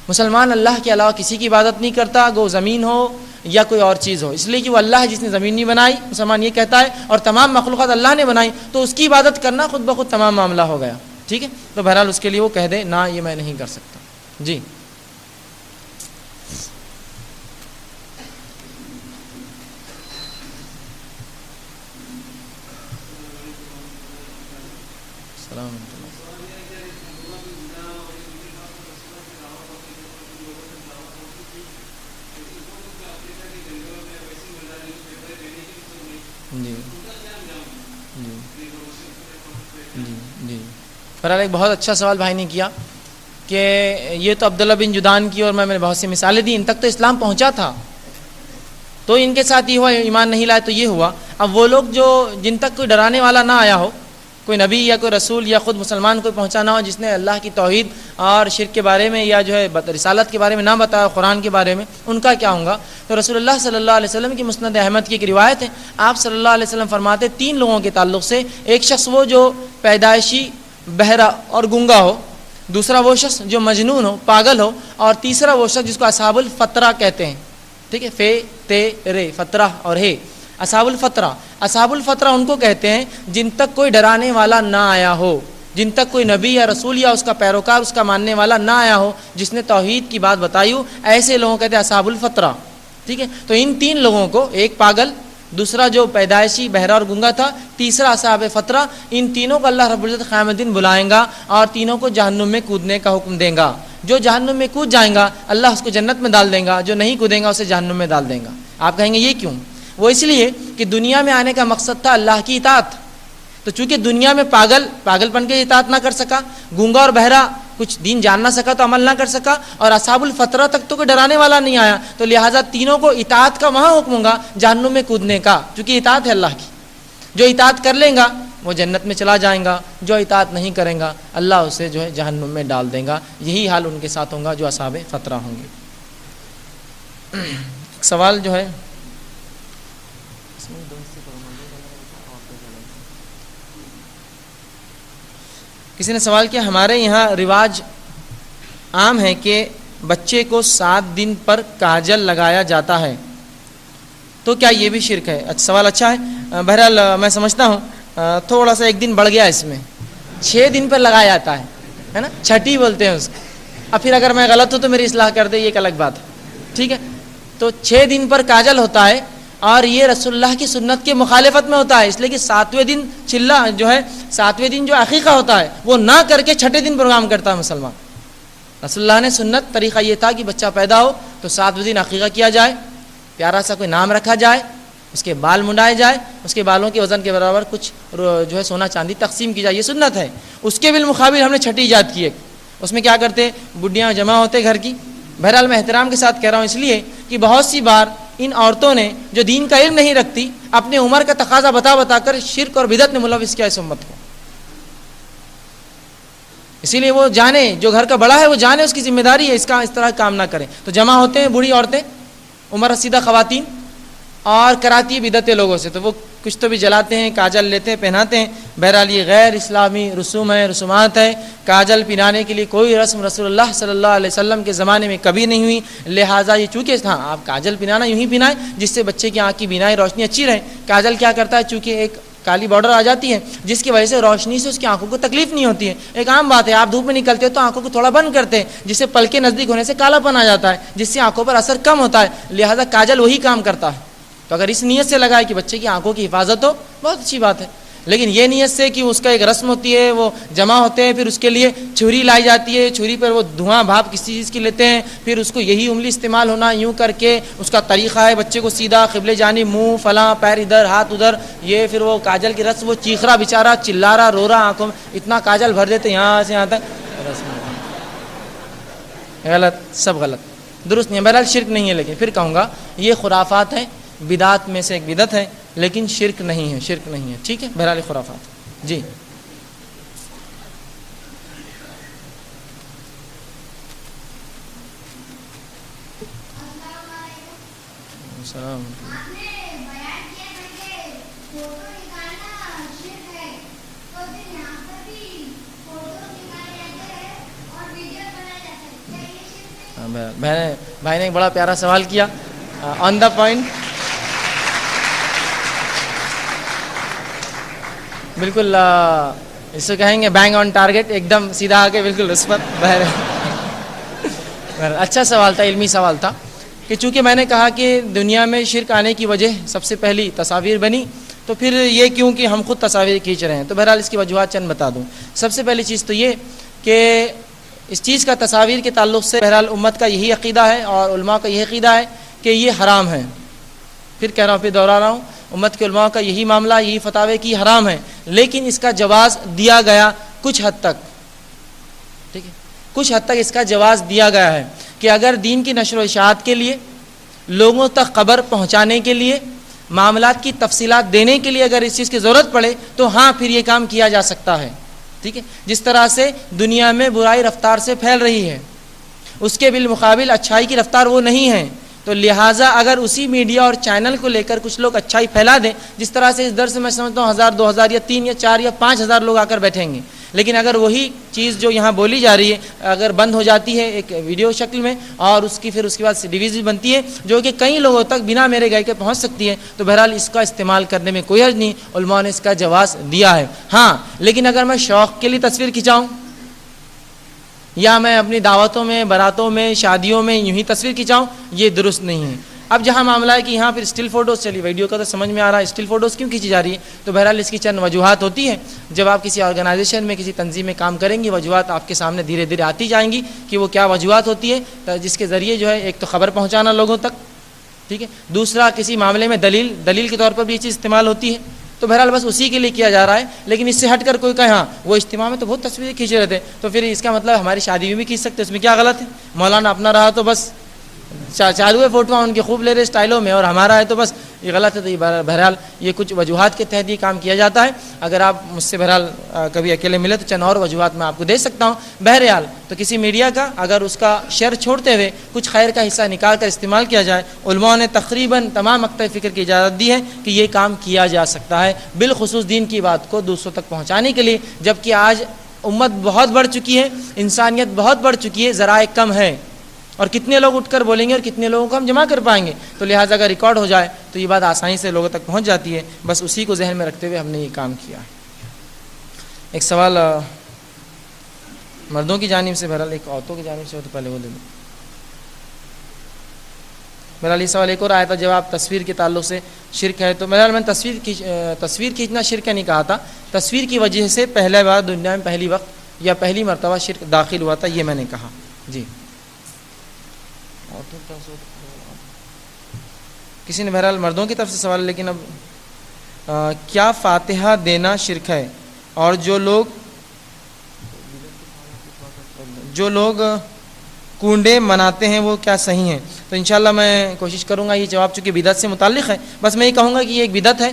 Speaker 4: مسلمان اللہ کے علاوہ کسی کی عبادت نہیں کرتا، گو زمین ہو یا کوئی اور چیز ہو. اس لیے کہ وہ اللہ ہے جس نے زمین نہیں بنائی، مسلمان یہ کہتا ہے، اور تمام مخلوقات اللہ نے بنائی. تو اس کی عبادت کرنا خود بخود تمام معاملہ ہو گیا. ٹھیک ہے. تو بہرحال اس کے لیے وہ کہہ دے نہ یہ میں نہیں کر سکتا. جی السلام علیکم. جی جی جی بہرحال ایک بہت اچھا سوال بھائی نے کیا کہ یہ تو عبداللہ بن جدان کی، اور میں نے بہت سی مثالیں دی، ان تک تو اسلام پہنچا تھا تو ان کے ساتھ یہ ہوا، ایمان نہیں لائے تو یہ ہوا. اب وہ لوگ جو جن تک کوئی ڈرانے والا نہ آیا ہو، کوئی نبی یا کوئی رسول یا خود مسلمان کوئی پہنچا نہ ہو جس نے اللہ کی توحید اور شرک کے بارے میں یا جو ہے رسالت کے بارے میں نہ بتایا، قرآن کے بارے میں، ان کا کیا ہوگا؟ تو رسول اللہ صلی اللہ علیہ وسلم کی مسند احمد کی ایک روایت ہے. آپ صلی اللہ علیہ وسلم فرماتے 3 لوگوں کے تعلق سے. ایک شخص وہ جو پیدائشی بہرا اور گنگا ہو، دوسرا وہ شخص جو مجنون ہو، پاگل ہو، اور تیسرا وہ شخص جس کو اصحاب الفترہ کہتے ہیں، ٹھیک ہے، فے تے رے، فترہ اور ہے، اصحاب الفترہ. اصحاب الفترہ ان کو کہتے ہیں جن تک کوئی ڈرانے والا نہ آیا ہو، جن تک کوئی نبی یا رسول یا اس کا پیروکار، اس کا ماننے والا نہ آیا ہو جس نے توحید کی بات بتائی ہو، ایسے لوگوں کہتے ہیں اصحاب الفترہ. ٹھیک ہے، تو ان تین لوگوں کو، ایک پاگل، دوسرا جو پیدائشی بہرا اور گنگا تھا، تیسرا اصحاب فترہ، ان تینوں کو اللہ رب العزت قیامت دن بلائیں گا اور تینوں کو جہنم میں کودنے کا حکم دیں گا. جو جہنم میں کود جائیں گا اللہ اس کو جنت میں ڈال دیں گا، جو نہیں کودیں گا اسے جہنم میں ڈال دیں گا. آپ کہیں گے یہ کیوں؟ وہ اس لیے کہ دنیا میں آنے کا مقصد تھا اللہ کی اطاعت. تو چونکہ دنیا میں پاگل پن کے اطاعت نہ کر سکا، گونگا اور بہرا کچھ دین جان نہ سکا تو عمل نہ کر سکا، اور اصحاب الفترہ تک تو کوئی ڈرانے والا نہیں آیا، تو لہٰذا تینوں کو اطاعت کا وہاں حکم ہوگا جہنم میں کودنے کا، چونکہ اطاعت ہے اللہ کی. جو اطاعت کر لیں گا وہ جنت میں چلا جائیں گا، جو اطاعت نہیں کریں گا اللہ اسے جو ہے جہنم میں ڈال دیں گا. یہی حال ان کے ساتھ ہوگا جو اصحاب فترہ ہوں گے. سوال جو ہے کسی نے سوال کیا، ہمارے یہاں رواج عام ہے کہ بچے کو 7 دن پر کاجل لگایا جاتا ہے، تو کیا یہ بھی شرک ہے؟ سوال اچھا ہے. بہرحال میں سمجھتا ہوں تھوڑا سا ایک دن بڑھ گیا اس میں، 6 دن پر لگایا جاتا ہے نا، چھٹی بولتے ہیں اس کو. اب پھر اگر میں غلط ہوں تو میری اصلاح کر دے، یہ ایک الگ بات ہے. ٹھیک ہے، تو 6 دن پر کاجل ہوتا ہے اور یہ رسول اللہ کی سنت کے مخالفت میں ہوتا ہے، اس لیے کہ 7ویں دن چلہ جو ہے، 7ویں دن جو عقیقہ ہوتا ہے وہ نہ کر کے 6ٹھے دن پروگرام کرتا ہے مسلمان. رسول اللہ نے سنت طریقہ یہ تھا کہ بچہ پیدا ہو تو 7ویں دن عقیقہ کیا جائے، پیارا سا کوئی نام رکھا جائے، اس کے بال منڈائے جائے، اس کے بالوں کے وزن کے برابر کچھ جو ہے سونا چاندی تقسیم کی جائے، یہ سنت ہے. اس کے بالمقابل ہم نے 6ٹھی ایجاد کی ہے، اس میں کیا کرتے، بڈیاں جمع ہوتے گھر کی. بہرحال میں احترام کے ساتھ کہہ رہا ہوں اس لیے کہ بہت سی بار ان عورتوں نے جو دین کا علم نہیں رکھتی اپنے عمر کا تقاضا بتا کر شرک اور بدعت میں ملوث کیا اس امت کو. اسی لیے وہ جانے، جو گھر کا بڑا ہے وہ جانے اس کی ذمہ داری ہے، اس طرح کام نہ کریں. تو جمع ہوتے ہیں بوڑھی عورتیں، عمر رسیدہ خواتین، اور کراتی ہے بدعت لوگوں سے، تو وہ کچھ تو بھی جلاتے ہیں، کاجل لیتے ہیں، پہناتے ہیں. بہرحال یہ غیر اسلامی رسوم ہے، رسومات ہے. کاجل پہنانے کے لیے کوئی رسم رسول اللہ صلی اللہ علیہ وسلم کے زمانے میں کبھی نہیں ہوئی، لہٰذا یہ چونکہ ہاں آپ کاجل پہنانا یوں ہی پہنائیں جس سے بچے کی آنکھ کی بینائی روشنی اچھی رہے. کاجل کیا کرتا ہے، چونکہ ایک کالی بارڈر آ جاتی ہے جس کی وجہ سے روشنی سے اس کی آنکھوں کو تکلیف نہیں ہوتی ہے. ایک عام بات ہے، آپ دھوپ میں نکلتے ہو تو آنکھوں کو تھوڑا بند کرتے ہیں جس سے پل کے نزدیک ہونے سے کالا پن آ جاتا ہے، جس سے آنکھوں پر اثر کم ہوتا ہے. لہٰذا کاجل وہی کام کرتا ہے. تو اگر اس نیت سے لگائے کہ بچے کی آنکھوں کی حفاظت ہو، بہت اچھی بات ہے. لیکن یہ نیت سے کہ اس کا ایک رسم ہوتی ہے، وہ جمع ہوتے ہیں، پھر اس کے لیے چھری لائی جاتی ہے، چھری پر وہ دھواں بھاپ کسی چیز کی لیتے ہیں، پھر اس کو یہی انگلی استعمال ہونا، یوں کر کے اس کا طریقہ ہے بچے کو سیدھا قبلے جانب، منہ فلاں، پیر ادھر، ہاتھ ادھر، یہ پھر وہ کاجل کی رسم، وہ چیخ رہا بیچارہ، چلا رہا، رو رہا، آنکھوں میں اتنا کاجل بھر دیتے یہاں سے یہاں تک. غلط، سب غلط، درست نہیں ہے. بہرحال شرک نہیں ہے، لیکن پھر کہوں گا یہ خرافات ہیں، بدعات میں سے ایک بدعت ہے، لیکن شرک نہیں ہے، شرک نہیں ہے. ٹھیک ہے، بہرحال خرافات. جی السلام. بھائی نے ایک بڑا پیارا سوال کیا، آن دا پوائنٹ، بالکل اس سے کہیں گے بینگ آن ٹارگیٹ، ایک دم سیدھا آ کے بالکل اس پر. اچھا سوال تھا، علمی سوال تھا. کہ چونکہ میں نے کہا کہ دنیا میں شرک آنے کی وجہ سب سے پہلی تصاویر بنی، تو پھر یہ کیوں کہ ہم خود تصاویر کھینچ رہے ہیں. تو بہرحال اس کی وجوہات چند بتا دوں. سب سے پہلی چیز تو یہ کہ اس چیز کا تصاویر کے تعلق سے بہرحال امت کا یہی عقیدہ ہے اور علماء کا یہی عقیدہ ہے کہ یہ حرام ہے. پھر کہہ رہا ہوں، پھر دوہرا رہا ہوں، امت کے علماء کا یہی معاملہ، یہی فتاوی کی حرام ہے، لیکن اس کا جواز دیا گیا کچھ حد تک. ٹھیک ہے، کچھ حد تک اس کا جواز دیا گیا ہے کہ اگر دین کی نشر و اشاعت کے لیے، لوگوں تک خبر پہنچانے کے لیے، معاملات کی تفصیلات دینے کے لیے اگر اس چیز کی ضرورت پڑے تو ہاں پھر یہ کام کیا جا سکتا ہے. ٹھیک ہے، جس طرح سے دنیا میں برائی رفتار سے پھیل رہی ہے، اس کے بالمقابل اچھائی کی رفتار وہ نہیں ہے. تو لہٰذا اگر اسی میڈیا اور چینل کو لے کر کچھ لوگ اچھائی پھیلا دیں، جس طرح سے اس درس میں سمجھتا ہوں 1000 2000 یا 3 یا 4 یا 5000 لوگ آ کر بیٹھیں گے، لیکن اگر وہی چیز جو یہاں بولی جا رہی ہے اگر بند ہو جاتی ہے ایک ویڈیو شکل میں اور اس کی پھر اس کے بعد ڈیویڈ بھی بنتی ہے جو کہ کئی لوگوں تک بنا میرے گئے کے پہنچ سکتی ہے، تو بہرحال اس کا استعمال کرنے میں کوئی حرج نہیں، علماء نے اس کا جواز دیا ہے۔ ہاں لیکن اگر میں شوق کے لیے تصویر کھنچاؤں یا میں اپنی دعوتوں میں، براتوں میں، شادیوں میں یوں ہی تصویر کھنچاؤں، یہ درست نہیں ہے۔ اب جہاں معاملہ ہے کہ یہاں پھر اسٹل فوٹوز چلی، ویڈیو کا تو سمجھ میں آ رہا ہے اسٹل فوٹوز کیوں کھینچی جا رہی ہے، تو بہرحال اس کی چند وجوہات ہوتی ہیں۔ جب آپ کسی آرگنائزیشن میں کسی تنظیم میں کام کریں گی، وجوہات آپ کے سامنے دھیرے دھیرے آتی جائیں گی کہ وہ کیا وجوہات ہوتی ہے، جس کے ذریعے جو ہے ایک تو خبر پہنچانا لوگوں تک، ٹھیک ہے، دوسرا کسی معاملے میں دلیل کے طور پر بھی یہ چیز استعمال ہوتی ہے، تو بہرحال بس اسی کے لیے کیا جا رہا ہے۔ لیکن اس سے ہٹ کر کوئی کہے ہاں وہ اجتماع میں تو بہت تصویریں کھینچے رہتے ہیں، تو پھر اس کا مطلب ہماری شادی میں بھی کھینچ سکتے، اس میں کیا غلط ہے؟ مولانا اپنا رہا تو بس چالو ہے فوٹو ان کی خوب لے رہے اسٹائلوں میں، اور ہمارا ہے تو بس یہ غلط ہے۔ تو یہ بہرحال یہ کچھ وجوہات کے تحت یہ کام کیا جاتا ہے۔ اگر آپ مجھ سے بہرحال کبھی اکیلے ملے تو چند اور وجوہات میں آپ کو دے سکتا ہوں۔ بہرحال تو کسی میڈیا کا اگر اس کا شر چھوڑتے ہوئے کچھ خیر کا حصہ نکال کر استعمال کیا جائے، علماء نے تقریباً تمام مقطع فکر کی اجازت دی ہے کہ یہ کام کیا جا سکتا ہے، بالخصوص دین کی بات کو دوسروں تک پہنچانے کے لیے، جبکہ آج امت بہت بڑھ چکی ہے، انسانیت بہت بڑھ چکی ہے، ذرائع کم ہے، اور کتنے لوگ اٹھ کر بولیں گے اور کتنے لوگوں کو ہم جمع کر پائیں گے، تو لہٰذا اگر ریکارڈ ہو جائے تو یہ بات آسانی سے لوگوں تک پہنچ جاتی ہے۔ بس اسی کو ذہن میں رکھتے ہوئے ہم نے یہ کام کیا ہے۔ ایک سوال مردوں کی جانب سے، بہرحال ایک عورتوں کی جانب سے ہو تو پہلے وہ دے دوں۔ بہرحال یہ سوال ایک اور آیا تھا، جب آپ تصویر کے تعلق سے شرک ہے، تو بہرحال میں تصویر کھینچنا شرک نہیں کہا تھا، تصویر کی وجہ سے پہلے بار دنیا میں پہلی وقت یا پہلی مرتبہ شرک داخل ہوا تھا، یہ میں نے کہا۔ جی کسی نے بہرحال مردوں کی طرف سے سوال، لیکن اب کیا فاتحہ دینا شرک ہے، اور جو لوگ کنڈے مناتے ہیں وہ کیا صحیح ہیں؟ تو انشاءاللہ میں کوشش کروں گا، یہ جواب چونکہ بدعت سے متعلق ہے، بس میں یہ کہوں گا کہ یہ ایک بدعت ہے۔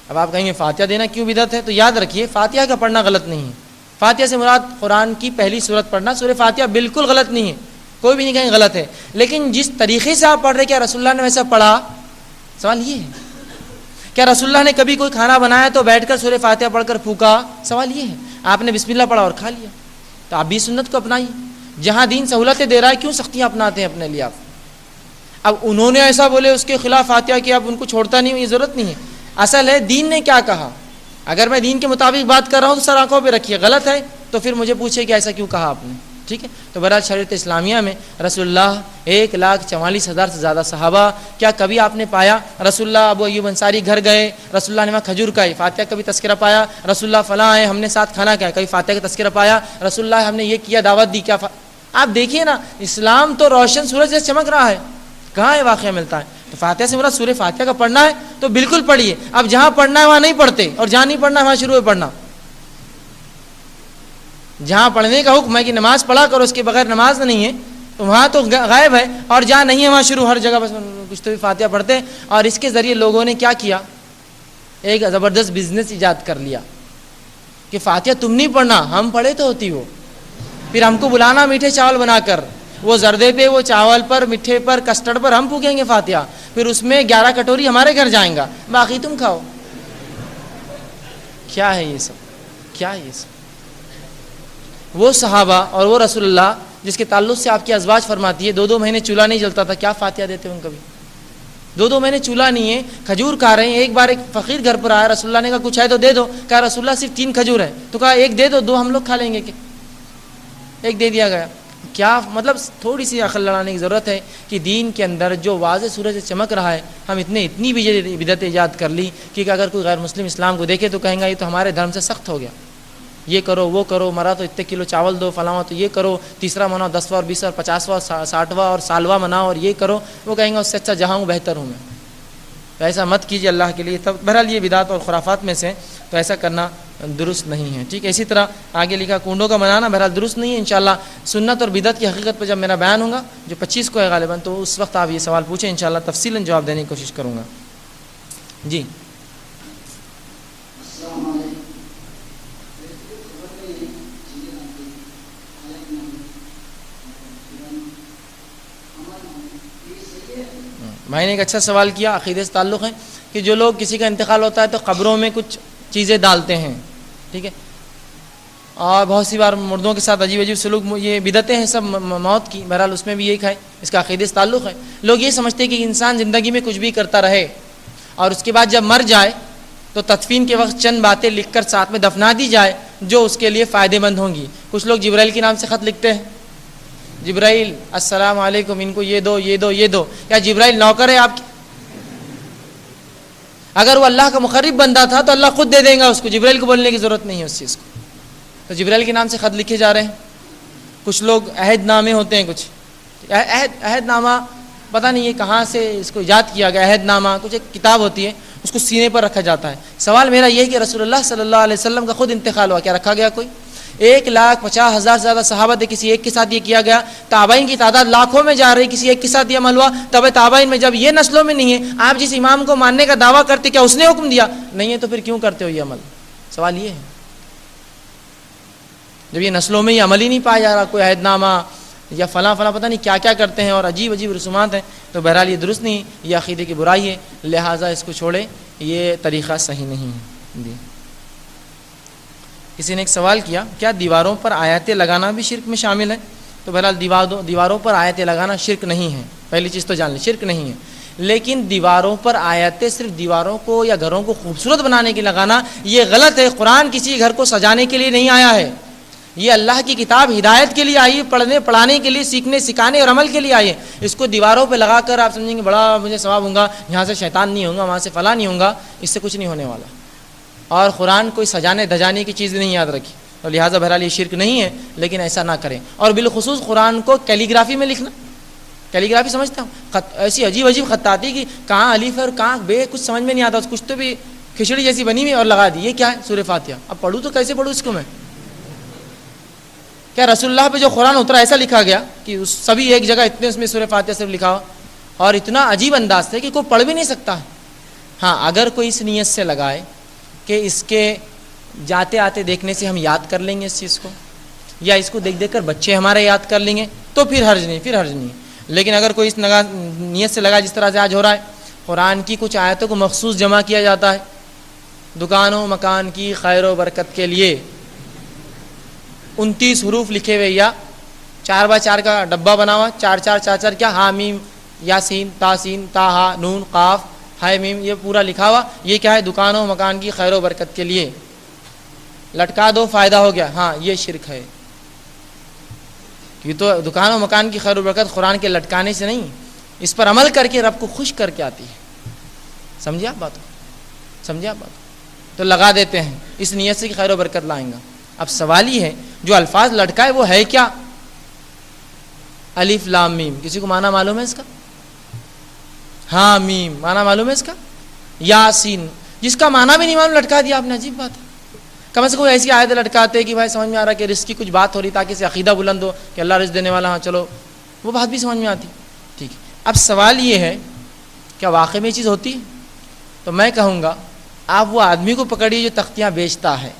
Speaker 4: اب آپ کہیں گے فاتحہ دینا کیوں بدعت ہے، تو یاد رکھیے فاتحہ کا پڑھنا غلط نہیں ہے، فاتحہ سے مراد قرآن کی پہلی سورت پڑھنا، سورہ فاتحہ بالکل غلط نہیں ہے، کوئی بھی نہیں کہیں غلط ہے، لیکن جس طریقے سے آپ پڑھ رہے کیا رسول اللہ نے ویسا پڑھا؟ سوال یہ ہے کیا رسول اللہ نے کبھی کوئی کھانا بنایا تو بیٹھ کر سورہ فاتحہ پڑھ کر پھونکا؟ سوال یہ ہے۔ آپ نے بسم اللہ پڑھا اور کھا لیا، تو آپ بھی سنت کو اپنائیے۔ جہاں دین سہولتیں دے رہا ہے کیوں سختیاں اپناتے ہیں اپنے لیے آپ؟ اب انہوں نے ایسا بولے اس کے خلاف فاتحہ کیا، اب ان کو چھوڑتا نہیں ہوں، یہ ضرورت نہیں ہے۔ اصل ہے دین نے کیا کہا، اگر میں دین کے مطابق بات کر رہا ہوں تو سر آنکھوں پہ رکھیے، غلط ہے تو پھر مجھے پوچھے کہ ایسا کیوں کہا آپ نے، ٹھیک ہے؟ تو بہرحال شریعت اسلامیہ میں رسول اللہ 1,44,000 سے زیادہ صحابہ، کیا کبھی آپ نے پایا رسول اللہ ابو ایوب انصاری گھر گئے، رسول اللہ نے وہاں کھجور کھائی، فاتحہ کبھی تذکرہ پایا؟ رسول اللہ فلاں آئے ہم نے ساتھ کھانا کھایا، کبھی فاتحہ کا تذکرہ پایا؟ رسول اللہ ہم نے یہ کیا، دعوت دی، کیا آپ دیکھیے نا، اسلام تو روشن سورج جیسے چمک رہا ہے، کہاں یہ واقعہ ملتا ہے؟ تو فاتحہ سے مراد سورہ فاتحہ کا پڑھنا ہے تو بالکل پڑھیے، اب جہاں پڑھنا ہے وہاں نہیں پڑھتے، اور جہاں نہیں پڑھنا ہے وہاں شروع ہے پڑھنا۔ جہاں پڑھنے کا حکم ہے کہ نماز پڑھا کرو، اس کے بغیر نماز نہیں ہے، تو وہاں تو غائب ہے، اور جہاں نہیں ہے وہاں شروع، ہر جگہ بس کچھ تو بھی فاتحہ پڑھتے ہیں۔ اور اس کے ذریعے لوگوں نے کیا کیا، ایک زبردست بزنس ایجاد کر لیا کہ فاتحہ تم نہیں پڑھنا، ہم پڑھے تو ہوتی ہو، پھر ہم کو بلانا میٹھے چاول بنا کر، وہ زردے پہ، وہ چاول پر، میٹھے پر، کسٹرڈ پر ہم پھونکیں گے فاتحہ، پھر اس میں 11 کٹوری ہمارے گھر جائیں گا، باقی تم کھاؤ۔ کیا ہے یہ سب، کیا ہے یہ سب؟ وہ صحابہ اور وہ رسول اللہ جس کے تعلق سے آپ کی ازواج فرماتی ہے 2 مہینے چولہا نہیں جلتا تھا، کیا فاتحہ دیتے ہوں کبھی؟ 2 مہینے چولہا نہیں ہے، کھجور کھا رہے ہیں۔ ایک بار ایک فقیر گھر پر آیا، رسول اللہ نے کہا کچھ ہے تو دے دو، کہا رسول اللہ صرف 3 کھجور ہیں، تو کہا 1 دے دو، 2 ہم لوگ کھا لیں گے، کہ 1 دے دیا گیا۔ کیا مطلب تھوڑی سی عقل لڑانے کی ضرورت ہے کہ دین کے اندر جو واضح سورج سے چمک رہا ہے، ہم اتنی بدعت ایجاد کر لی کہ اگر کوئی غیر مسلم اسلام کو دیکھے تو کہیں گا یہ تو ہمارے دھرم سے سخت ہو گیا، یہ کرو وہ کرو، مرا تو اتنے کلو چاول دو، فلاں تو یہ کرو، تیسرا مناؤ 10واں اور 20واں اور 50واں 60واں اور سالواں مناؤ، اور یہ کرو، وہ کہیں گا اس سے اچھا جہاں ہوں بہتر ہوں میں۔ تو ایسا مت کیجیے اللہ کے لیے، تب بہرحال یہ بدعت اور خرافات میں سے، تو ایسا کرنا درست نہیں ہے، ٹھیک ہے؟ اسی طرح آگے لکھا کنڈوں کا منانا بہرحال درست نہیں ہے۔ انشاءاللہ سنت اور بدعت کی حقیقت پہ جب میرا بیان ہوگا جو 25 کو ہے غالباً، تو اس وقت آپ یہ سوال پوچھیں، انشاءاللہ تفصیلاً جواب دینے کی کوشش کروں گا۔ جی بھائی نے ایک اچھا سوال کیا، عقیدے سے تعلق ہے کہ جو لوگ کسی کا انتقال ہوتا ہے تو قبروں میں کچھ چیزیں ڈالتے ہیں، ٹھیک ہے؟ اور بہت سی بار مردوں کے ساتھ عجیب عجیب سلوک، یہ بدعتیں ہیں سب موت کی، بہرحال اس میں بھی ایک ہے، اس کا عقیدے سے تعلق ہے۔ لوگ یہ سمجھتے ہیں کہ انسان زندگی میں کچھ بھی کرتا رہے اور اس کے بعد جب مر جائے تو تدفین کے وقت چند باتیں لکھ کر ساتھ میں دفنا دی جائے جو اس کے لیے فائدے مند ہوں گی۔ کچھ لوگ جبرائیل کے نام سے خط لکھتے ہیں، جبرائیل السلام علیکم، ان کو یہ دو یہ دو یہ دو۔ کیا جبرائیل نوکر ہے آپ کی؟ اگر وہ اللہ کا مقرب بندہ تھا تو اللہ خود دے دیں گا اس کو، جبرائیل کو بولنے کی ضرورت نہیں ہے اس چیز کو۔ تو جبرائیل کے نام سے خط لکھے جا رہے ہیں۔ کچھ لوگ عہد نامے ہوتے ہیں، کچھ عہد نامہ پتہ نہیں یہ کہاں سے اس کو ایجاد کیا گیا، عہد نامہ کچھ ایک کتاب ہوتی ہے، اس کو سینے پر رکھا جاتا ہے۔ سوال میرا یہ ہے کہ رسول اللہ صلی اللہ علیہ وسلم کا خود انتقال ہوا، کیا رکھا گیا کوئی؟ 1,50,000 سے زیادہ صحابہ تھے، کسی ایک کے ساتھ یہ کیا گیا؟ تابعین کی تعداد لاکھوں میں جا رہی، کسی ایک کے ساتھ یہ عمل ہوا؟ تب تابعین میں جب یہ نسلوں میں نہیں ہے، آپ جس امام کو ماننے کا دعویٰ کرتے کیا اس نے حکم دیا؟ نہیں ہے تو پھر کیوں کرتے ہو یہ عمل؟ سوال یہ ہے، جب یہ نسلوں میں یہ عمل ہی نہیں پایا جا رہا، کوئی عہد نامہ یا فلاں فلاں پتہ نہیں کیا کیا کرتے ہیں اور عجیب عجیب رسومات ہیں، تو بہرحال یہ درست نہیں، یہ عقیدے کی برائی ہے، لہٰذا اس کو چھوڑے، یہ طریقہ صحیح نہیں ہے۔ جی کسی نے ایک سوال کیا، کیا دیواروں پر آیاتیں لگانا بھی شرک میں شامل ہے؟ تو بہرحال دیواروں پر آیاتیں لگانا شرک نہیں ہے، پہلی چیز تو جان لیں شرک نہیں ہے، لیکن دیواروں پر آیاتیں صرف دیواروں کو یا گھروں کو خوبصورت بنانے کے لگانا یہ غلط ہے۔ قرآن کسی گھر کو سجانے کے لیے نہیں آیا ہے، یہ اللہ کی کتاب ہدایت کے لیے آئی، پڑھانے کے لیے، سیکھنے سکھانے اور عمل کے لیے آئی ہے۔ اس کو دیواروں پہ لگا کر آپ سمجھیں گے بڑا مجھے ثواب ہوں گا، یہاں سے شیطان نہیں ہوگا، وہاں سے فلاں نہیں ہوگا، اس سے کچھ نہیں ہونے والا۔ اور قرآن کوئی سجانے دھجانے کی چیز نہیں، یاد رکھی، اور لہٰذا بہرحال یہ شرک نہیں ہے، لیکن ایسا نہ کریں۔ اور بالخصوص قرآن کو کیلیگرافی میں لکھنا، کیلیگرافی سمجھتا ہوں، ایسی عجیب عجیب خط آتی کہ کہاں الف ہے اور کہاں بے، کچھ سمجھ میں نہیں آتا، کچھ تو بھی کھچڑی جیسی بنی ہوئی اور لگا دی، یہ کیا ہے؟ سورہ فاتحہ۔ اب پڑھوں تو کیسے پڑھوں اس کو میں؟ کیا رسول اللہ پہ جو قرآن اترا ایسا لکھا گیا کہ سبھی ایک جگہ اتنے اس میں سورہ فاتحہ صرف لکھا ہوا، اور اتنا عجیب انداز سے کہ کوئی پڑھ بھی نہیں سکتا ہے۔ ہاں اگر کوئی اس نیت سے لگائے کہ اس کے جاتے آتے دیکھنے سے ہم یاد کر لیں گے اس چیز کو، یا اس کو دیکھ دیکھ کر بچے ہمارے یاد کر لیں گے، تو پھر حرج نہیں، پھر حرج نہیں۔ لیکن اگر کوئی اس نیت سے لگا جس طرح سے آج ہو رہا ہے، قرآن کی کچھ آیتوں کو مخصوص جمع کیا جاتا ہے دکانوں مکان کی خیر و برکت کے لیے، 29 حروف لکھے ہوئے، یا 4x4 کا ڈبہ بنا ہوا، 4 4 4 4 کیا، ہا میم یاسین تاسین تا ہا نون قاف ہائے میم، یہ پورا لکھا ہوا، یہ کیا ہے؟ دکانوں مکان کی خیر و برکت کے لیے، لٹکا دو فائدہ ہو گیا، ہاں یہ شرک ہے۔ یہ تو دکانوں مکان کی خیر و برکت قرآن کے لٹکانے سے نہیں، اس پر عمل کر کے رب کو خوش کر کے آتی ہے۔ سمجھے آپ بات کو؟ سمجھے آپ بات کو؟ تو لگا دیتے ہیں اس نیت سے کہ خیر و برکت لائیں گا۔ اب سوال یہ ہے جو الفاظ لٹکائے وہ ہے کیا؟ الف لام میم، کسی کو معنی معلوم ہے اس کا؟ ہاں میم معنی معلوم ہے اس کا؟ یاسین، جس کا معنی بھی نہیں معلوم لٹکا دیا آپ نے، عجیب بات ہے۔ کم سے کم ایسی آیت لٹکاتے کہ بھائی سمجھ میں آ رہا کہ رزق کی کچھ بات ہو رہی تاکہ اسے عقیدہ بلند ہو کہ اللہ رزق دینے والا، ہاں چلو وہ بات بھی سمجھ میں آتی، ٹھیک ہے۔ اب سوال یہ ہے کیا واقعی میں یہ چیز ہوتی ہے؟ تو میں کہوں گا آپ وہ آدمی کو پکڑیے جو تختیاں بیچتا ہے،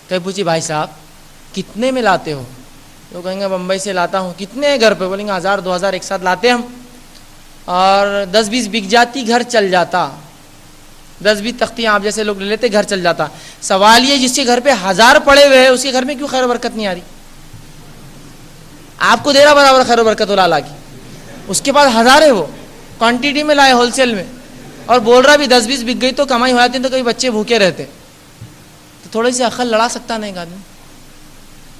Speaker 4: کہ پوچھیے بھائی صاحب کتنے میں لاتے ہو؟ تو کہیں گے بمبئی سے لاتا ہوں۔ کتنے گھر پہ؟ بولیں گے 1000 2000 ایک ساتھ لاتے ہم، اور 10 20 بک جاتی، گھر چل جاتا، 10 20 تختیاں آپ جیسے لوگ لے لیتے، گھر چل جاتا۔ سوال یہ جس کے گھر پہ 1000 پڑے ہوئے ہیں اس کے گھر میں کیوں خیر و برکت نہیں آ رہی؟ آپ کو دے رہا برابر خیر و برکت والا لا کے، اس کے پاس 1000 ہے، وہ کوانٹٹی میں لائے ہول سیل میں، اور بول رہا بھی 10 20 بک گئی تو کمائی ہو جاتی تو کئی بچے بھوکے رہتے۔ تو تھوڑی سی عقل لڑا سکتا نہیں ایک آدمی؟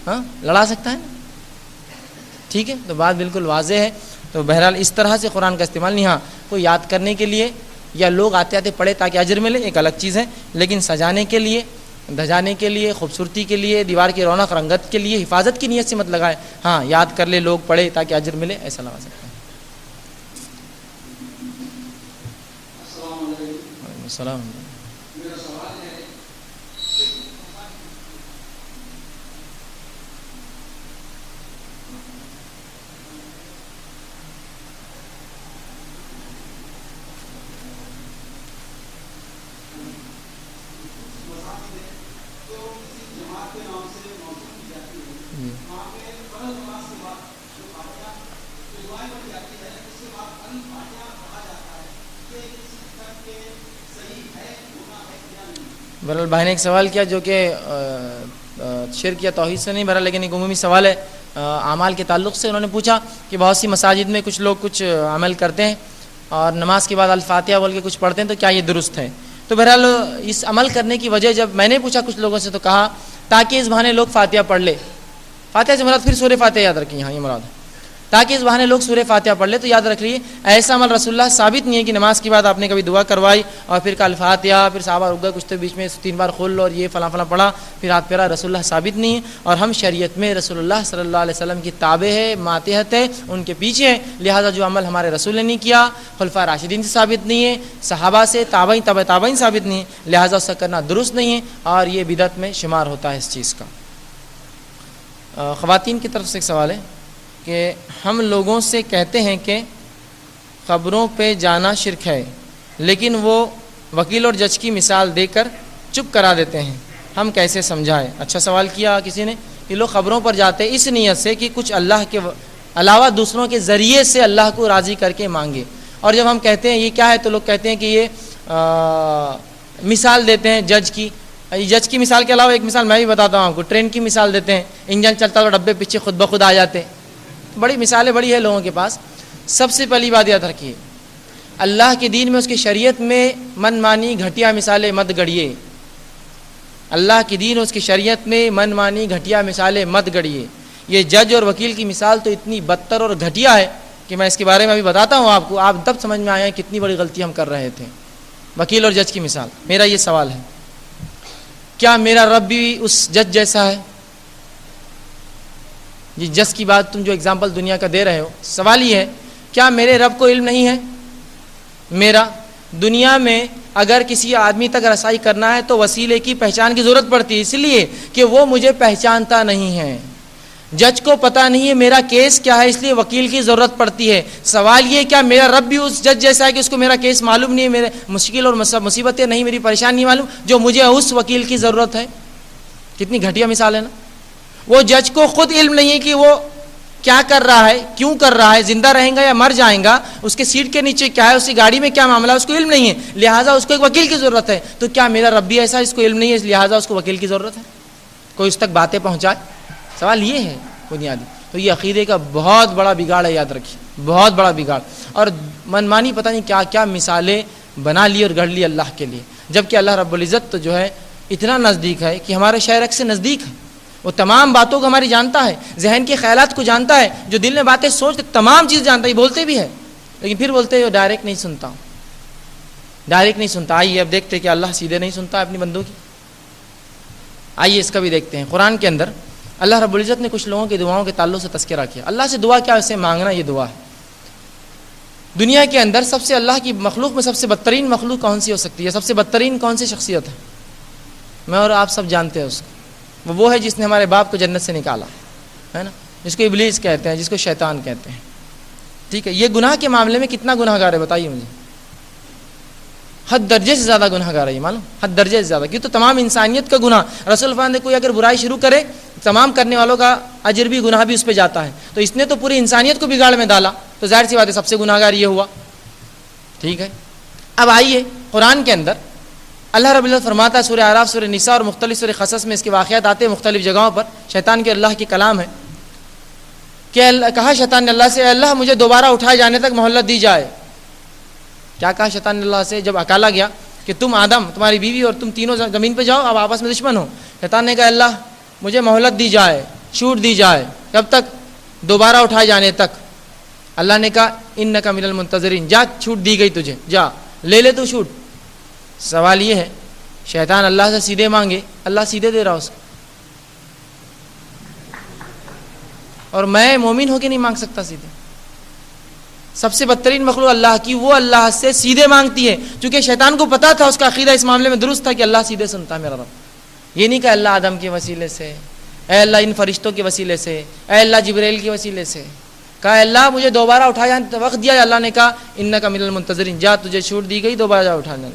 Speaker 4: ہاں لڑا سکتا ہے نا، ٹھیک ہے۔ تو بات بالکل واضح ہے۔ تو بہرحال اس طرح سے قرآن کا استعمال نہیں، ہاں کوئی یاد کرنے کے لیے یا لوگ آتے آتے پڑھے تاکہ اجر ملے ایک الگ چیز ہے، لیکن سجانے کے لیے، دھجانے کے لیے، خوبصورتی کے لیے، دیوار کی رونق رنگت کے لیے، حفاظت کی نیت سے مت لگائے۔ ہاں یاد کر لے لوگ پڑھے تاکہ اجر ملے، ایسا لگا سکتے ہیں۔ وعلیکم السلام۔ بہرحال بھائی نے ایک سوال کیا جو کہ شرک یا توحید سے نہیں بھرا، لیکن ایک عمومی سوال ہے اعمال کے تعلق سے. انہوں نے پوچھا کہ بہت سی مساجد میں کچھ لوگ کچھ عمل کرتے ہیں اور نماز کے بعد الفاتحہ بول کے کچھ پڑھتے ہیں، تو کیا یہ درست ہے؟ تو بہرحال اس عمل کرنے کی وجہ جب میں نے پوچھا کچھ لوگوں سے تو کہا تاکہ اس بہانے لوگ فاتحہ پڑھ لے. فاتحہ سے مراد پھر سورہ فاتحہ یاد رکھیں، یہاں یہ مراد ہے تاکہ اس بہانے لوگ سورہ فاتحہ پڑھ لے. تو یاد رکھ لیے ایسا عمل رسول اللہ ثابت نہیں ہے کہ نماز کے بعد آپ نے کبھی دعا کروائی اور پھر کل فاتحہ، پھر صحابہ رک گئے کچھ تو بیچ میں 3 بار کھول لو اور یہ فلاں فلاں پڑھا پھر ہاتھ پھیرا. رسول اللہ ثابت نہیں ہے، اور ہم شریعت میں رسول اللہ صلی اللہ علیہ وسلم کی تابع ہے، ماتحت ہے، ان کے پیچھے ہے. لہٰذا جو عمل ہمارے رسول نے نہیں کیا، خلفائے راشدین سے ثابت نہیں ہے، صحابہ سے تابعین تبع تابعین ثابت نہیں ہے، لہٰذا اس کا کرنا درست نہیں ہے اور یہ بدعت میں شمار ہوتا ہے اس چیز کا. خواتین کی طرف سے ایک سوال ہے کہ ہم لوگوں سے کہتے ہیں کہ خبروں پہ جانا شرک ہے، لیکن وہ وکیل اور جج کی مثال دے کر چپ کرا دیتے ہیں، ہم کیسے سمجھائیں؟ اچھا سوال کیا کسی نے کہ لوگ خبروں پر جاتے ہیں اس نیت سے کہ کچھ اللہ کے علاوہ دوسروں کے ذریعے سے اللہ کو راضی کر کے مانگے، اور جب ہم کہتے ہیں یہ کیا ہے تو لوگ کہتے ہیں کہ یہ مثال دیتے ہیں جج کی. جج کی مثال کے علاوہ ایک مثال میں بھی بتاتا ہوں آپ کو، ٹرین کی مثال دیتے ہیں، انجن چلتا تو ڈبے پیچھے خود بخود آ جاتے. بڑی مثالیں بڑی ہے لوگوں کے پاس. سب سے پہلی بات یاد رکھیے اللہ کے دین میں اس کی شریعت میں من مانی گھٹیا مثالیں مت گڑیے. اللہ کی دین اس کی شریعت میں من مانی گھٹیا مثالیں مت گڑیے. یہ جج اور وکیل کی مثال تو اتنی بدتر اور گھٹیا ہے کہ میں اس کے بارے میں ابھی بتاتا ہوں آپ کو، آپ تب سمجھ میں آیا کتنی بڑی غلطی ہم کر رہے تھے. وکیل اور جج کی مثال. میرا یہ سوال ہے کیا میرا رب بھی اس جج جیسا ہے؟ جی جج کی بات تم جو اگزامپل دنیا کا دے رہے ہو، سوال یہ ہے کیا میرے رب کو علم نہیں ہے؟ میرا دنیا میں اگر کسی آدمی تک رسائی کرنا ہے تو وسیلے کی پہچان کی ضرورت پڑتی ہے، اس لیے کہ وہ مجھے پہچانتا نہیں ہے. جج کو پتہ نہیں ہے میرا کیس کیا ہے، اس لیے وکیل کی ضرورت پڑتی ہے. سوال یہ کیا میرا رب بھی اس جج جیسا ہے کہ اس کو میرا کیس معلوم نہیں ہے، میرے مشکل اور مصیبتیں نہیں، میری پریشانی نہیں معلوم، جو مجھے اس وکیل کی ضرورت ہے؟ کتنی گھٹیا مثال ہے نا. وہ جج کو خود علم نہیں ہے کہ وہ کیا کر رہا ہے، کیوں کر رہا ہے، زندہ رہیں گا یا مر جائیں گا، اس کے سیٹ کے نیچے کیا ہے، اس کی گاڑی میں کیا معاملہ ہے، اس کو علم نہیں ہے، لہٰذا اس کو ایک وکیل کی ضرورت ہے. تو کیا میرا رب بھی ایسا ہے، اس کو علم نہیں ہے لہٰذا اس کو وکیل کی ضرورت ہے؟ کوئی اس تک باتیں پہنچائے. سوال یہ ہے بنیادی. تو یہ عقیدے کا بہت بڑا بگاڑ ہے، یاد رکھیے بہت بڑا بگاڑ. اور منمانی پتہ نہیں کیا کیا مثالیں بنا لی اور گڑھ لی اللہ کے لیے، جبکہ اللہ رب العزت تو جو ہے اتنا نزدیک ہے کہ ہمارے شہرک سے نزدیک ہے. وہ تمام باتوں کو ہماری جانتا ہے، ذہن کے خیالات کو جانتا ہے، جو دل میں باتیں سوچتے تمام چیز جانتا ہے. بولتے بھی ہے لیکن پھر بولتے ہیں ڈائریکٹ نہیں سنتا، ڈائریکٹ نہیں سنتا. آئیے اب دیکھتے کہ اللہ سیدھے نہیں سنتا اپنی بندوں کی. آئیے اس کا بھی دیکھتے ہیں. قرآن کے اندر اللہ رب العزت نے کچھ لوگوں کی دعاؤں کے تعلق سے تذکرہ کیا. اللہ سے دعا کیا؟ اسے مانگنا، یہ دعا ہے. دنیا کے اندر سب سے اللہ کی مخلوق میں سب سے بدترین مخلوق کون سی ہو سکتی ہے؟ سب سے بدترین کون سی شخصیت ہے؟ میں اور آپ سب جانتے ہیں اس کو. وہ ہے جس نے ہمارے باپ کو جنت سے نکالا ہے نا، جس کو ابلیس کہتے ہیں، جس کو شیطان کہتے ہیں. ٹھیک ہے، یہ گناہ کے معاملے میں کتنا گناہ گار ہے بتائیے مجھے؟ حد درجے سے زیادہ گناہ گار ہے یہ، معلوم؟ حد درجے سے زیادہ. کیوں تو تمام انسانیت کا گناہ. رسول اللہ نے کوئی اگر برائی شروع کرے تمام کرنے والوں کا اجر بھی گناہ بھی اس پہ جاتا ہے. تو اس نے تو پوری انسانیت کو بگاڑ میں ڈالا، تو ظاہر سی بات ہے سب سے گناہ گار یہ ہوا. ٹھیک ہے، اب آئیے قرآن کے اندر اللہ رب العزت فرماتا ہے سورہ اعراف، سورہ نساء اور مختلف سورہ قصص میں اس کے واقعات آتے ہیں مختلف جگہوں پر. شیطان کے اللہ کی کلام ہے کہ کہا شیطان نے اللہ سے اے اللہ مجھے دوبارہ اٹھائے جانے تک مہلت دی جائے. کیا کہا شیطان نے اللہ سے جب اکالا گیا کہ تم آدم، تمہاری بیوی اور تم تینوں زمین پہ جاؤ، اب آپس میں دشمن ہو. شیطان نے کہا اللہ مجھے مہلت دی جائے، چھوٹ دی جائے. کب تک؟ دوبارہ اٹھائے جانے تک. اللہ نے کہا انک من المنتظرین، جا چھوٹ دی گئی تجھے، جا لے لے تو چھوٹ. سوال یہ ہے شیطان اللہ سے سیدھے مانگے، اللہ سیدھے دے رہا اس کو، اور میں مومن ہو کے نہیں مانگ سکتا سیدھے. سب سے بدترین مخلوق اللہ کی، وہ اللہ سے سیدھے مانگتی ہے، چونکہ شیطان کو پتا تھا، اس کا عقیدہ اس معاملے میں درست تھا کہ اللہ سیدھے سنتا ہے میرا رب. یہ نہیں کہ اللہ آدم کے وسیلے سے، اے اللہ ان فرشتوں کے وسیلے سے، اے اللہ جبریل کے وسیلے سے. کہا اللہ مجھے دوبارہ اٹھایا، وقت دیا. اللہ نے کہا انک من المنتظرین، جا تجھے چھوٹ دی گئی، دوبارہ جا اٹھانے.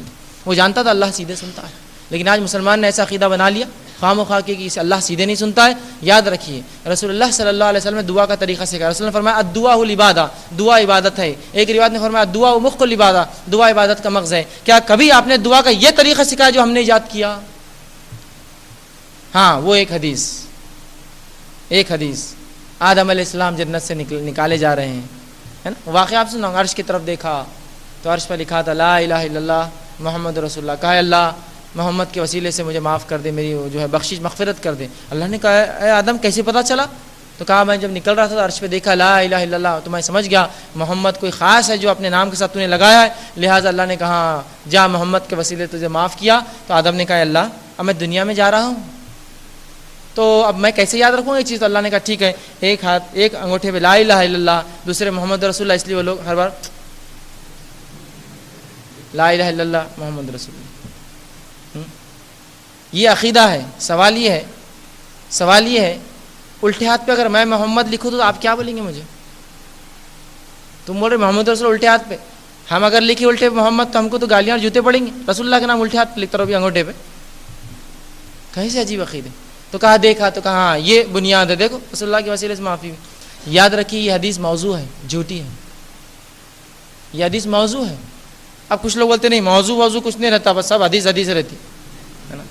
Speaker 4: وہ جانتا تھا اللہ سیدھے سنتا ہے، لیکن آج مسلمان نے ایسا عقیدہ بنا لیا خواہ مخواہ کہ اسے اللہ سیدھے نہیں سنتا ہے. یاد رکھیے رسول اللہ صلی اللہ علیہ وسلم نے دعا کا طریقہ سکھایا. رسول نے فرمایا الدعاء العبادہ، دعا عبادت ہے. ایک روایت نے فرمایا الدعاء مخ العبادہ، دعا عبادت کا مغز ہے. کیا کبھی آپ نے دعا کا یہ طریقہ سکھایا جو ہم نے ایجاد کیا؟ ہاں وہ ایک حدیث آدم علیہ السلام جنت سے نکالے جا رہے ہیں، ہے نا، واقعہ آپ سنو، عرش کی طرف دیکھا تو عرش پہ لکھا تھا لا الہ الا اللہ محمد رسول اللہ، کہا اللہ محمد کے وسیلے سے مجھے معاف کر دے، میری جو ہے بخشش مغفرت کر دے۔ اللہ نے کہا اے آدم کیسے پتہ چلا؟ تو کہا میں جب نکل رہا تھا تو عرش پہ دیکھا لا الہ الا اللہ، تو میں سمجھ گیا محمد کوئی خاص ہے جو اپنے نام کے ساتھ تو نے لگایا ہے، لہٰذا اللہ نے کہا جا محمد کے وسیلے تجھے معاف کیا۔ تو آدم نے کہا اللہ اب میں دنیا میں جا رہا ہوں تو اب میں کیسے یاد رکھوں یہ چیز؟ تو اللہ نے کہا ٹھیک ہے، ایک انگوٹھے پہ لا الہ الا اللہ، دوسرے محمد رسول اللہ، اس لیے وہ لوگ ہر بار لا الہ الا اللہ محمد رسول اللہ۔ یہ عقیدہ ہے۔ سوال یہ ہے الٹے ہاتھ پہ اگر میں محمد لکھوں تو آپ کیا بولیں گے مجھے؟ تم بول رہے محمد رسول الٹے ہاتھ پہ، ہم اگر لکھیں الٹے پہ محمد تو ہم کو تو گالیاں اور جوتے پڑیں گے۔ رسول اللہ کا نام الٹے ہاتھ پہ لکھتا رہو بھی انگوٹھے پہ، کہیں سے عجیب عقیدے۔ تو کہا دیکھا تو کہا ہاں یہ بنیاد ہے، دیکھو رسول اللہ کے وسیلے سے معافی ہوئی۔ یاد رکھیے یہ حدیث موضوع ہے، جھوٹی ہے، یہ حدیث موضوع ہے۔ اب کچھ لوگ بولتے نہیں موضوع کچھ نہیں رہتا، بس سب حدیث رہتی ہے نا۔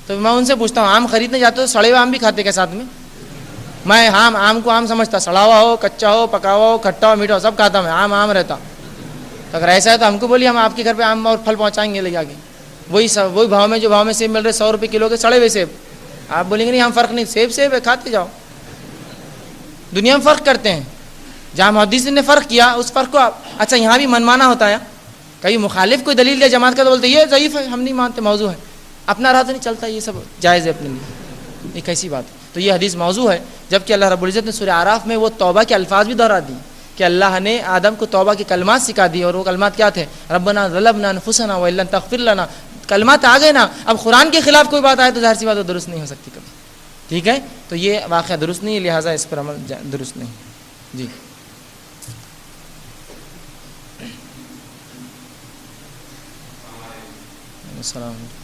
Speaker 4: تو میں ان سے پوچھتا ہوں آم خریدنے جاتے تو سڑے ہوئے آم بھی کھاتے کیا ساتھ میں؟ میں آم کو آم سمجھتا، سڑا ہوا ہو، کچا ہو، پکا ہوا ہو، کھٹا ہو، میٹھا ہو، سب کھاتا میں، آم رہتا۔ تو اگر ایسا ہے تو ہم کو بولیے، ہم آپ کے گھر پہ آم اور پھل پہنچائیں گے لے جا کے، وہی بھاؤ میں جو بھاؤ میں سیب مل رہے 100 روپے کلو کے سڑے ہوئے سیب۔ آپ بولیں گے نہیں ہم فرق نہیں، سیب ہے کھاتے جاؤ۔ دنیا میں فرق کرتے ہیں، جہاں محدث نے فرق کیا اس فرق کو اچھا یہاں بھی منمانا ہوتا ہے، کبھی مخالف کوئی دلیل دیا جماعت کا تو بولتے یہ ضعیف ہے، ہم نہیں مانتے، موضوع ہے، اپنا راہ تو نہیں چلتا، یہ سب جائز ہے اپنے لیے، یہ کیسی بات ہے؟ تو یہ حدیث موضوع ہے، جبکہ اللہ رب العزت نے سورہ اعراف میں وہ توبہ کے الفاظ بھی دہرا دی کہ اللہ نے آدم کو توبہ کے کلمات سکھا دی، اور وہ کلمات کیا تھے؟ ربنا ظلمنا انفسنا وان لم تغفر لنا، کلمات آ گئے نا۔ اب قرآن کے خلاف کوئی بات آئے تو ظاہر سی بات درست نہیں ہو سکتی کبھی، ٹھیک ہے؟ تو یہ واقعہ درست نہیں ہے، لہٰذا اس پر عمل درست نہیں۔ جی السلام علیکم۔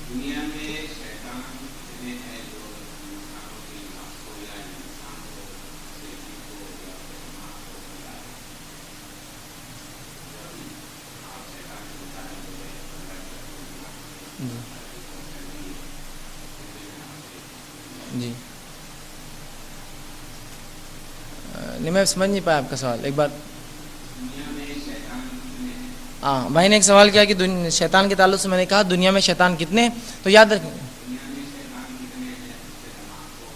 Speaker 5: دنیا میں شیطان کتنے ہیں جو انسانوں کی نفس کو یا انسان کو زندگی کو یا دماغ کو بلائے؟ آپ شیطان کے مطابق
Speaker 4: جی نہیں میں سمجھ نہیں پایا آپ کا سوال، ایک بار۔
Speaker 5: دنیا میں شیطان کتنے ہیں؟
Speaker 4: ہاں بھائی نے ایک سوال کیا کہ شیطان کے تعلق سے میں نے کہا دنیا میں شیطان کتنے ہیں، تو یاد رکھیں
Speaker 5: دنیا میں شیطان کتنے ہیں جس سے دماغ کو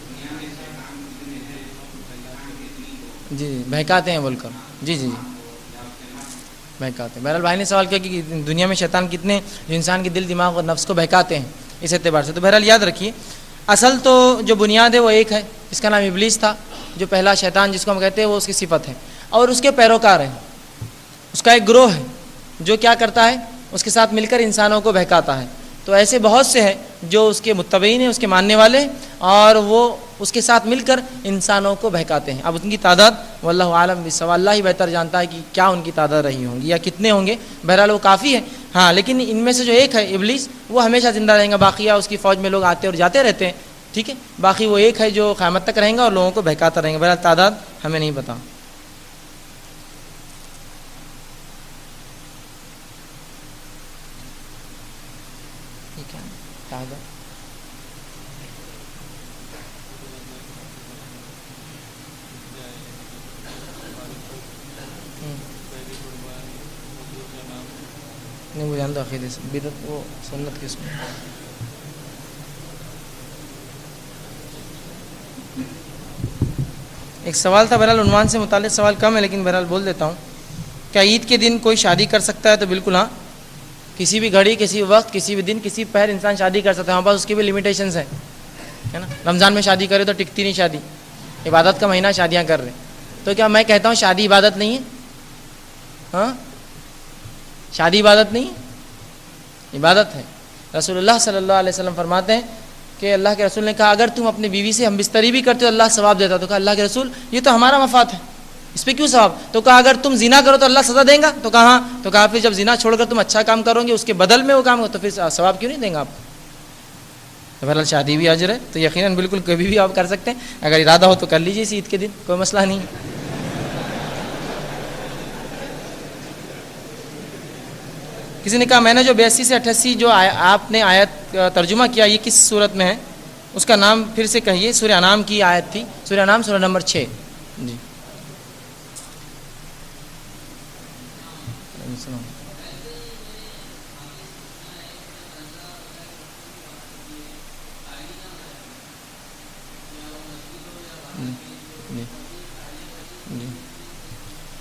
Speaker 5: دنیا میں شیطان کتنے ہیں شیطان کے دل کو
Speaker 4: جی بہکاتے ہیں بول کر، جی جی جی بہکاتے ہیں۔ بہرحال بھائی نے سوال کیا کہ دنیا میں شیطان کتنے ہیں جو انسان کے دل دماغ اور نفس کو بہکاتے ہیں اس اعتبار سے، تو بہرحال یاد رکھیے اصل تو جو بنیاد ہے وہ ایک ہے، اس کا نام ابلیس تھا، جو پہلا شیطان جس کو ہم کہتے ہیں وہ اس کی صفت ہے، اور اس کے پیروکار ہیں، اس کا ایک گروہ ہے جو کیا کرتا ہے اس کے ساتھ مل کر انسانوں کو بہکاتا ہے۔ تو ایسے بہت سے ہیں جو اس کے متبعین ہیں، اس کے ماننے والے، اور وہ اس کے ساتھ مل کر انسانوں کو بہکاتے ہیں۔ اب ان کی تعداد واللہ عالم بالصواب، اللہ ہی بہتر جانتا ہے کہ کیا ان کی تعداد رہی ہوں گی یا کتنے ہوں گے، بہرحال وہ کافی ہے۔ ہاں لیکن ان میں سے جو ایک ہے ابلیس وہ ہمیشہ زندہ رہیں گا، باقیہ اس کی فوج میں لوگ آتے اور جاتے رہتے ہیں، ٹھیک ہے، باقی وہ ایک ہے جو قیامت تک رہیں گا اور لوگوں کو بہکاتا رہیں گا، بہرحال تعداد ہمیں نہیں پتا۔ ٹھیک ہے تعداد نہیں وہ جانتا عقیدے سے، بدعت وہ سنت کس میں؟ ایک سوال تھا، بہرحال عنوان سے متعلق سوال کم ہے لیکن بہرحال بول دیتا ہوں، کیا عید کے دن کوئی شادی کر سکتا ہے؟ تو بالکل ہاں، کسی بھی گھڑی، کسی وقت، کسی بھی دن، کسی پہر انسان شادی کر سکتا ہے، ہمارے پاس اس کی بھی لیمیٹیشنز ہیں، ہے نا۔ رمضان میں شادی کرے تو ٹکتی نہیں شادی، عبادت کا مہینہ شادیاں کر رہے، تو کیا میں کہتا ہوں شادی عبادت نہیں ہے؟ ہاں شادی عبادت نہیں ہے، عبادت ہے۔ رسول اللہ صلی اللہ علیہ وسلم فرماتے ہیں کہ اللہ کے رسول نے کہا اگر تم اپنی بیوی سے ہم بستری بھی کرتے ہو اللہ ثواب دیتا، تو کہا اللہ کے رسول یہ تو ہمارا مفاد ہے، اس پہ کیوں ثواب؟ تو کہا اگر تم زنا کرو تو اللہ سزا دیں گا، تو کہا ہاں، تو کہا پھر جب زنا چھوڑ کر تم اچھا کام کرو گے اس کے بدل میں وہ کام ہو تو پھر ثواب کیوں نہیں دیں گا آپ کو؟ بہرحال شادی بھی اجر ہے، تو یقیناً بالکل کبھی بھی آپ کر سکتے ہیں، اگر ارادہ ہو تو کر لیجیے اس عید کے دن، کوئی مسئلہ نہیں ہے۔ کسی نے کہا میں نے جو 82 سے 88 جو آپ نے آیت ترجمہ کیا یہ کس صورت میں ہے؟ اس کا نام پھر سے کہیے. سورہ انعام کی آیت تھی, سورہ انعام سورہ نمبر 6. جی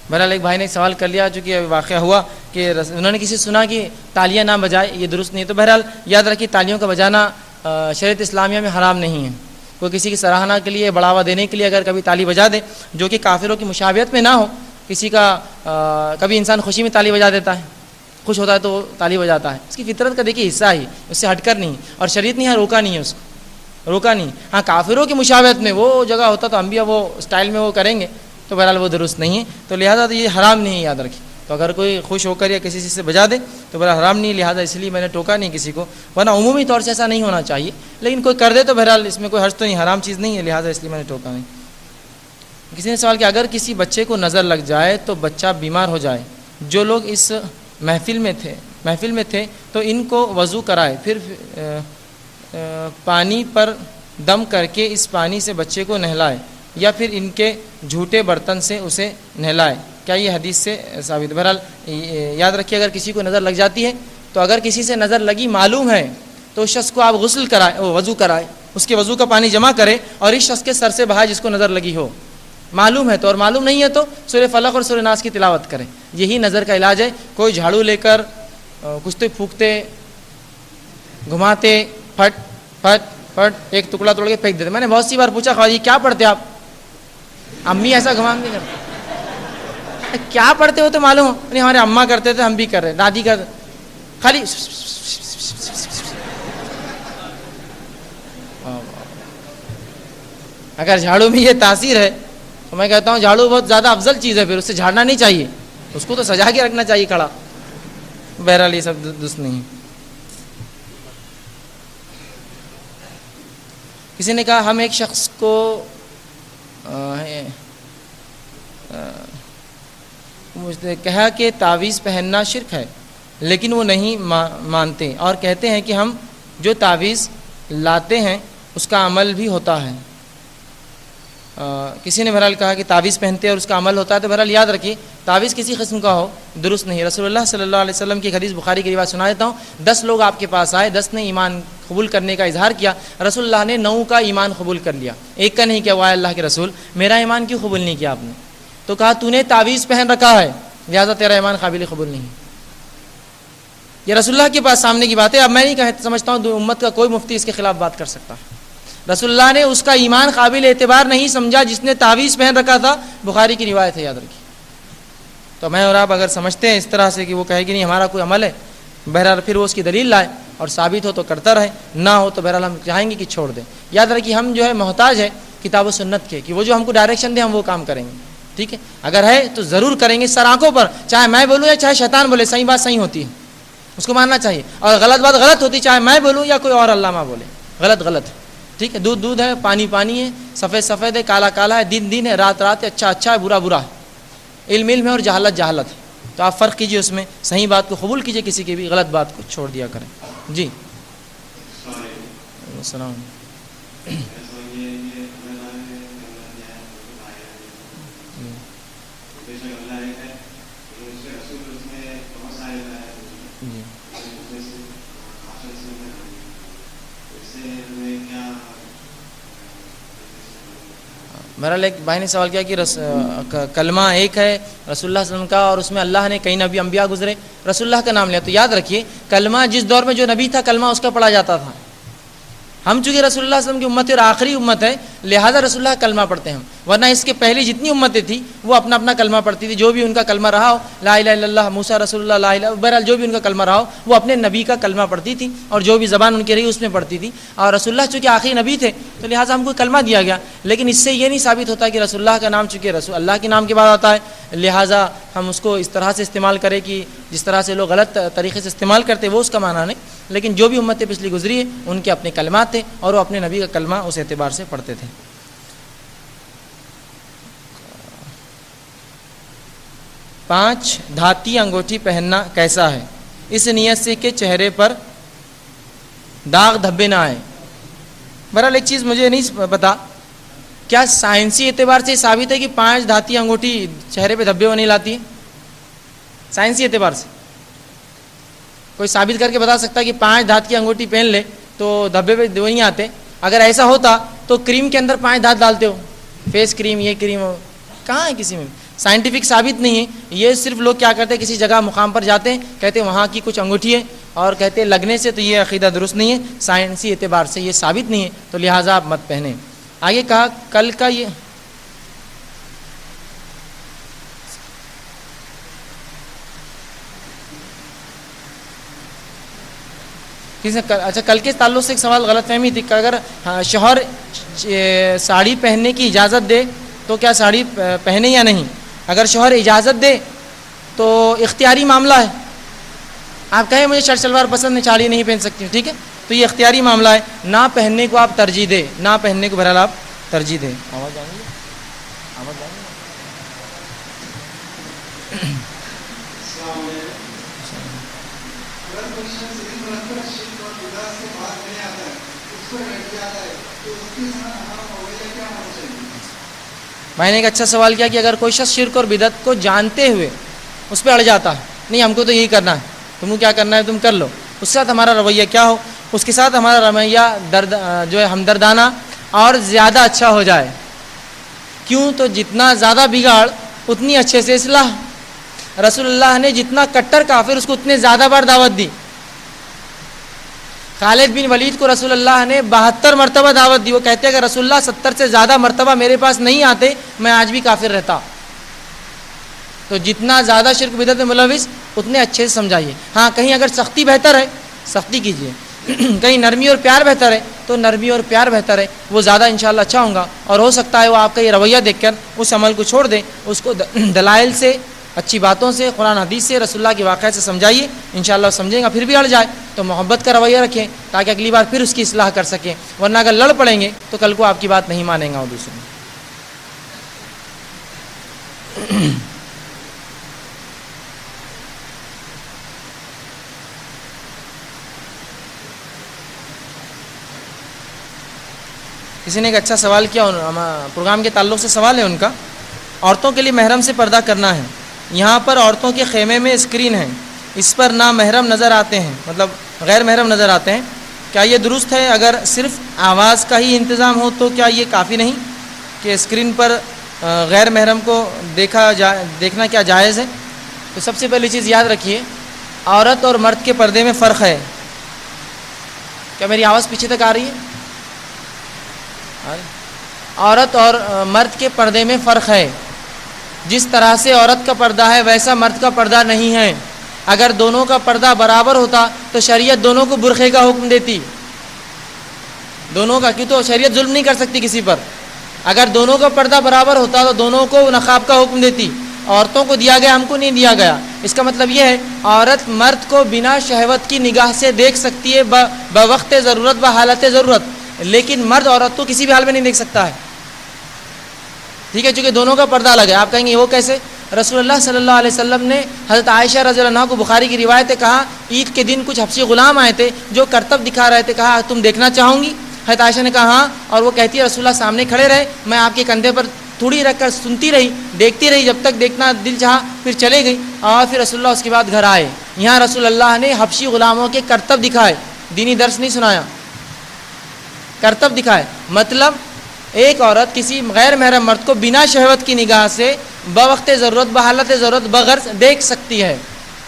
Speaker 4: بہرحال ایک بھائی نے سوال کر لیا, چونکہ واقعہ ہوا کہ انہوں نے کسی سنا کہ تالیاں نہ بجائے, یہ درست نہیں. تو بہرحال یاد رکھیے تالیوں کا بجانا شریعت اسلامیہ میں حرام نہیں ہے. کوئی کسی کی سراہنا کے لیے, بڑھاوا دینے کے لیے اگر کبھی تالی بجا دے جو کہ کافروں کی مشابہت میں نہ ہو, کسی کا کبھی انسان خوشی میں تالی بجا دیتا ہے, خوش ہوتا ہے تو وہ تالی بجاتا ہے, اس کی فطرت کا دیکھیے حصہ ہی, اس سے ہٹ کر نہیں. اور شریعت نے یہاں روکا نہیں ہے, اس کو روکا نہیں. ہاں کافروں کی مشابہت میں وہ جگہ ہوتا تو ہم بھی وہ اسٹائل میں وہ کریں گے, تو بہرحال وہ درست نہیں ہے. تو لہٰذا تو یہ حرام نہیں ہے, یاد رکھیے. تو اگر کوئی خوش ہو کر یا کسی چیز سے بجا دے تو بہرحال حرام نہیں, لہٰذا اس لیے میں نے ٹوکا نہیں کسی کو, ورنہ عمومی طور سے ایسا نہیں ہونا چاہیے. لیکن کوئی کر دے تو بہرحال اس میں کوئی حرج تو نہیں, حرام چیز نہیں ہے, لہٰذا اس لیے میں نے ٹوکا نہیں. کسی نے سوال کیا اگر کسی بچے کو نظر لگ جائے تو بچہ بیمار ہو جائے, جو لوگ اس محفل میں تھے تو ان کو وضو کرائے, پھر پانی پر دم کر کے اس پانی سے بچے کو نہلائے, یا پھر ان کے جھوٹے برتن سے اسے نہلائے, کیا یہ حدیث سے ثابت؟ بہرحال یاد رکھیے اگر کسی کو نظر لگ جاتی ہے تو اگر کسی سے نظر لگی معلوم ہے تو اس شخص کو آپ غسل کرائے, وضو کرائے, اس کے وضو کا پانی جمع کرے اور اس شخص کے سر سے بہائے جس کو نظر لگی ہو. معلوم ہے تو, اور معلوم نہیں ہے تو سورہ فلق اور سورہ ناس کی تلاوت کرے, یہی نظر کا علاج ہے. کوئی جھاڑو لے کر کچھ پھونکتے, گھماتے, پھٹ پھٹ پھٹ ایک ٹکڑا توڑ کے پھینک دیتے. میں نے بہت سی بار پوچھا خواجہ کیا پڑھتے آپ؟ امی ایسا گھمان نہیں کرتے. کیا پڑھتے ہو تو معلوم ہو نہیں, ہمارے اماں کرتے تھے ہم بھی کر رہے, دادی کرتے, خالی اگر جھاڑو میں یہ تاثیر ہے تو میں کہتا ہوں جھاڑو بہت زیادہ افضل چیز ہے, پھر اس سے جھاڑنا نہیں چاہیے, اس کو تو سجا کے رکھنا چاہیے کھڑا. بہرحال یہ سب درست نہیں. کسی نے کہا ہم ایک شخص کو کہا کہ تعویذ پہننا شرک ہے, لیکن وہ نہیں مانتے اور کہتے ہیں کہ ہم جو تعویذ لاتے ہیں اس کا عمل بھی ہوتا ہے. کسی نے بہرحال کہا کہ تعویذ پہنتے ہیں اور اس کا عمل ہوتا ہے, تو بہرحال یاد رکھیے تعویذ کسی قسم کا ہو درست نہیں. رسول اللہ صلی اللہ علیہ وسلم کی ایک حدیث بخاری کی روایت سنا دیتا ہوں. 10 لوگ آپ کے پاس آئے, 10 نے ایمان قبول کرنے کا اظہار کیا, رسول اللہ نے 9 کا ایمان قبول کر لیا, ایک کا نہیں کیا. وہ اللہ کے رسول میرا ایمان کیوں قبول نہیں کیا آپ نے؟ تو کہا تو نے تعویذ پہن رکھا ہے لہٰذا تیرا ایمان قابل قبول نہیں. یہ رسول اللہ کے پاس سامنے کی بات ہے. اب میں نہیں سمجھتا ہوں امت کا کوئی مفتی اس کے خلاف بات کر سکتا. رسول اللہ نے اس کا ایمان قابل اعتبار نہیں سمجھا جس نے تعویذ پہن رکھا تھا, بخاری کی روایت ہے, یاد رکھیے. تو میں اور آپ اگر سمجھتے ہیں اس طرح سے کہ وہ کہے کہ نہیں ہمارا کوئی عمل ہے, بہرحال پھر وہ اس کی دلیل لائے اور ثابت ہو تو کرتا رہے, نہ ہو تو بہرحال ہم چاہیں گے کہ چھوڑ دیں. یاد رکھیے ہم جو ہے محتاج ہے کتاب و سنت کے, کہ وہ جو ہم کو ڈائریکشن دیں ہم وہ کام کریں گے. ٹھیک ہے, اگر ہے تو ضرور کریں گے سر آنکھوں پر, چاہے میں بولوں یا چاہے شیطان بولے, صحیح بات صحیح ہوتی ہے اس کو ماننا چاہیے, اور غلط بات غلط ہوتی چاہے میں بولوں یا کوئی اور علامہ بولے, غلط غلط ہے. ٹھیک ہے, دودھ دودھ ہے, پانی پانی ہے, سفید سفید ہے, کالا کالا ہے, دن دن ہے, رات رات ہے, اچھا اچھا ہے, برا برا ہے, علم علم ہے اور جہالت جہالت ہے. تو آپ فرق کیجئے اس میں, صحیح بات کو قبول کیجئے, کسی کی بھی غلط بات کو چھوڑ دیا کریں. جی السلام. بہرحال ایک بھائی نے سوال کیا کہ کلمہ ایک ہے رسول اللہ صلی اللہ علیہ وسلم کا, اور اس میں اللہ نے کئی نبی انبیاء گزرے, رسول اللہ کا نام لیا. تو یاد رکھیے کلمہ جس دور میں جو نبی تھا کلمہ اس کا پڑھا جاتا تھا. ہم چونکہ رسول اللہ صلی اللہ علیہ وسلم کی امت اور آخری امت ہے لہذا رسول اللہ کلمہ پڑھتے ہیں ہم, ورنہ اس کے پہلی جتنی امتیں تھیں وہ اپنا اپنا کلمہ پڑھتی تھی, جو بھی ان کا کلمہ رہا ہو, لا الہ الا اللہ موسیٰ رسول اللہ لا الہ, بہرحال جو بھی ان کا کلمہ رہا ہو وہ اپنے نبی کا کلمہ پڑھتی تھی, اور جو بھی زبان ان کی رہی اس میں پڑھتی تھی. اور رسول اللہ چونکہ آخری نبی تھے تو لہٰذا ہم کو کلمہ دیا گیا, لیکن اس سے یہ نہیں ثابت ہوتا کہ رسول اللہ کا نام چونکہ رسول اللہ کے نام کے بعد آتا ہے لہٰذا ہم اس کو اس طرح سے استعمال کریں کہ جس طرح سے لوگ غلط طریقے سے استعمال کرتے وہ اس کا معنی نہیں. لیکن جو بھی امتیں پچھلی گزری ہے ان کے اپنے کلمات تھے اور وہ اپنے نبی کا کلمہ اس اعتبار سے پڑھتے تھے. 5 دھاتی انگوٹھی پہننا کیسا ہے؟ اس نیت سے کہ چہرے پر داغ دھبے نہ آئیں۔ بہرحال ایک چیز مجھے نہیں پتا، کیا سائنسی اعتبار سے ثابت ہے کہ 5 دھاتی انگوٹھی چہرے پہ دھبے نہیں لاتی ہے؟ سائنسی اعتبار سے کوئی ثابت کر کے بتا سکتا ہے کہ 5 دھات کی انگوٹھی پہن لے تو دھبے پہ نہیں آتے؟ اگر ایسا ہوتا تو کریم کے اندر 5 دھات ڈالتے ہو، فیس کریم، یہ کریم کہاں ہے کسی میں؟ سائنٹیفک ثابت نہیں ہے، یہ صرف لوگ کیا کرتے ہیں، کسی جگہ مقام پر جاتے ہیں، کہتے ہیں وہاں کی کچھ انگوٹھی ہے اور کہتے ہیں لگنے سے، تو یہ عقیدہ درست نہیں ہے، سائنسی اعتبار سے یہ ثابت نہیں ہے، تو لہٰذا آپ مت پہنیں۔ آگے کہا کل کا یہ اچھا کل کے تعلق سے ایک سوال غلط فہمی تھی کہ اگر شوہر ساڑی پہننے کی اجازت دے تو کیا ساڑی پہنے یا نہیں؟ اگر شوہر اجازت دے تو اختیاری معاملہ ہے، آپ کہیں مجھے شرٹ شلوار پسند ہے، ساڑی نہیں پہن سکتی، ٹھیک ہے، تو یہ اختیاری معاملہ ہے، نہ پہننے کو آپ ترجیح دیں، نہ پہننے کو بہرحال آپ ترجیح دیں۔ آواز آ رہی ہے؟ آواز آ رہی ہے؟ میں نے ایک اچھا سوال کیا کہ اگر کوئی شخص شرک اور بدعت کو جانتے ہوئے اس پہ اڑ جاتا ہے، نہیں ہم کو تو یہی کرنا ہے، تم کو کیا کرنا ہے تم کر لو، اس کے ساتھ ہمارا رویہ کیا ہو؟ اس کے ساتھ ہمارا رویہ جو ہے ہمدردانہ اور زیادہ اچھا ہو جائے۔ کیوں؟ تو جتنا زیادہ بگاڑ اتنی اچھے سے اصلاح۔ رسول اللہ نے جتنا کٹر کافر اس کو اتنے زیادہ بار دعوت دی۔ خالد بن ولید کو رسول اللہ نے 72 مرتبہ دعوت دی، وہ کہتے ہیں کہ رسول اللہ 70 سے زیادہ مرتبہ میرے پاس نہیں آتے میں آج بھی کافر رہتا۔ تو جتنا زیادہ شرک بدعت میں ملوث اتنے اچھے سے سمجھائیے۔ ہاں کہیں اگر سختی بہتر ہے سختی کیجیے، کہیں نرمی اور پیار بہتر ہے تو نرمی اور پیار بہتر ہے، وہ زیادہ انشاءاللہ اچھا ہوگا، اور ہو سکتا ہے وہ آپ کا یہ رویہ دیکھ کر اس عمل کو چھوڑ دیں، اس کو دلائل سے، اچھی باتوں سے، قرآن حدیث سے، رسول اللہ کے واقعہ سے سمجھائیے، انشاءاللہ سمجھیں گا، پھر بھی اڑ جائے تو محبت کا رویہ رکھیں تاکہ اگلی بار پھر اس کی اصلاح کر سکیں، ورنہ اگر لڑ پڑیں گے تو کل کو آپ کی بات نہیں مانیں گا وہ دوسرے۔ کسی نے ایک اچھا سوال کیا، پروگرام کے تعلق سے سوال ہے ان کا، عورتوں کے لیے محرم سے پردہ کرنا ہے، یہاں پر عورتوں کے خیمے میں اسکرین ہے، اس پر نہ محرم نظر آتے ہیں، مطلب غیر محرم نظر آتے ہیں، کیا یہ درست ہے؟ اگر صرف آواز کا ہی انتظام ہو تو کیا یہ کافی نہیں کہ اسکرین پر غیر محرم کو دیکھنا کیا جائز ہے؟ تو سب سے پہلی چیز یاد رکھیے، عورت اور مرد کے پردے میں فرق ہے۔ کیا میری آواز پیچھے تک آ رہی ہے؟ عورت اور مرد کے پردے میں فرق ہے، جس طرح سے عورت کا پردہ ہے ویسا مرد کا پردہ نہیں ہے۔ اگر دونوں کا پردہ برابر ہوتا تو شریعت دونوں کو برقعے کا حکم دیتی، دونوں کا، کیوں تو شریعت ظلم نہیں کر سکتی کسی پر، اگر دونوں کا پردہ برابر ہوتا تو دونوں کو نقاب کا حکم دیتی، عورتوں کو دیا گیا ہم کو نہیں دیا گیا۔ اس کا مطلب یہ ہے عورت مرد کو بنا شہوت کی نگاہ سے دیکھ سکتی ہے بوقت ضرورت بحالت ضرورت، لیکن مرد عورت کو کسی بھی حال میں نہیں دیکھ سکتا ہے، ٹھیک ہے، چونکہ دونوں کا پردہ الگ ہے۔ آپ کہیں گے وہ کیسے؟ رسول اللہ صلی اللہ علیہ وسلم نے حضرت عائشہ رضی اللہ عنہا کو، بخاری کی روایت ہے، کہا عید کے دن کچھ حبشی غلام آئے تھے جو کرتب دکھا رہے تھے، کہا تم دیکھنا چاہوں گی؟ حضرت عائشہ نے کہا ہاں، اور وہ کہتی ہے رسول اللہ سامنے کھڑے رہے، میں آپ کے کندھے پر تھوڑی رکھ کر سنتی رہی، دیکھتی رہی، جب تک دیکھنا دل چاہا پھر چلے گئی، اور پھر رسول اللہ اس کے بعد گھر آئے۔ یہاں رسول اللہ نے حبشی غلاموں کے کرتب دکھائے، دینی درس نہیں سنایا، کرتب دکھائے۔ مطلب ایک عورت کسی غیر محرم مرد کو بنا شہوت کی نگاہ سے بوقت ضرورت بحالت ضرورت بغرض دیکھ سکتی ہے،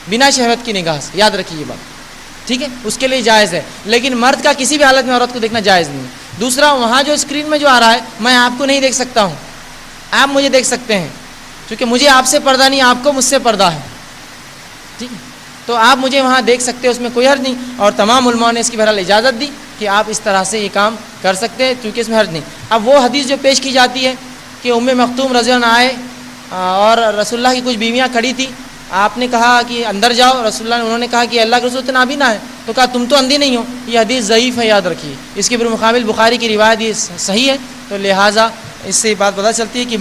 Speaker 4: بنا شہوت کی نگاہ سے، یاد رکھیے یہ بات، ٹھیک ہے، اس کے لیے جائز ہے، لیکن مرد کا کسی بھی حالت میں عورت کو دیکھنا جائز نہیں ہے۔ دوسرا، وہاں جو اسکرین میں جو آ رہا ہے میں آپ کو نہیں دیکھ سکتا ہوں، آپ مجھے دیکھ سکتے ہیں، کیونکہ مجھے آپ سے پردہ نہیں، آپ کو مجھ سے پردہ ہے، ٹھیک ہے، تو آپ مجھے وہاں دیکھ سکتے ہیں، اس میں کوئی حرج نہیں، اور تمام علماء نے اس کی بہرحال اجازت دی کہ آپ اس طرح سے یہ کام کر سکتے ہیں، کیونکہ اس میں حرج نہیں۔ اب وہ حدیث جو پیش کی جاتی ہے کہ ام مختوم رضی اللہ عنہ آئے اور رسول اللہ کی کچھ بیویاں کھڑی تھی، آپ نے کہا کہ اندر جاؤ، رسول اللہ نے، انہوں نے کہا کہ اللہ کے رسول تو نابینا ہے، تو کہا تم تو اندھی نہیں ہو، یہ حدیث ضعیف ہے، یاد رکھیے، اس کے بالمقابل بخاری کی روایت یہ صحیح ہے، تو لہٰذا اس سے بات پتہ چلتی ہے کہ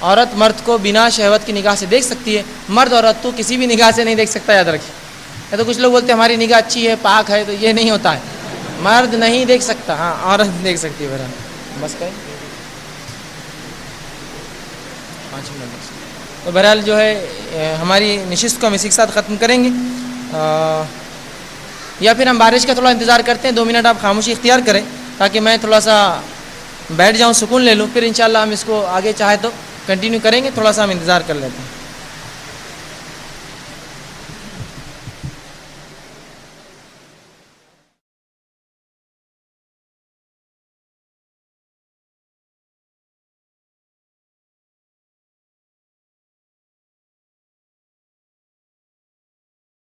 Speaker 4: عورت مرد کو بنا شہوت کی نگاہ سے دیکھ سکتی ہے، مرد عورت تو کسی بھی نگاہ سے نہیں دیکھ سکتا، یاد رکھیے۔ یا تو کچھ لوگ بولتے ہیں ہماری نگاہ اچھی ہے پاک ہے، تو یہ نہیں ہوتا ہے، مرد نہیں دیکھ سکتا، ہاں عورت دیکھ سکتی ہے. بہرحال بس کہیں 5 منٹ. تو بہرحال جو ہے ہماری نشست کو ہم اسی کے ساتھ ختم کریں گے، یا پھر ہم بارش کا تھوڑا انتظار کرتے ہیں. 2 منٹ آپ خاموشی اختیار کریں تاکہ میں تھوڑا سا بیٹھ جاؤں، سکون لے لوں، پھر انشاءاللہ ہم اس کو آگے چاہے تو کنٹینیو کریں گے. تھوڑا سا ہم انتظار کر لیتے ہیں.